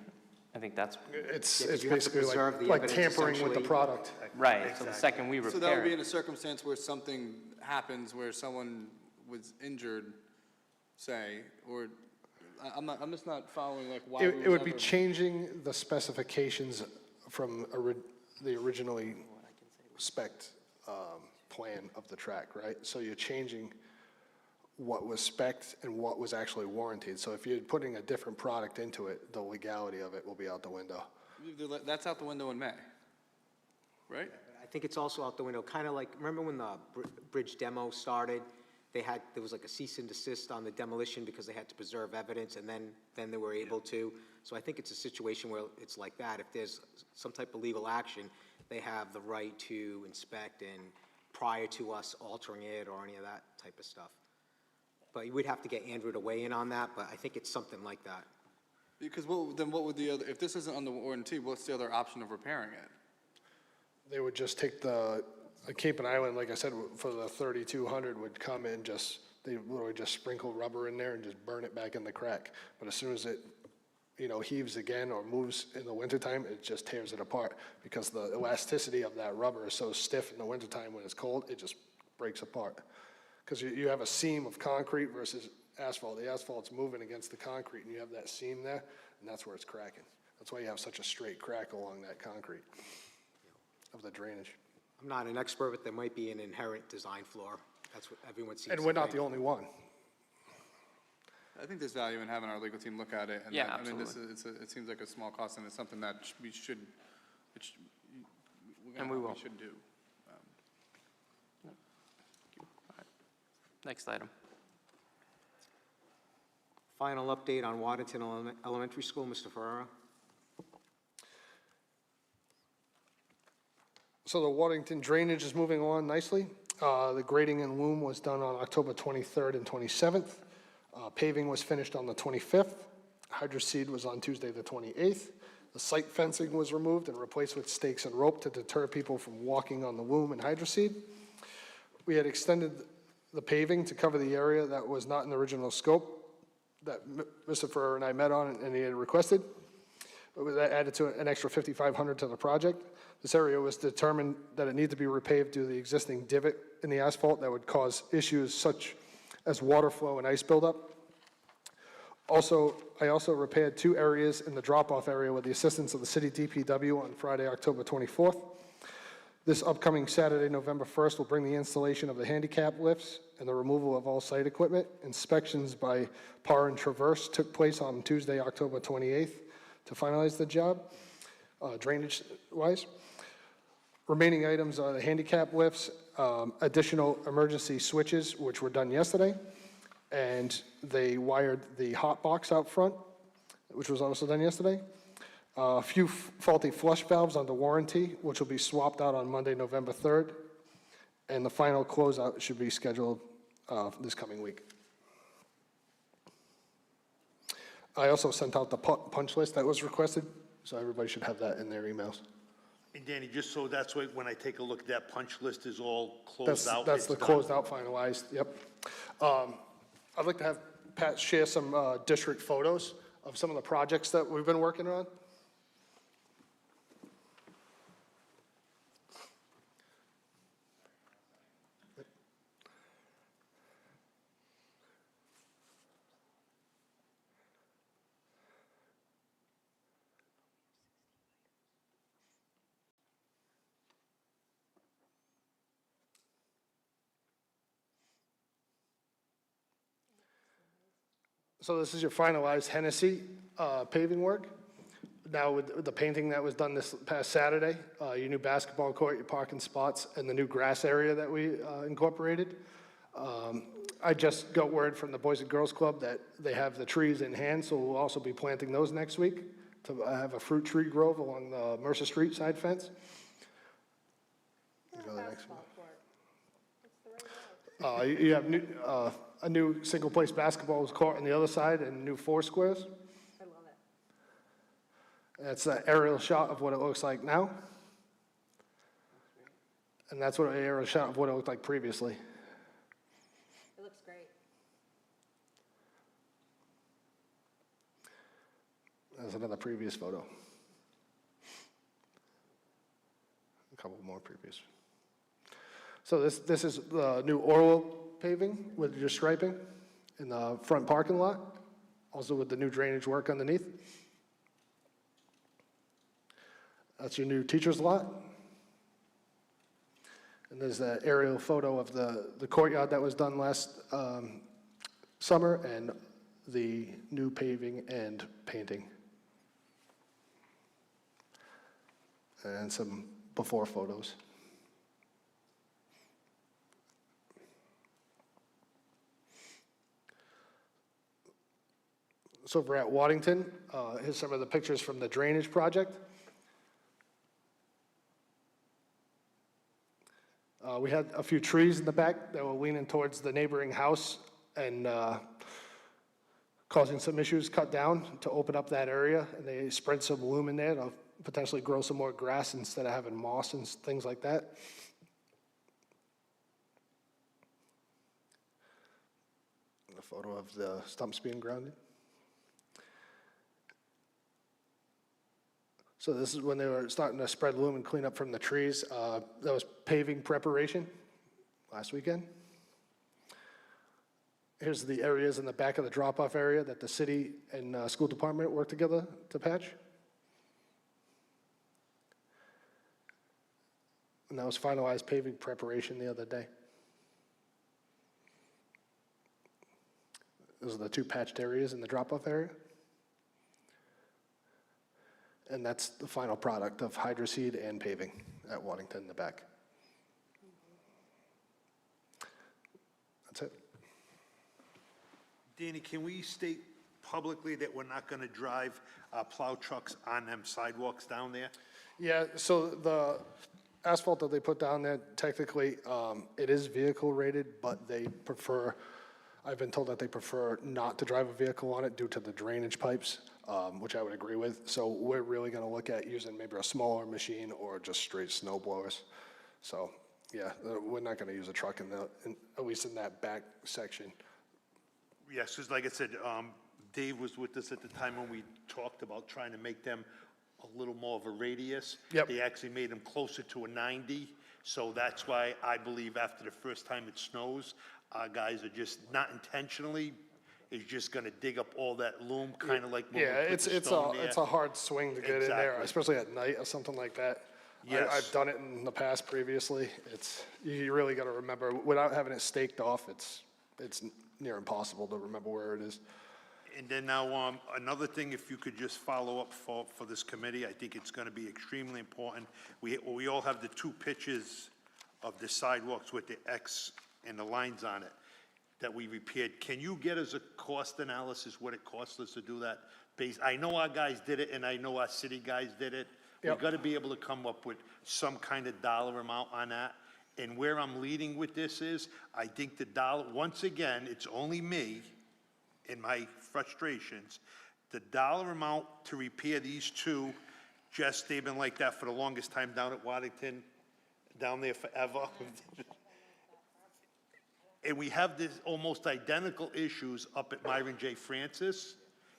I think that's. It's basically like tampering with the product. Right, exactly. So the second we repair So that would be in a circumstance where something happens, where someone was injured, say, or, I'm just not following like why. It would be changing the specifications from the originally spec'd plan of the track, right? So you're changing what was spec'd and what was actually warranted. So if you're putting a different product into it, the legality of it will be out the window. That's out the window in May, right? I think it's also out the window, kind of like, remember when the bridge demo started? There was like a cease and desist on the demolition because they had to preserve evidence, and then they were able to. So I think it's a situation where it's like that. If there's some type of legal action, they have the right to inspect and prior to us altering it or any of that type of stuff. But we'd have to get Andrew to weigh in on that, but I think it's something like that. Because then what would the other, if this isn't under warranty, what's the other option of repairing it? They would just take Cape and Island, like I said, for the 3200 would come and they literally just sprinkle rubber in there and just burn it back in the crack. But as soon as it, heaves again or moves in the wintertime, it just tears it apart because the elasticity of that rubber is so stiff in the wintertime when it's cold, it just breaks apart. Because you have a seam of concrete versus asphalt. The asphalt's moving against the concrete and you have that seam there, and that's where it's cracking. That's why you have such a straight crack along that concrete of the drainage. I'm not an expert, but there might be an inherent design flaw. That's what everyone seems to And we're not think. the only one. I think there's value in having our legal team look at it. And Yeah, I mean, absolutely. it seems like a small cost, and it's something that we should, And we will. we should do. Next item. Final update on Waddington Elementary School, Mr. Ferrara. So the Waddington drainage is moving along nicely. The grading and loom was done on October 23rd and 27th. Paving was finished on the 25th. Hydroseed was on Tuesday, the 28th. The site fencing was removed and replaced with stakes and rope to deter people from walking on the loom and hydroseed. We had extended the paving to cover the area that was not in the original scope that Mr. Ferrer and I met on and he had requested. But that added to an extra $5,500 to the project. This area was determined that it needed to be repaved due to the existing divot in the asphalt that would cause issues such as water flow and ice buildup. I also repaired 2 areas in the drop-off area with the assistance of the city DPW on Friday, October 24th. This upcoming Saturday, November 1st, will bring the installation of the handicap lifts and the removal of all site equipment. Inspections by Par and Traverse took place on Tuesday, October 28th to finalize the job, drainage-wise. Remaining items are the handicap lifts, additional emergency switches, which were done yesterday, and they wired the hot box out front, which was also done yesterday. A few faulty flush valves under warranty, which will be swapped out on Monday, November 3rd, and the final closeout should be scheduled this coming week. I also sent out the punch list that was requested, so everybody should have that in their emails. And Danny, just so that's why when I take a look at that punch list is all closed out? That's the it's done? closed out, finalized, yep. I'd like to have Pat share some district photos of some of the projects that we've been working on. So this is your finalized Hennessy paving work. Now with the painting that was done this past Saturday, your new basketball court, your parking spots, and the new grass area that we incorporated. I just got word from the Boys and Girls Club that they have the trees in hand, so we'll also be planting those next week to have a fruit tree grove along the Mercer Street side fence. You go to the next one. You have a new single-place basketball court on the other side and new 4 squares. I love it. That's an aerial shot of what it looks like now. And that's what an aerial shot of what it looked like previously. It looks great. That's another previous photo. A couple more previous. So this is the new oral paving with your striping in the front parking lot, also with the new drainage work underneath. That's your new teacher's lot. And there's that aerial photo of the courtyard that was done last summer and the new paving and painting. And some before photos. So over at Waddington, here's some of the pictures from the drainage project. We had a few trees in the back that were leaning towards the neighboring house and causing some issues, cut down to open up that area, and they spread some loom in there to potentially grow some more grass instead of having moss and things like that. A photo of the stumps being grounded. So this is when they were starting to spread loom and clean up from the trees. That was paving preparation last weekend. Here's the areas in the back of the drop-off area that the city and school department worked together to patch. And that was finalized paving preparation the other day. Those are the two patched areas in the drop-off area. And that's the final product of hydroseed and paving at Waddington in the back. That's it. Danny, can we state publicly that we're not gonna drive plow trucks on them sidewalks down there? Yeah, so the asphalt that they put down there, technically, it is vehicle rated, but they prefer, I've been told that they prefer not to drive a vehicle on it due to the drainage pipes, which I would agree with. So we're really gonna look at using maybe a smaller machine or just straight snow blowers. So, yeah, we're not gonna use a truck at least in that back section. Yes, because like I said, Dave was with us at the time when we talked about trying to make them a little more of a radius. Yep. They actually made them closer to a 90, so that's why I believe after the first time it snows, our guys are just, not intentionally, is just gonna dig up all that loom, kind of like when we Yeah, put the stone there. it's a hard swing to get in there, Exactly. especially at night or something like that. Yes. I've done it in the past previously. You really gotta remember, without having it staked off, it's near impossible to remember where it is. And then now, another thing, if you could just follow up for this committee, I think it's gonna be extremely important. We all have the two pictures of the sidewalks with the X and the lines on it that we repaired. Can you get us a cost analysis, what it cost us to do that? I know our guys did it, and I know our city guys did it. We've Yep. gotta be able to come up with some kind of dollar amount on that. And where I'm leading with this is, I think the dollar, once again, it's only me and my frustrations, the dollar amount to repair these two, Jess, they've been like that for the longest time down at Waddington, down there forever. And we have this almost identical issues up at Myron J. Francis.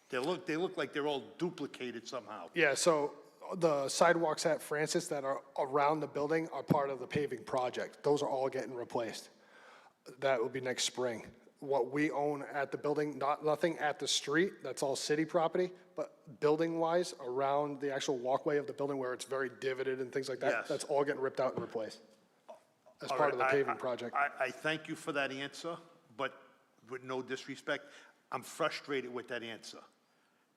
They look like they're all duplicated somehow. Yeah, so the sidewalks at Francis that are around the building are part of the paving project. Those are all getting replaced. That will be next spring. What we own at the building, nothing at the street, that's all city property, but building-wise, around the actual walkway of the building where it's very divoted and things like that, Yes. that's all getting ripped out and replaced as All part of the right, paving project. I thank you for that answer, but with no disrespect, I'm frustrated with that answer.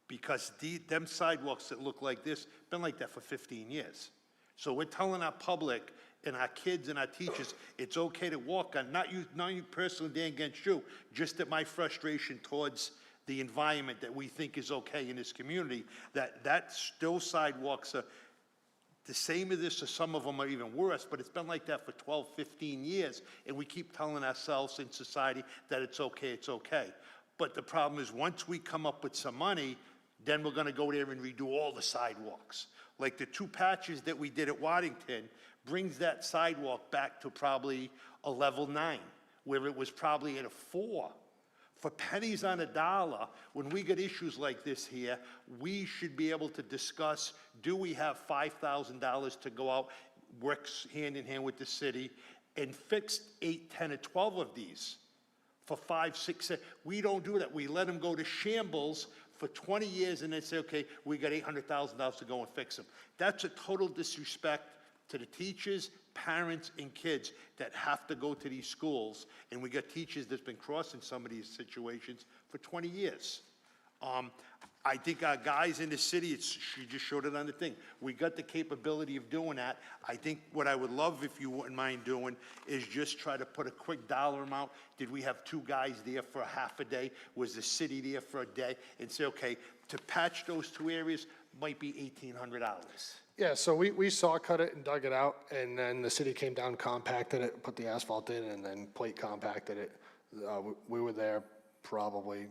Because them sidewalks that look like this, been like that for 15 years. So we're telling our public and our kids and our teachers, it's okay to walk on, not you personally, Dan, against you, just at my frustration towards the environment that we think is okay in this community, those sidewalks are the same as this, or some of them are even worse, but it's been like that for 12, 15 years, and we keep telling ourselves in society that it's okay, it's okay. But the problem is, once we come up with some money, then we're gonna go there and redo all the sidewalks. Like the two patches that we did at Waddington brings that sidewalk back to probably a level 9, where it was probably at a 4. For pennies on a dollar, when we get issues like this here, we should be able to discuss, do we have $5,000 to go out, works hand in hand with the city, and fix 8, 10, or 12 of these for 5, 6, 7. We don't do that. We let them go to shambles for 20 years and then say, okay, we got $800,000 to go and fix them. That's a total disrespect to the teachers, parents, and kids that have to go to these schools. And we got teachers that's been crossing some of these situations for 20 years. I think our guys in the city, she just showed it on the thing. We got the capability of doing that. I think what I would love, if you wouldn't mind doing, is just try to put a quick dollar amount. Did we have 2 guys there for a half a day? Was the city there for a day? And say, okay, to patch those 2 areas might be $1,800. Yeah, so we saw cut it and dug it out, and then the city came down, compacted it, put the asphalt in, and then plate compacted it. We were there probably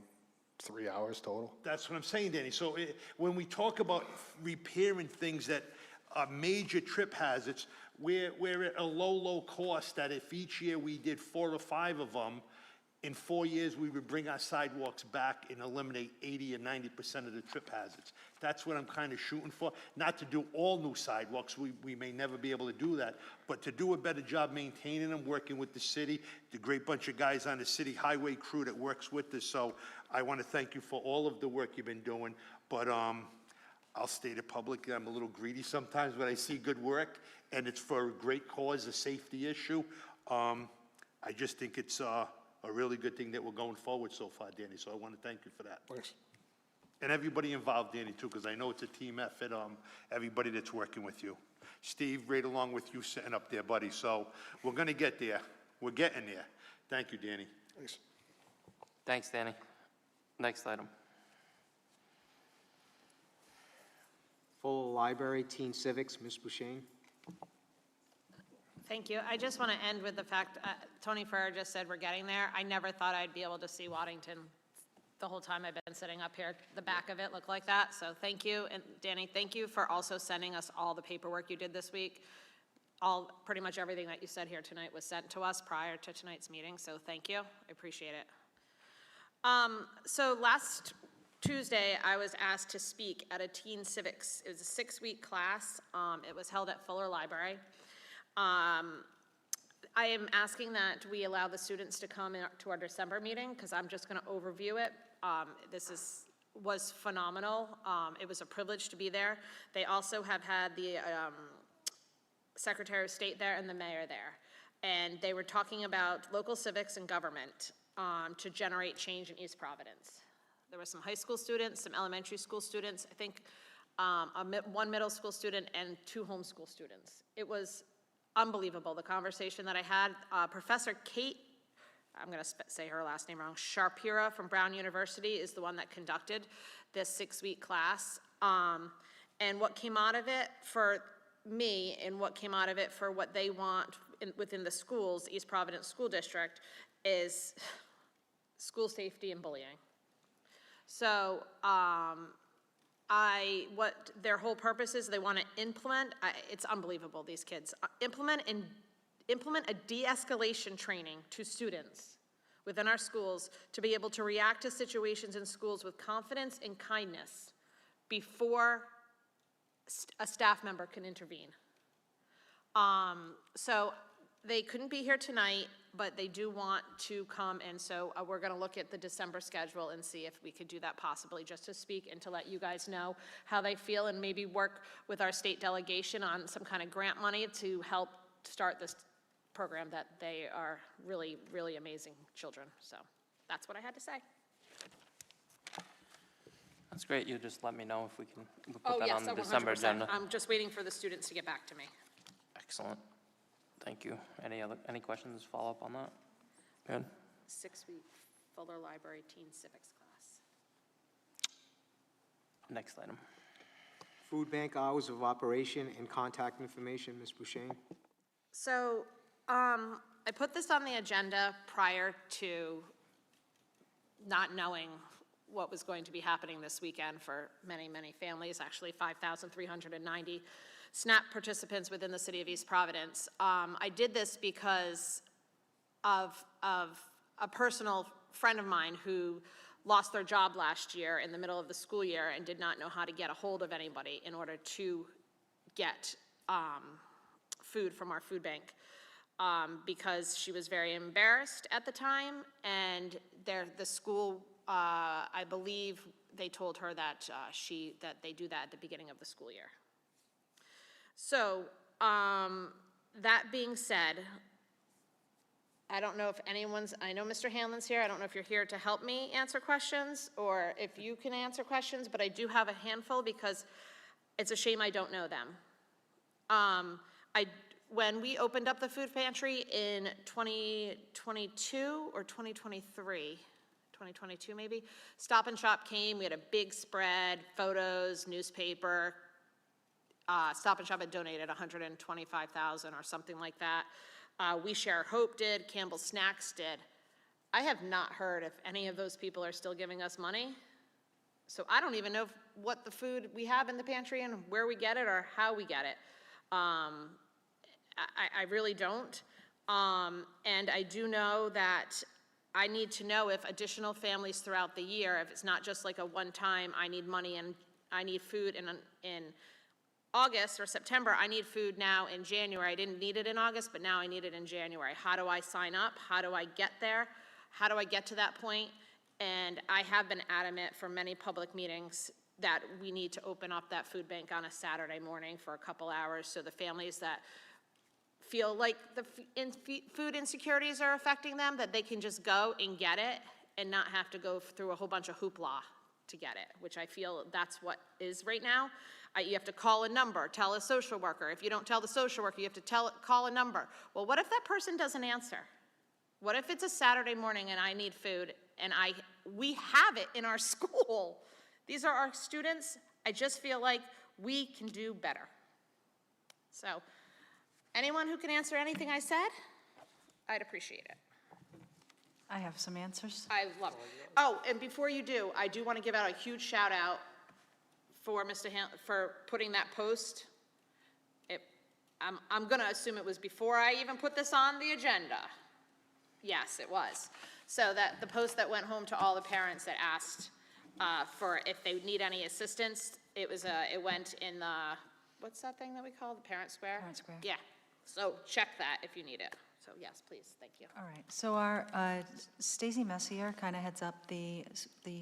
3 hours total. That's what I'm saying, Danny. So when we talk about repairing things that are major trip hazards, we're at a low cost that if each year we did 4 or 5 of them, in 4 years, we would bring our sidewalks back and eliminate 80 or 90% of the trip hazards. That's what I'm kind of shooting for. Not to do all new sidewalks, we may never be able to do that, but to do a better job maintaining them, working with the city, the great bunch of guys on the city highway crew that works with us. So I want to thank you for all of the work you've been doing, but I'll state it publicly, I'm a little greedy sometimes, but I see good work, and it's for a great cause, a safety issue. I just think it's a really good thing that we're going forward so far, Danny, so I want to thank you for that. Thanks. And everybody involved, Danny, too, because I know it's a team effort, everybody that's working with you. Steve, right along with you sitting up there, buddy, so we're going to get there. We're getting there. Thank you, Danny. Thanks. Thanks, Danny. Next item. Full library, teen civics, Ms. Bouchane. Thank you. I just want to end with the fact, Tony Ferrer just said we're getting there. I never thought I'd be able to see Waddington the whole time I've been sitting up here. The back of it looked like that, so thank you. And Danny, thank you for also sending us all the paperwork you did this week. Pretty much everything that you said here tonight was sent to us prior to tonight's meeting, so thank you. I appreciate it. So last Tuesday, I was asked to speak at a teen civics. It was a 6-week class. It was held at Fuller Library. I am asking that we allow the students to come to our December meeting because I'm just going to overview it. This was phenomenal. It was a privilege to be there. They also have had the Secretary of State there and the mayor there. And they were talking about local civics and government to generate change in East Providence. There were some high school students, some elementary school students, I think one middle school student and 2 homeschool students. It was unbelievable, the conversation that I had. Professor Kate, I'm going to say her last name wrong, Sharpira from Brown University is the one that conducted this 6-week class. And what came out of it for me and what came out of it for what they want within the schools, East Providence School District, is school safety and bullying. So what their whole purpose is, they want to implement, it's unbelievable, these kids, implement a de-escalation training to students within our schools to be able to react to situations in schools with confidence and kindness before a staff member can intervene. So they couldn't be here tonight, but they do want to come, and so we're going to look at the December schedule and see if we could do that possibly, just to speak and to let you guys know how they feel, and maybe work with our state delegation on some kind of grant money to help start this program that they are really, really amazing children. So that's what I had to say. That's great. You just let me know if we can put Oh, that yes, on the 100%. December agenda. I'm just waiting for the students to get back to me. Excellent. Thank you. Any questions, follow up on that? Good. 6-week Fuller Library Teen Civics class. Next item. Food bank hours of operation and contact information, Ms. Bouchane. So I put this on the agenda prior to not knowing what was going to be happening this weekend for many, many families, actually 5,390 SNAP participants within the city of East Providence. I did this because of a personal friend of mine who lost their job last year in the middle of the school year and did not know how to get a hold of anybody in order to get food from our food bank. Because she was very embarrassed at the time, and the school, I believe they told her that that they do that at the beginning of the school year. So that being said, I don't know if I know Mr. Hanlon's here, I don't know if you're here to help me answer questions, or if you can answer questions, but I do have a handful because it's a shame I don't know them. When we opened up the food pantry in 2022 or 2023, 2022 maybe, Stop and Shop came, we had a big spread, photos, newspaper. Stop and Shop had donated $125,000 or something like that. We Share Hope did, Campbell's Snacks did. I have not heard if any of those people are still giving us money. So I don't even know what the food we have in the pantry and where we get it or how we get it. I really don't. And I do know that I need to know if additional families throughout the year, if it's not just like a one-time, I need money and I need food in August or September, I need food now in January. I didn't need it in August, but now I need it in January. How do I sign up? How do I get there? How do I get to that point? And I have been adamant for many public meetings that we need to open up that food bank on a Saturday morning for a couple hours so the families that feel like the food insecurities are affecting them, that they can just go and get it and not have to go through a whole bunch of hoopla to get it, which I feel that's what is right now. You have to call a number, tell a social worker. If you don't tell the social worker, you have to call a number. Well, what if that person doesn't answer? What if it's a Saturday morning and I need food and we have it in our school? These are our students. I just feel like we can do better. So, anyone who can answer anything I said, I'd appreciate it. I have some answers. I love it. Oh, and before you do, I do want to give out a huge shout out for Mr. for putting that post. I'm going to assume it was before I even put this on the agenda. Yes, it was. So that the post that went home to all the parents that asked for if they need any assistance, it went in the, what's that thing that we call the Parent Square? Parent Square. Yeah. So check that if you need it. So yes, please, thank you. All right, so our, Stacy Messier kind of heads up the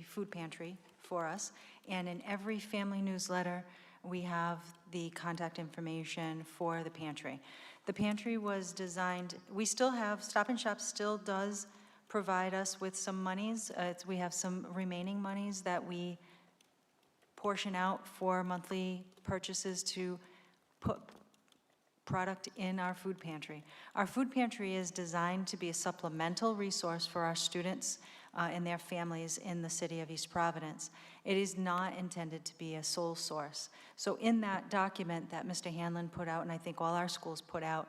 food pantry for us, and in every family newsletter, we have the contact information for the pantry. The pantry was designed, we still have, Stop and Shop still does provide us with some monies. We have some remaining monies that we portion out for monthly purchases to put product in our food pantry. Our food pantry is designed to be a supplemental resource for our students and their families in the city of East Providence. It is not intended to be a sole source. So in that document that Mr. Hanlon put out, and I think all our schools put out,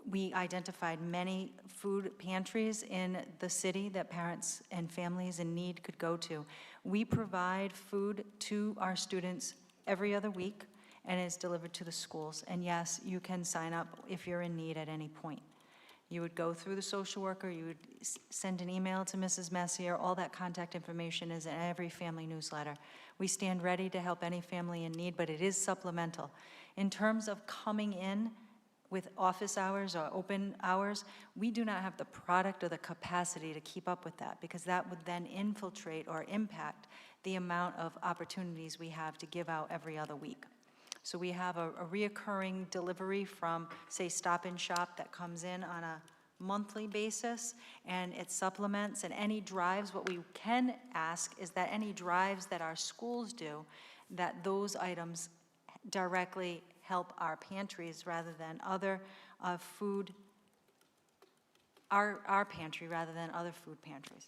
we identified many food pantries in the city that parents and families in need could go to. We provide food to our students every other week, and it's delivered to the schools. And yes, you can sign up if you're in need at any point. You would go through the social worker, you would send an email to Mrs. Messier, all that contact information is in every family newsletter. We stand ready to help any family in need, but it is supplemental. In terms of coming in with office hours or open hours, we do not have the product or the capacity to keep up with that, because that would then infiltrate or impact the amount of opportunities we have to give out every other week. So we have a reoccurring delivery from, say, Stop and Shop that comes in on a monthly basis, and it supplements, and any drives, what we can ask is that any drives that our schools do, that those items directly help our pantries rather than other food, our pantry rather than other food pantries.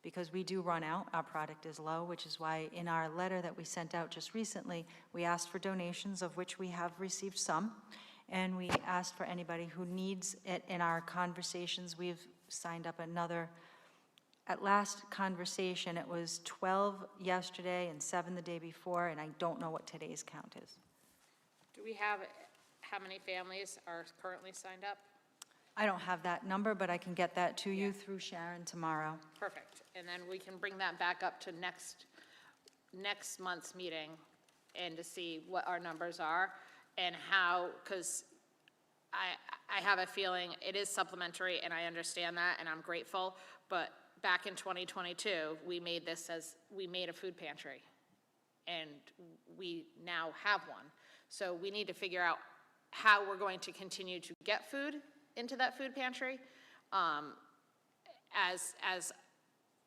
Because we do run out, our product is low, which is why in our letter that we sent out just recently, we asked for donations, of which we have received some, and we asked for anybody who needs it. In our conversations, we've signed up another, at last conversation, it was 12 yesterday and 7 the day before, and I don't know what today's count is. Do we have, how many families are currently signed up? I don't have that number, but I can get that to you through Sharon tomorrow. Perfect. And then we can bring that back up to next month's meeting and to see what our numbers are and how, because I have a feeling it is supplementary, and I understand that, and I'm grateful, but back in 2022, we made a food pantry, and we now have one. So we need to figure out how we're going to continue to get food into that food pantry. As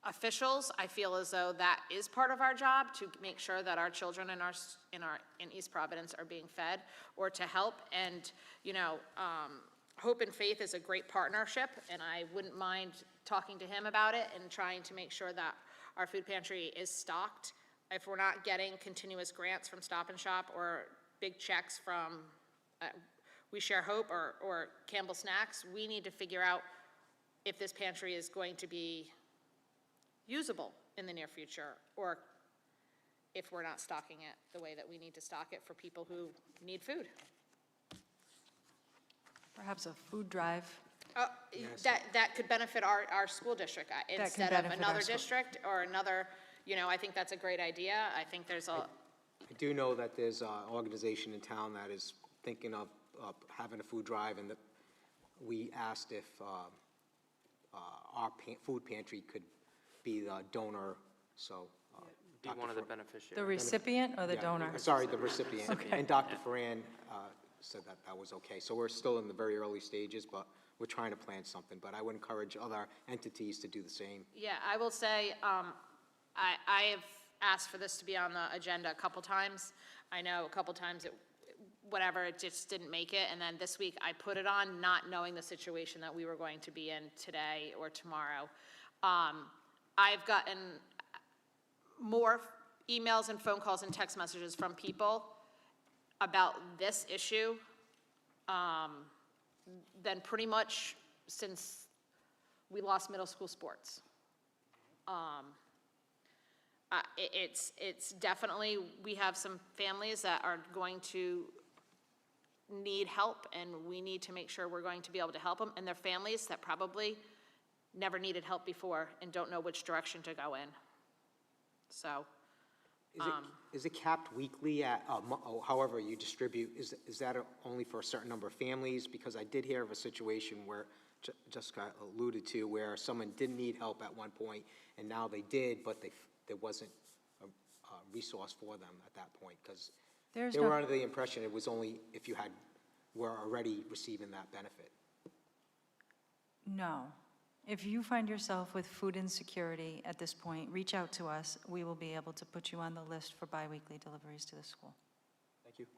officials, I feel as though that is part of our job, to make sure that our children in East Providence are being fed, or to help. And Hope and Faith is a great partnership, and I wouldn't mind talking to him about it and trying to make sure that our food pantry is stocked. If we're not getting continuous grants from Stop and Shop or big checks from We Share Hope or Campbell Snacks, we need to figure out if this pantry is going to be usable in the near future, or if we're not stocking it the way that we need to stock it for people who need food. Perhaps a food drive. That could benefit our school district instead of benefit another our school. district or another, I think that's a great idea. I think there's I do know that there's an organization in town that is thinking of having a food drive, and we asked if our food pantry could be the donor, so. Be one of the beneficiaries. The recipient or the Yeah, donor? Sorry, the recipient. Okay. And Dr. Ferran said that that was okay. So we're still in the very early stages, but we're trying to plan something. But I would encourage other entities to do the same. Yeah, I will say, I have asked for this to be on the agenda a couple times. I know a couple times it just didn't make it. And then this week I put it on, not knowing the situation that we were going to be in today or tomorrow. I've gotten more emails and phone calls and text messages from people about this issue than pretty much since we lost middle school sports. It's definitely, we have some families that are going to need help, and we need to make sure we're going to be able to help them, and their families that probably never needed help before and don't know which direction to go in. So, Is it capped weekly at, however you distribute, is that only for a certain number of families? Because I did hear of a situation where, Jessica alluded to, where someone didn't need help at one point, and now they did, but there wasn't a resource for them at that point, because they were under the impression it was only if you were already receiving that benefit. No. If you find yourself with food insecurity at this point, reach out to us. We will be able to put you on the list for biweekly deliveries to the school. Thank you.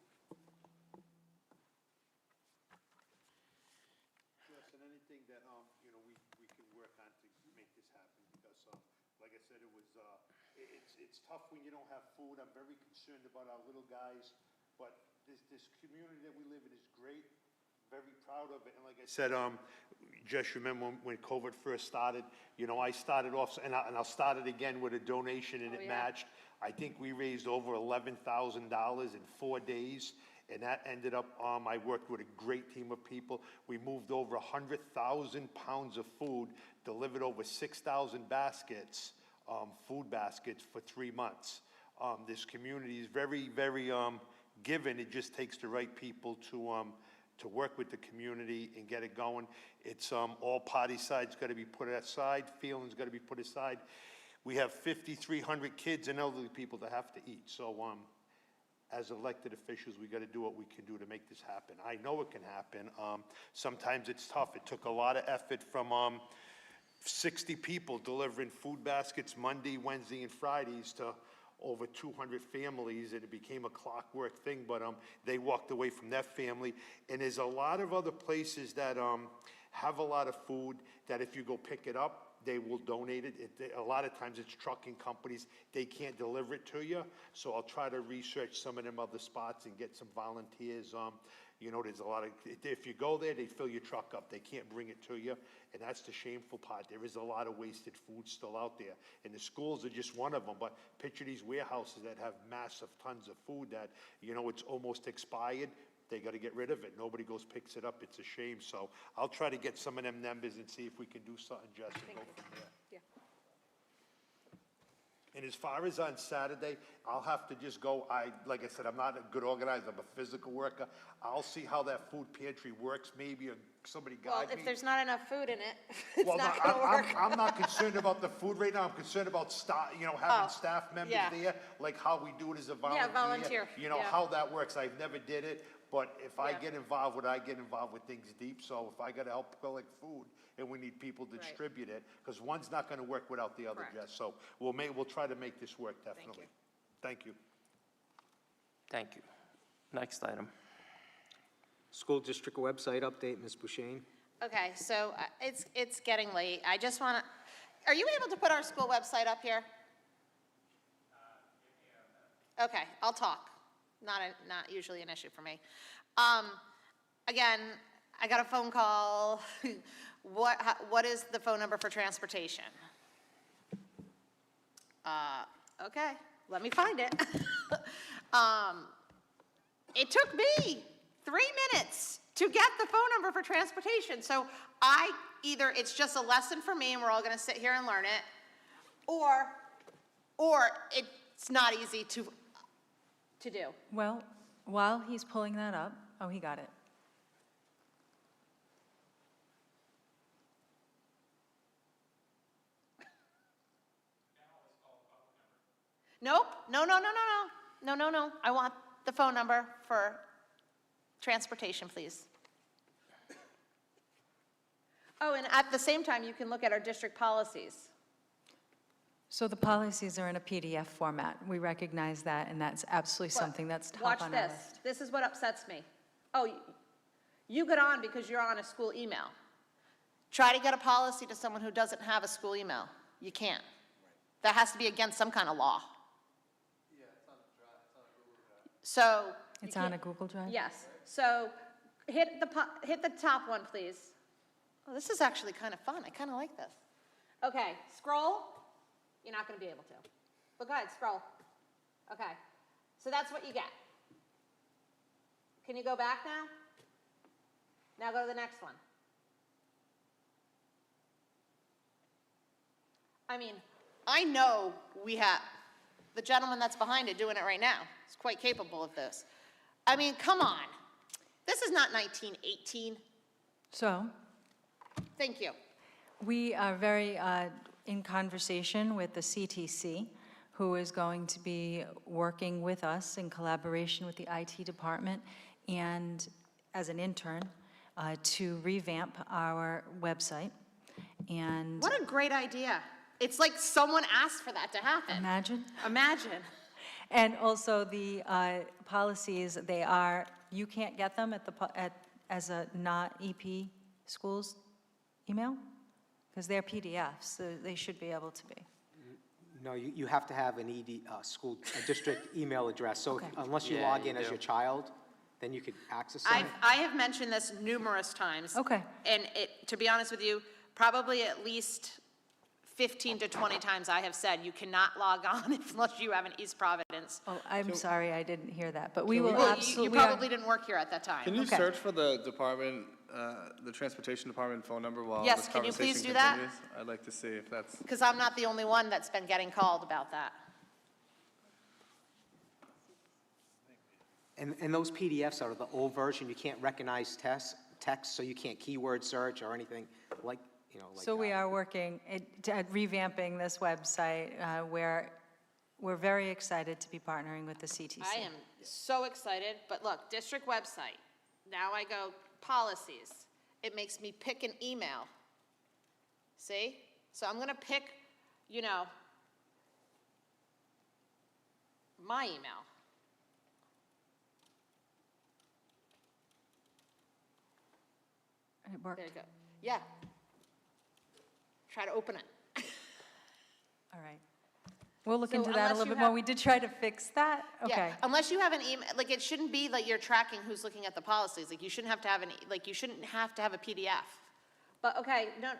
Yes, and anything that, we can work on to make this happen, because, like I said, it's tough when you don't have food. I'm very concerned about our little guys, but this community that we live in is great, very proud of it, and like I said, just remember when COVID first started, I started off, and I'll start it again with a donation, and it matched. I think we raised over $11,000 in 4 days, and that ended up, I worked with a great team of people. We moved over 100,000 pounds of food, delivered over 6,000 baskets, food baskets for 3 months. This community is very, very given. It just takes the right people to work with the community and get it going. It's all party sides got to be put aside, feelings got to be put aside. We have 5,300 kids and elderly people that have to eat. So as elected officials, we got to do what we can do to make this happen. I know it can happen. Sometimes it's tough. It took a lot of effort from 60 people delivering food baskets Monday, Wednesday, and Fridays to over 200 families, and it became a clockwork thing, but they walked away from that family. And there's a lot of other places that have a lot of food that if you go pick it up, they will donate it. A lot of times it's trucking companies, they can't deliver it to you, so I'll try to research some of them other spots and get some volunteers. There's a lot of, if you go there, they fill your truck up, they can't bring it to you, and that's the shameful part. There is a lot of wasted food still out there, and the schools are just one of them, but picture these warehouses that have massive tons of food that, it's almost expired. They got to get rid of it. Nobody goes, picks it up. It's a shame. So I'll try to get some of them numbers and see if we can do something, Jess, and go from there. Yeah. And as far as on Saturday, I'll have to just go, like I said, I'm not a good organizer, I'm a physical worker. I'll see how that food pantry works, maybe somebody guide me. Well, if there's not enough food in it, it's Well, not going to work. I'm not concerned about the food right now. I'm concerned about having staff members there, like how we do it as a volunteer. Yeah, volunteer. How that works. I've never did it, but if I get involved I get involved with things deep. So if I got to help collect food and we need people to distribute it, because one's not going to work without the other, Jess. So we'll try to make this work, definitely. Thank you. Thank you. Next item. School district website update, Ms. Bouchane. Okay, so it's getting late. I just want to, are you able to put our school website up here? Okay, I'll talk. Not usually an issue for me. Again, I got a phone call What is the phone number for transportation? Okay, let me find it. It took me 3 minutes to get the phone number for transportation. So either it's just a lesson for me and we're all gonna sit here and learn it, or it's not easy to do. Well, while he's pulling that up, oh, he got it. Nope, no. I want the phone number for transportation, please. Oh, and at the same time, you can look at our district policies. So the policies are in a PDF format. We recognize that, and that's absolutely something that's top Watch on our this. list. This is what upsets me. Oh, you get on because you're on a school email. Try to get a policy to someone who doesn't have a school email. You can't. That has to be against some kind of law. So. It's on a Google Drive? Yes. So hit the top one, please. Oh, this is actually kind of fun. I kind of like this. Okay, scroll. You're not going to be able to. But go ahead, scroll. Okay. So that's what you get. Can you go back now? Now go to the next one. I mean, I know we have the gentleman that's behind it doing it right now. He's quite capable of this. I mean, come on. This is not 1918. So Thank you. we are very in conversation with the CTC, who is going to be working with us in collaboration with the IT department and as an intern to revamp our website. And What a great idea. It's like someone asked for that to happen. imagine. Imagine. And also the policies, you can't get them as a not EP schools email? Because they're PDFs, so they should be able to be. No, you have to have an a district email address. So Okay. unless you Yeah, log you in as do. your child, then you could access it. I have mentioned this numerous times. Okay. And to be honest with you, probably at least 15 to 20 times I have said, you cannot log on unless you have an East Providence. Oh, I'm sorry, I didn't hear that, but we will Well, absolutely. you probably didn't work here at that time. Can you Okay. search for the department, the transportation department phone number while Yes, this can you conversation please do that? continues? I'd like to see if that's. Because I'm not the only one that's been getting called about that. And those PDFs are the old version. You can't recognize text, so you can't keyword search or anything like So we are working at revamping this website, where we're very excited to be partnering with the CTC. I am so excited, but look, district website. Now I go policies. It makes me pick an email. See? So I'm going to pick, my email. It worked. There you go. Yeah. Try to open it. All right. We'll look So into that a unless little you bit more. have- We did try to fix that. Okay. Yeah, unless you have an email, like it shouldn't be like you're tracking who's looking at the policies. Like you shouldn't have to have you shouldn't have to have a PDF. But okay, no,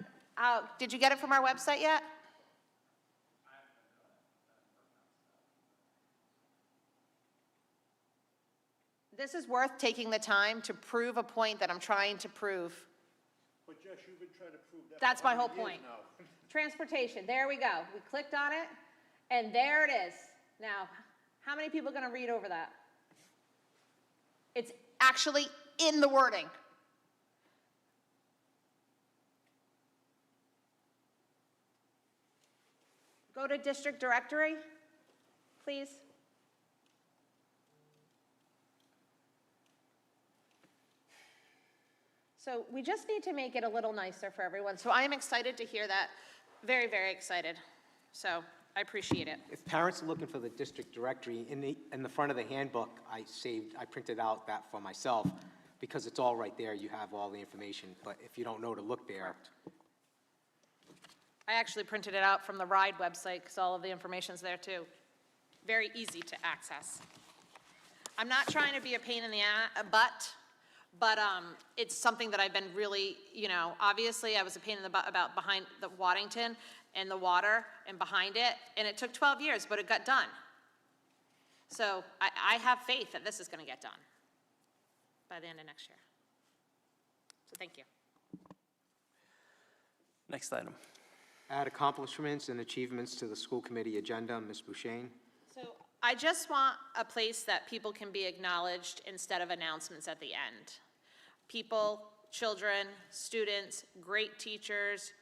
did you get it from our website yet? This is worth taking the time to prove a point that I'm trying to prove. But Josh, you've been trying to prove that. That's for my how whole many years point. now? Transportation, there we go. We clicked on it, and there it is. Now, how many people are going to read over that? It's actually in the wording. Go to district directory, please. So we just need to make it a little nicer for everyone. So I am excited to hear that. Very, very excited. So I appreciate it. If parents are looking for the district directory, in the front of the handbook, I printed out that for myself, because it's all right there, you have all the information, but if you don't know to look there. I actually printed it out from the RIDE website because all of the information's there too. Very easy to access. I'm not trying to be a pain in the butt, But it's something that I've been really, obviously I was a pain in the butt about behind the Waddington and the water and behind it, and it took 12 years, but it got done. So I have faith that this is going to get done by the end of next year. So thank you. Next item. Add accomplishments and achievements to the school committee agenda, Ms. Bouchane. So I just want a place that people can be acknowledged instead of announcements at the end. People, children, students, great teachers,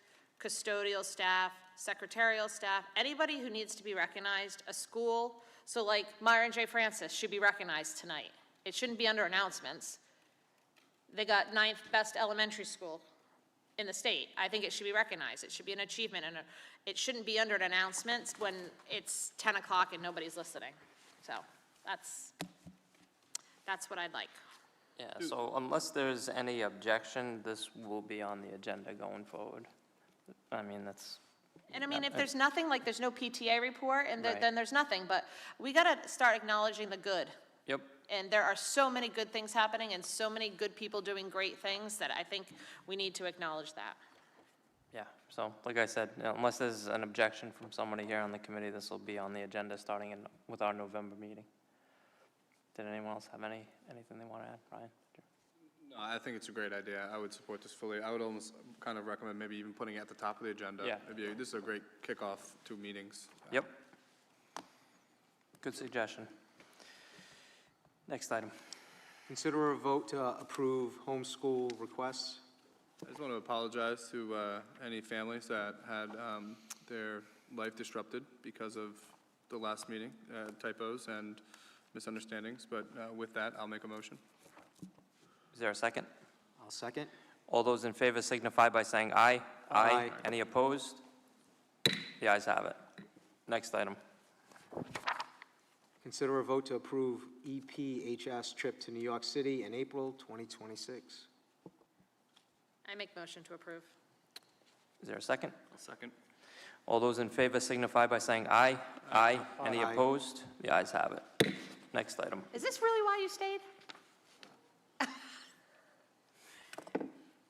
custodial staff, secretarial staff, anybody who needs to be recognized, a school. So like Myron J. Francis should be recognized tonight. It shouldn't be under announcements. They got 9th best elementary school in the state. I think it should be recognized. It should be an achievement, and it shouldn't be under announcements when it's 10 o'clock and nobody's listening. So that's what I'd like. Yeah, so unless there's any objection, this will be on the agenda going forward. I mean, that's. And I mean, if there's nothing, like there's no PTA report, and Right. then there's nothing, but we gotta start acknowledging the good. Yep. And there are so many good things happening and so many good people doing great things that I think we need to acknowledge that. Yeah, so like I said, unless there's an objection from somebody here on the committee, this will be on the agenda starting with our November meeting. Did anyone else have anything they want to add, Brian? No, I think it's a great idea. I would support this fully. I would almost kind of recommend maybe even putting it at the top of the agenda. Yeah. Maybe this is a great kickoff to meetings. Yep. Good suggestion. Next item. Consider a vote to approve homeschool requests. I just want to apologize to any families that had their life disrupted because of the last meeting, typos and misunderstandings, but with that, I'll make a motion. Is there a second? I'll second. All those in favor signify by saying aye. Aye. Any opposed? The ayes have it. Next item. Consider a vote to approve EPHS trip to New York City in April 2026. I make motion to approve. Is there a second? I'll second. All those in favor signify by saying aye. Aye. Any Aye. opposed? The ayes have it. Next item. Is this really why you stayed?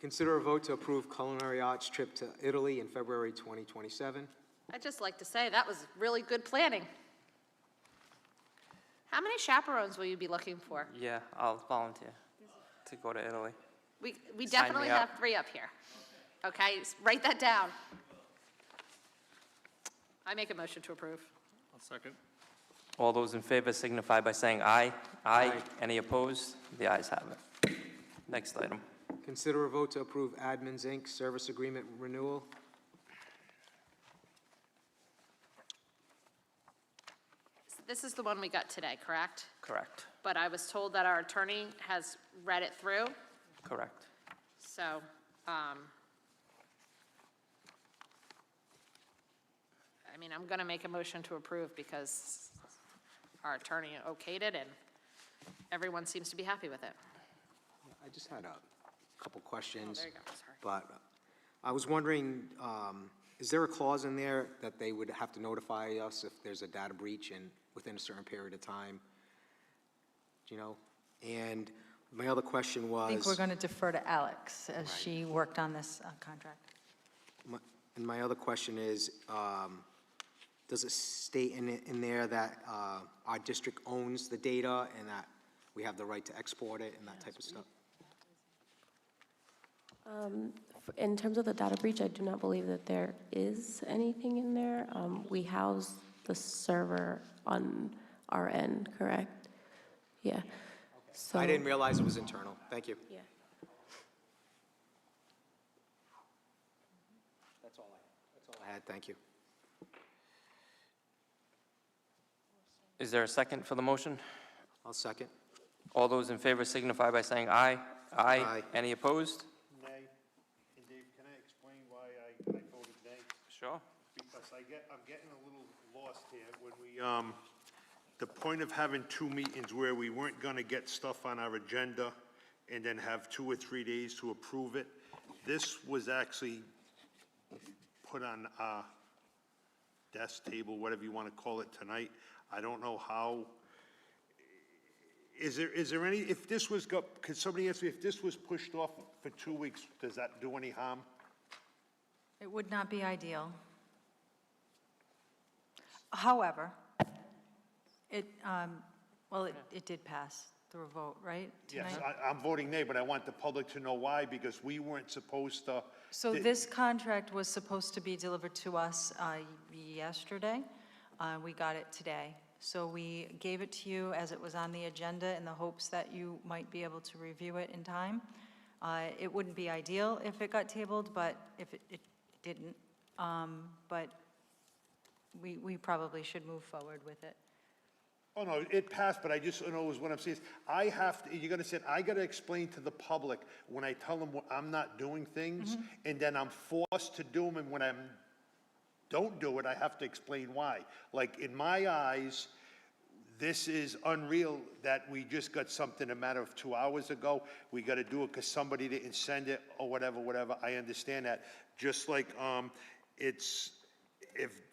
Consider a vote to approve culinary arts trip to Italy in February 2027. I'd just like to say that was really good planning. How many chaperones will you be looking for? Yeah, I'll volunteer to go to Italy. We Sign me definitely up. have 3 up here. Okay, write that down. I make a motion to approve. I'll second. All those in favor signify by saying aye. Aye. Aye. Any opposed? The ayes have it. Next item. Consider a vote to approve Admins, Inc. service agreement renewal. This is the one we got today, correct? Correct. But I was told that our attorney has read it through, Correct. so, I mean, I'm gonna make a motion to approve because our attorney okayed it and everyone seems to be happy with it. I just had a couple questions. Oh, there you go, sorry. But I was wondering, is there a clause in there that they would have to notify us if there's a data breach and within a certain period of time? Do you know? And my other question was. I think we're going to defer to Alex as Right. she worked on this contract. And my other question is, does it state in there that our district owns the data and that we have the right to export it and that type of stuff? In terms of the data breach, I do not believe that there is anything in there. We house the server on our end, correct? Yeah. So I didn't realize it was internal. Thank you. Yeah. That's all I had. Thank you. Is there a second for the motion? I'll second. All those in favor signify by saying aye. Aye. Aye. Any opposed? Nay. And Dave, can I explain why I voted nay? Sure. Because I'm getting a little lost here. When we, the point of having 2 meetings where we weren't gonna get stuff on our agenda and then have 2 or 3 days to approve it, this was actually put on our desk, table, whatever you wanna call it tonight. I don't know how, is there any, if this was, could somebody ask me, if this was pushed off for 2 weeks, does that do any harm? It would not be ideal. However, it did pass through a vote, right? Yes, tonight? I'm voting nay, but I want the public to know why, because we weren't supposed to. So this contract was supposed to be delivered to us yesterday. We got it today. So we gave it to you as it was on the agenda in the hopes that you might be able to review it in time. It wouldn't be ideal if it got tabled, but if it didn't. But we probably should move forward with it. Oh, no, it passed, but I just know what I'm saying is, I have to, you're gonna say, I gotta explain to the public when I tell them I'm not doing things, and then I'm forced to do them, and when I don't do it, I have to explain why. Like, in my eyes, this is unreal that we just got something a matter of 2 hours ago. We gotta do it because somebody didn't send it, or whatever, I understand that. Just like, it's,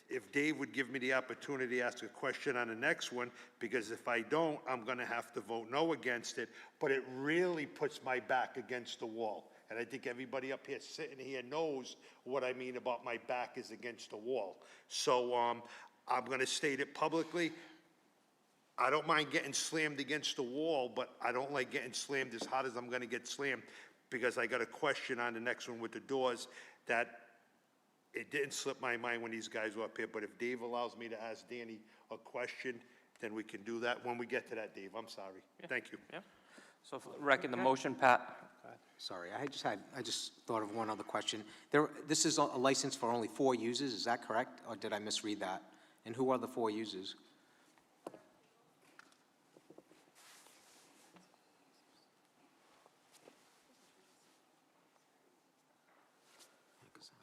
if Dave would give me the opportunity to ask a question on the next one, because if I don't, I'm gonna have to vote no against it, but it really puts my back against the wall. And I think everybody up here sitting here knows what I mean about my back is against the wall. So, I'm gonna state it publicly. I don't mind getting slammed against the wall, but I don't like getting slammed as hard as I'm gonna get slammed, because I got a question on the next one with the doors that it didn't slip my mind when these guys were up here, but if Dave allows me to ask Danny a question, then we can do that when we get to that, Dave. I'm sorry. Thank you. Yeah. So for the record, the motion, Sorry, I just thought of one other question. This is a license for only 4 users, is that correct? Or did I misread that? And who are the 4 users?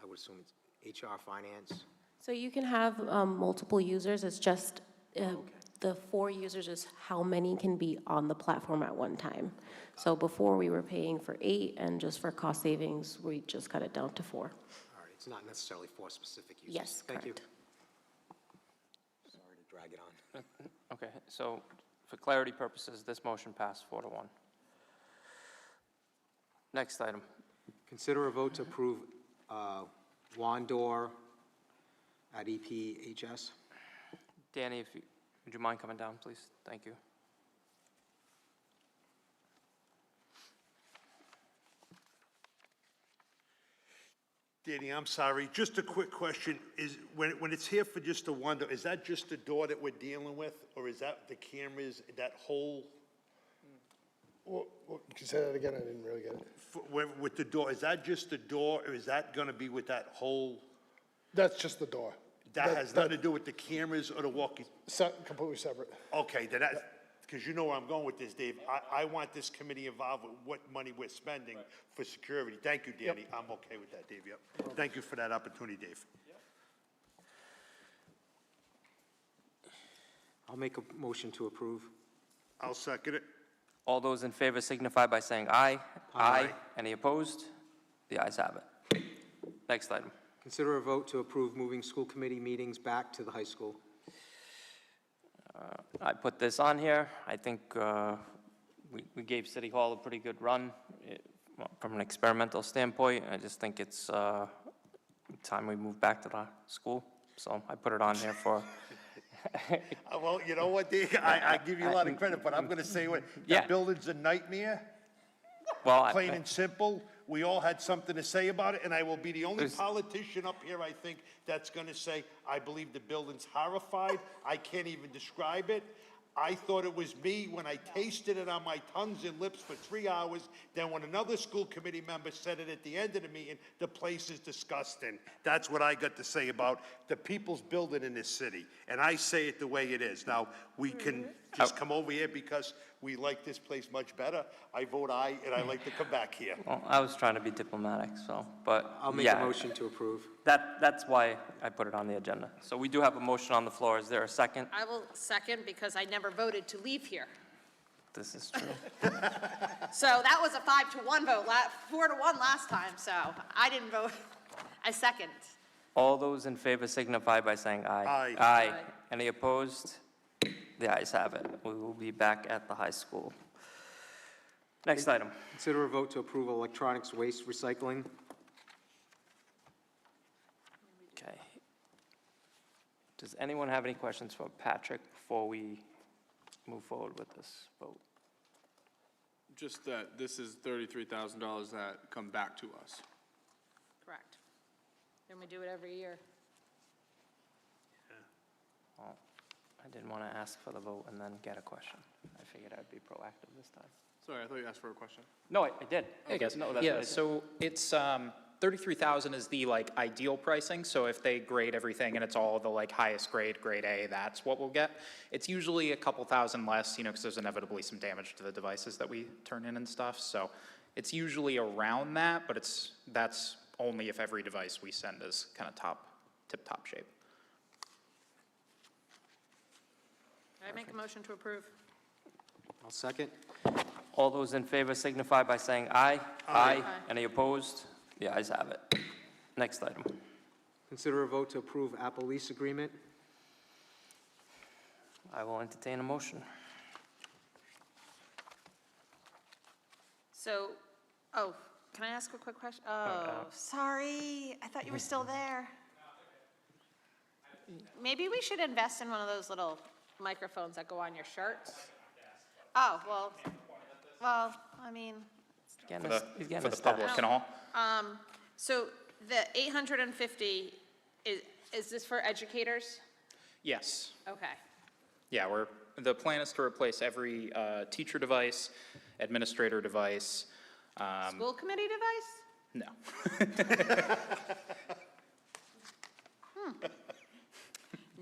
I would assume it's HR, finance. So you can have multiple users, it's just the 4 users is how many can be on the platform at one time. So before we were paying for 8, and just for cost savings, we just cut it down to 4. All right, it's not necessarily 4 specific users. Yes, Thank you. correct. Sorry to drag it on. okay, so for clarity purposes, this motion passed 4-1. Next item. Consider a vote to approve Wandor at EPHS. Danny, would you mind coming down, please? Thank you. Danny, I'm sorry, just a quick question, is, when it's here for just the one door, is that just the door that we're dealing with, or is that the cameras, that whole, Can you say that again? I didn't really get it. with the door, is that just the door, or is that gonna be with that whole, That's just the door. that has nothing to do with the cameras or the walkie? Completely separate. Okay, then because you know where I'm going with this, Dave, I want this committee involved with what money we're spending for security. Thank you, Danny, I'm okay with that, Dave, yep. Thank you for that opportunity, Dave. I'll make a motion to approve. I'll second it. All those in favor signify by saying aye. Aye. Any opposed? The ayes have it. Next item. Consider a vote to approve moving school committee meetings back to the high school. I put this on here. I think we gave City Hall a pretty good run from an experimental standpoint. I just think it's time we move back to the school. So I put it on here for. Well, you know what, Dave, I give you a lot of credit, but I'm gonna say what, Yeah. that building's a nightmare, Well, plain and simple. We all had something to say about it, and I will be the only politician up here, I think, that's gonna say, I believe the building's horrified. I can't even describe it. I thought it was me when I tasted it on my tongues and lips for 3 hours. Then when another school committee member said it at the end of the meeting, the place is disgusting. That's what I got to say about the people's building in this city. And I say it the way it is. Now, we can just come over here because we like this place much better. I vote aye, and I like to come back here. Well, I was trying to be diplomatic, so, but I'll make yeah, a motion to approve. That's why I put it on the agenda. So we do have a motion on the floor. Is there a second? I will second because I never voted to leave here. This is true. So that was a 5-1 vote, 4-1 last time, so I didn't vote. I second. All those in favor signify by saying aye. Aye. Aye. Any opposed? The ayes have it. We will be back at the high school. Next item. Consider a vote to approve electronics waste recycling. Okay. Does anyone have any questions for Patrick before we move forward with this vote? Just that this is $33,000 that come back to us. Correct. And we do it every year. Well, I didn't want to ask for the vote and then get a question. I figured I'd be proactive this time. Sorry, I thought you asked for a question. No, I did. Hey, guys. No, that's what I Yeah, did. so it's, 33,000 is the like ideal pricing, so if they grade everything and it's all the like highest grade, grade A, that's what we'll get. It's usually a couple thousand less, you know, because there's inevitably some damage to the devices that we turn in and stuff, so it's usually around that, but that's only if every device we send is kind of tip-top shape. I make a motion to approve. I'll second. All those in favor signify by saying aye. Aye. Any opposed? The ayes have it. Next item. Consider a vote to approve Apple lease agreement. I will entertain a motion. So, oh, can I ask a quick question? Oh, sorry, I thought you were still there. Maybe we should invest in one of those little microphones that go on your shirts. Oh, well, I mean, He's getting For a the step. public and all. so the 850, is this for educators? Yes. Okay. Yeah, the plan is to replace every teacher device, administrator device. School committee device? No.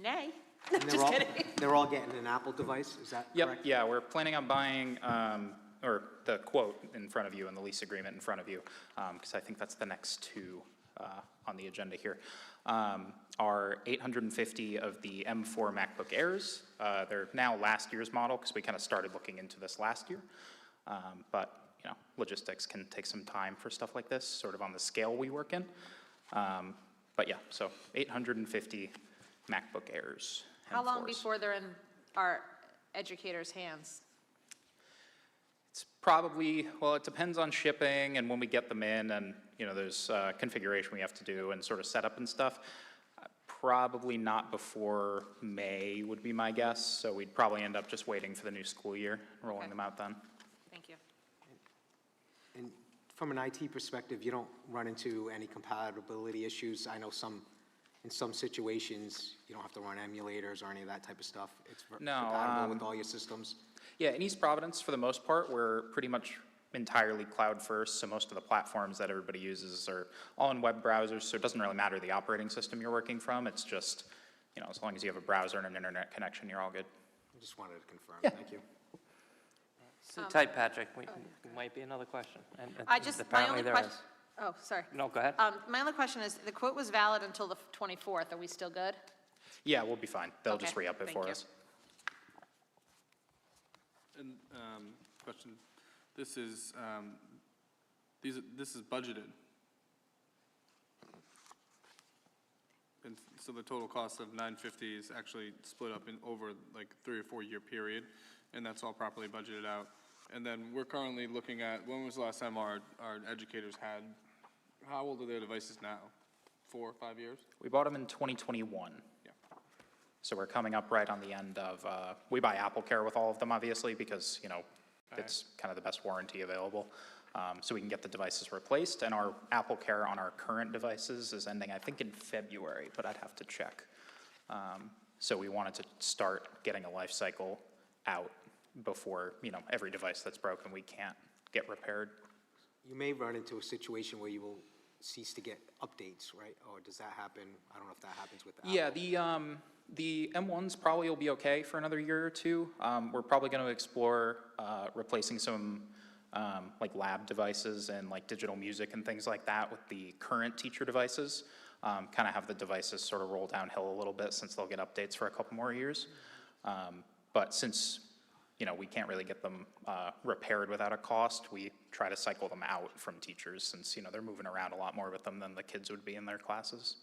Nay. And they're Just all- kidding. They're all getting an Apple device, is that Yep, correct? yeah, we're planning on buying, or the quote in front of you and the lease agreement in front of you, because I think that's the next two on the agenda here, are 850 of the M4 MacBook Airs. They're now last year's model, because we kind of started looking into this last year. But, you know, logistics can take some time for stuff like this, sort of on the scale we work in. But yeah, so 850 MacBook Airs. How long M4s. before they're in our educators' hands? It's probably, well, it depends on shipping and when we get them in, and, you know, there's configuration we have to do and sort of setup and stuff. Probably not before May would be my guess, so we'd probably end up just waiting for the new school year, rolling them out then. Thank you. And from an IT perspective, you don't run into any compatibility issues? I know in some situations, you don't have to run emulators or any of that type of stuff. It's No, compatible with all your systems? Yeah, in East Providence, for the most part, we're pretty much entirely cloud first, so most of the platforms that everybody uses are all in web browsers, so it doesn't really matter the operating system you're working from, it's just, you know, as long as you have a browser and an internet connection, you're all good. I just wanted to confirm. Yeah. Thank you. Sit tight, Patrick. Might be another question. And I just, my apparently only there question, is. oh, sorry. No, go ahead. My only question is, the quote was valid until the 24th. Are we still good? Yeah, we'll be fine. They'll just Okay, re-up it thank for you. us. And, question, this is budgeted. And so the total cost of 950 is actually split up in over like 3 or 4 year period, and that's all properly budgeted out. And then we're currently looking at, when was the last time our educators had, how old are their devices now? 4 or 5 years? We bought them in 2021. Yeah. So we're coming up right on the end of, we buy Apple Care with all of them, obviously, because, you know, it's kind of the best warranty available. So we can get the devices replaced, and our Apple Care on our current devices is ending, I think, in February, but I'd have to check. So we wanted to start getting a life cycle out before, you know, every device that's broken, we can't get repaired. You may run into a situation where you will cease to get updates, right? Or does that happen? I don't know if that happens with Apple. Yeah, the M1s probably will be okay for another year or two. We're probably going to explore replacing some like lab devices and like digital music and things like that with the current teacher devices. Kind of have the devices sort of roll downhill a little bit since they'll get updates for a couple more years. But since, you know, we can't really get them repaired without a cost, we try to cycle them out from teachers since, you know, they're moving around a lot more with them than the kids would be in their classes.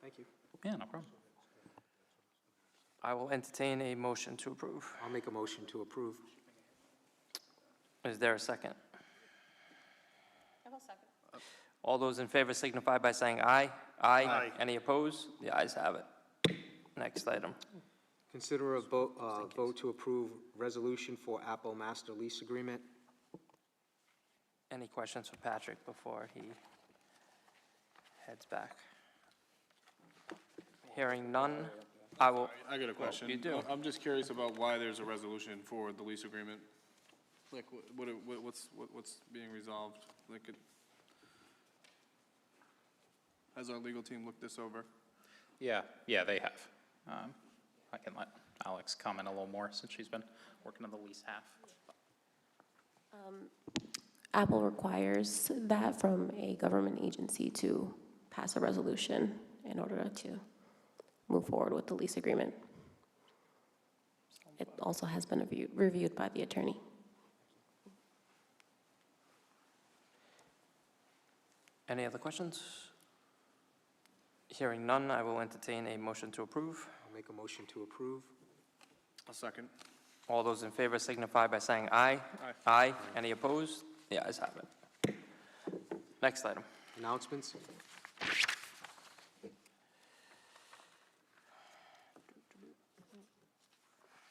Thank you. Yeah, no problem. I will entertain a motion to approve. I'll make a motion to approve. Is there a second? I will second. All those in favor signify by saying aye. Aye. Aye. Any opposed? The ayes have it. Next item. Consider a vote to approve resolution for Apple master lease agreement. Any questions for Patrick before he heads back? Hearing none, I will. I got a question. You do. I'm just curious about why there's a resolution for the lease agreement. Like, what's being resolved? Like, has our legal team looked this over? Yeah, they have. I can let Alex comment a little more since she's been working on the lease half. Apple requires that from a government agency to pass a resolution in order to move forward with the lease agreement. It also has been reviewed by the attorney. Any other questions? Hearing none, I will entertain a motion to approve. I'll make a motion to approve. A second. All those in favor signify by saying aye. Aye. Aye. Any opposed? The ayes have it. Next item. Announcements?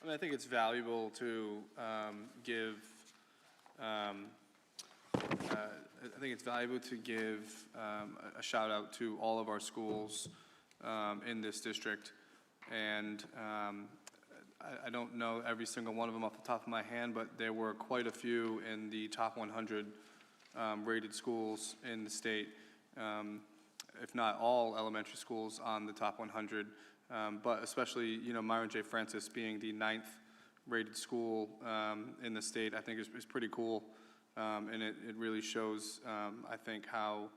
I mean, I think it's valuable to give a shout out to all of our schools in this district. And I don't know every single one of them off the top of my hand, but there were quite a few in the top 100 rated schools in the state, if not all elementary schools on the top 100. But especially, Myron J. Francis being the 9th rated school in the state, I think is pretty cool. And it really shows, I think, how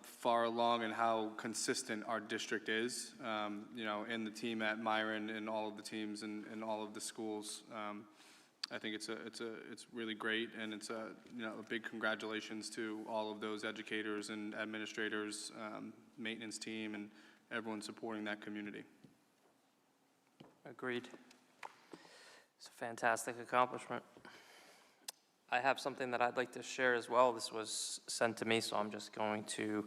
far along and how consistent our district is, in the team at Myron and all of the teams and all of the schools. I think it's really great, and it's a big congratulations to all of those educators and administrators, maintenance team, and everyone supporting that community. Agreed. It's a fantastic accomplishment. I have something that I'd like to share as well. This was sent to me, so I'm just going to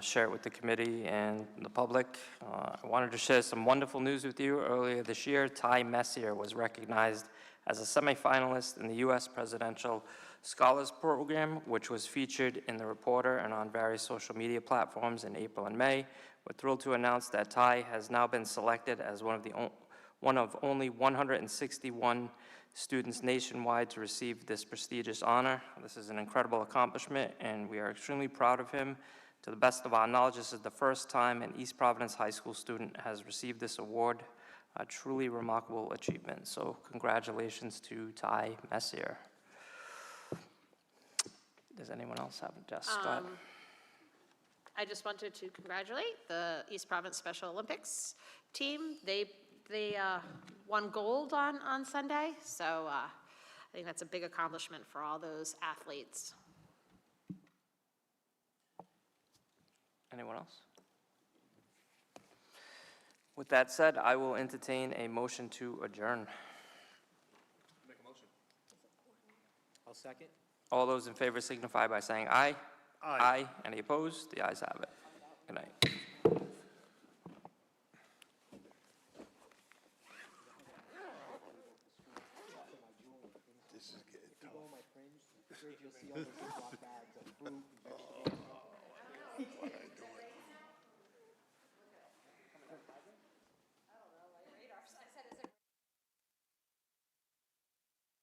share it with the committee and the public. I wanted to share some wonderful news with you. Earlier this year, Ty Messier was recognized as a semifinalist in the U.S. Presidential Scholars Program, which was featured in The Reporter and on various social media platforms in April and May. We're thrilled to announce that Ty has now been selected as one of only 161 students nationwide to receive this prestigious honor. This is an incredible accomplishment, and we are extremely proud of him. To the best of our knowledge, this is the first time an East Providence High School student has received this award. A truly remarkable achievement. So congratulations to Ty Messier. Does anyone else have a Jess? Go ahead. I just wanted to congratulate the East Providence Special Olympics team. They won gold on Sunday, so I think that's a big accomplishment for all those athletes. Anyone else? With that said, I will entertain a motion to adjourn. Make a motion. I'll second. All those in favor signify by saying aye. Aye. Aye. Any opposed? The ayes have it. Good night. This is getting tough.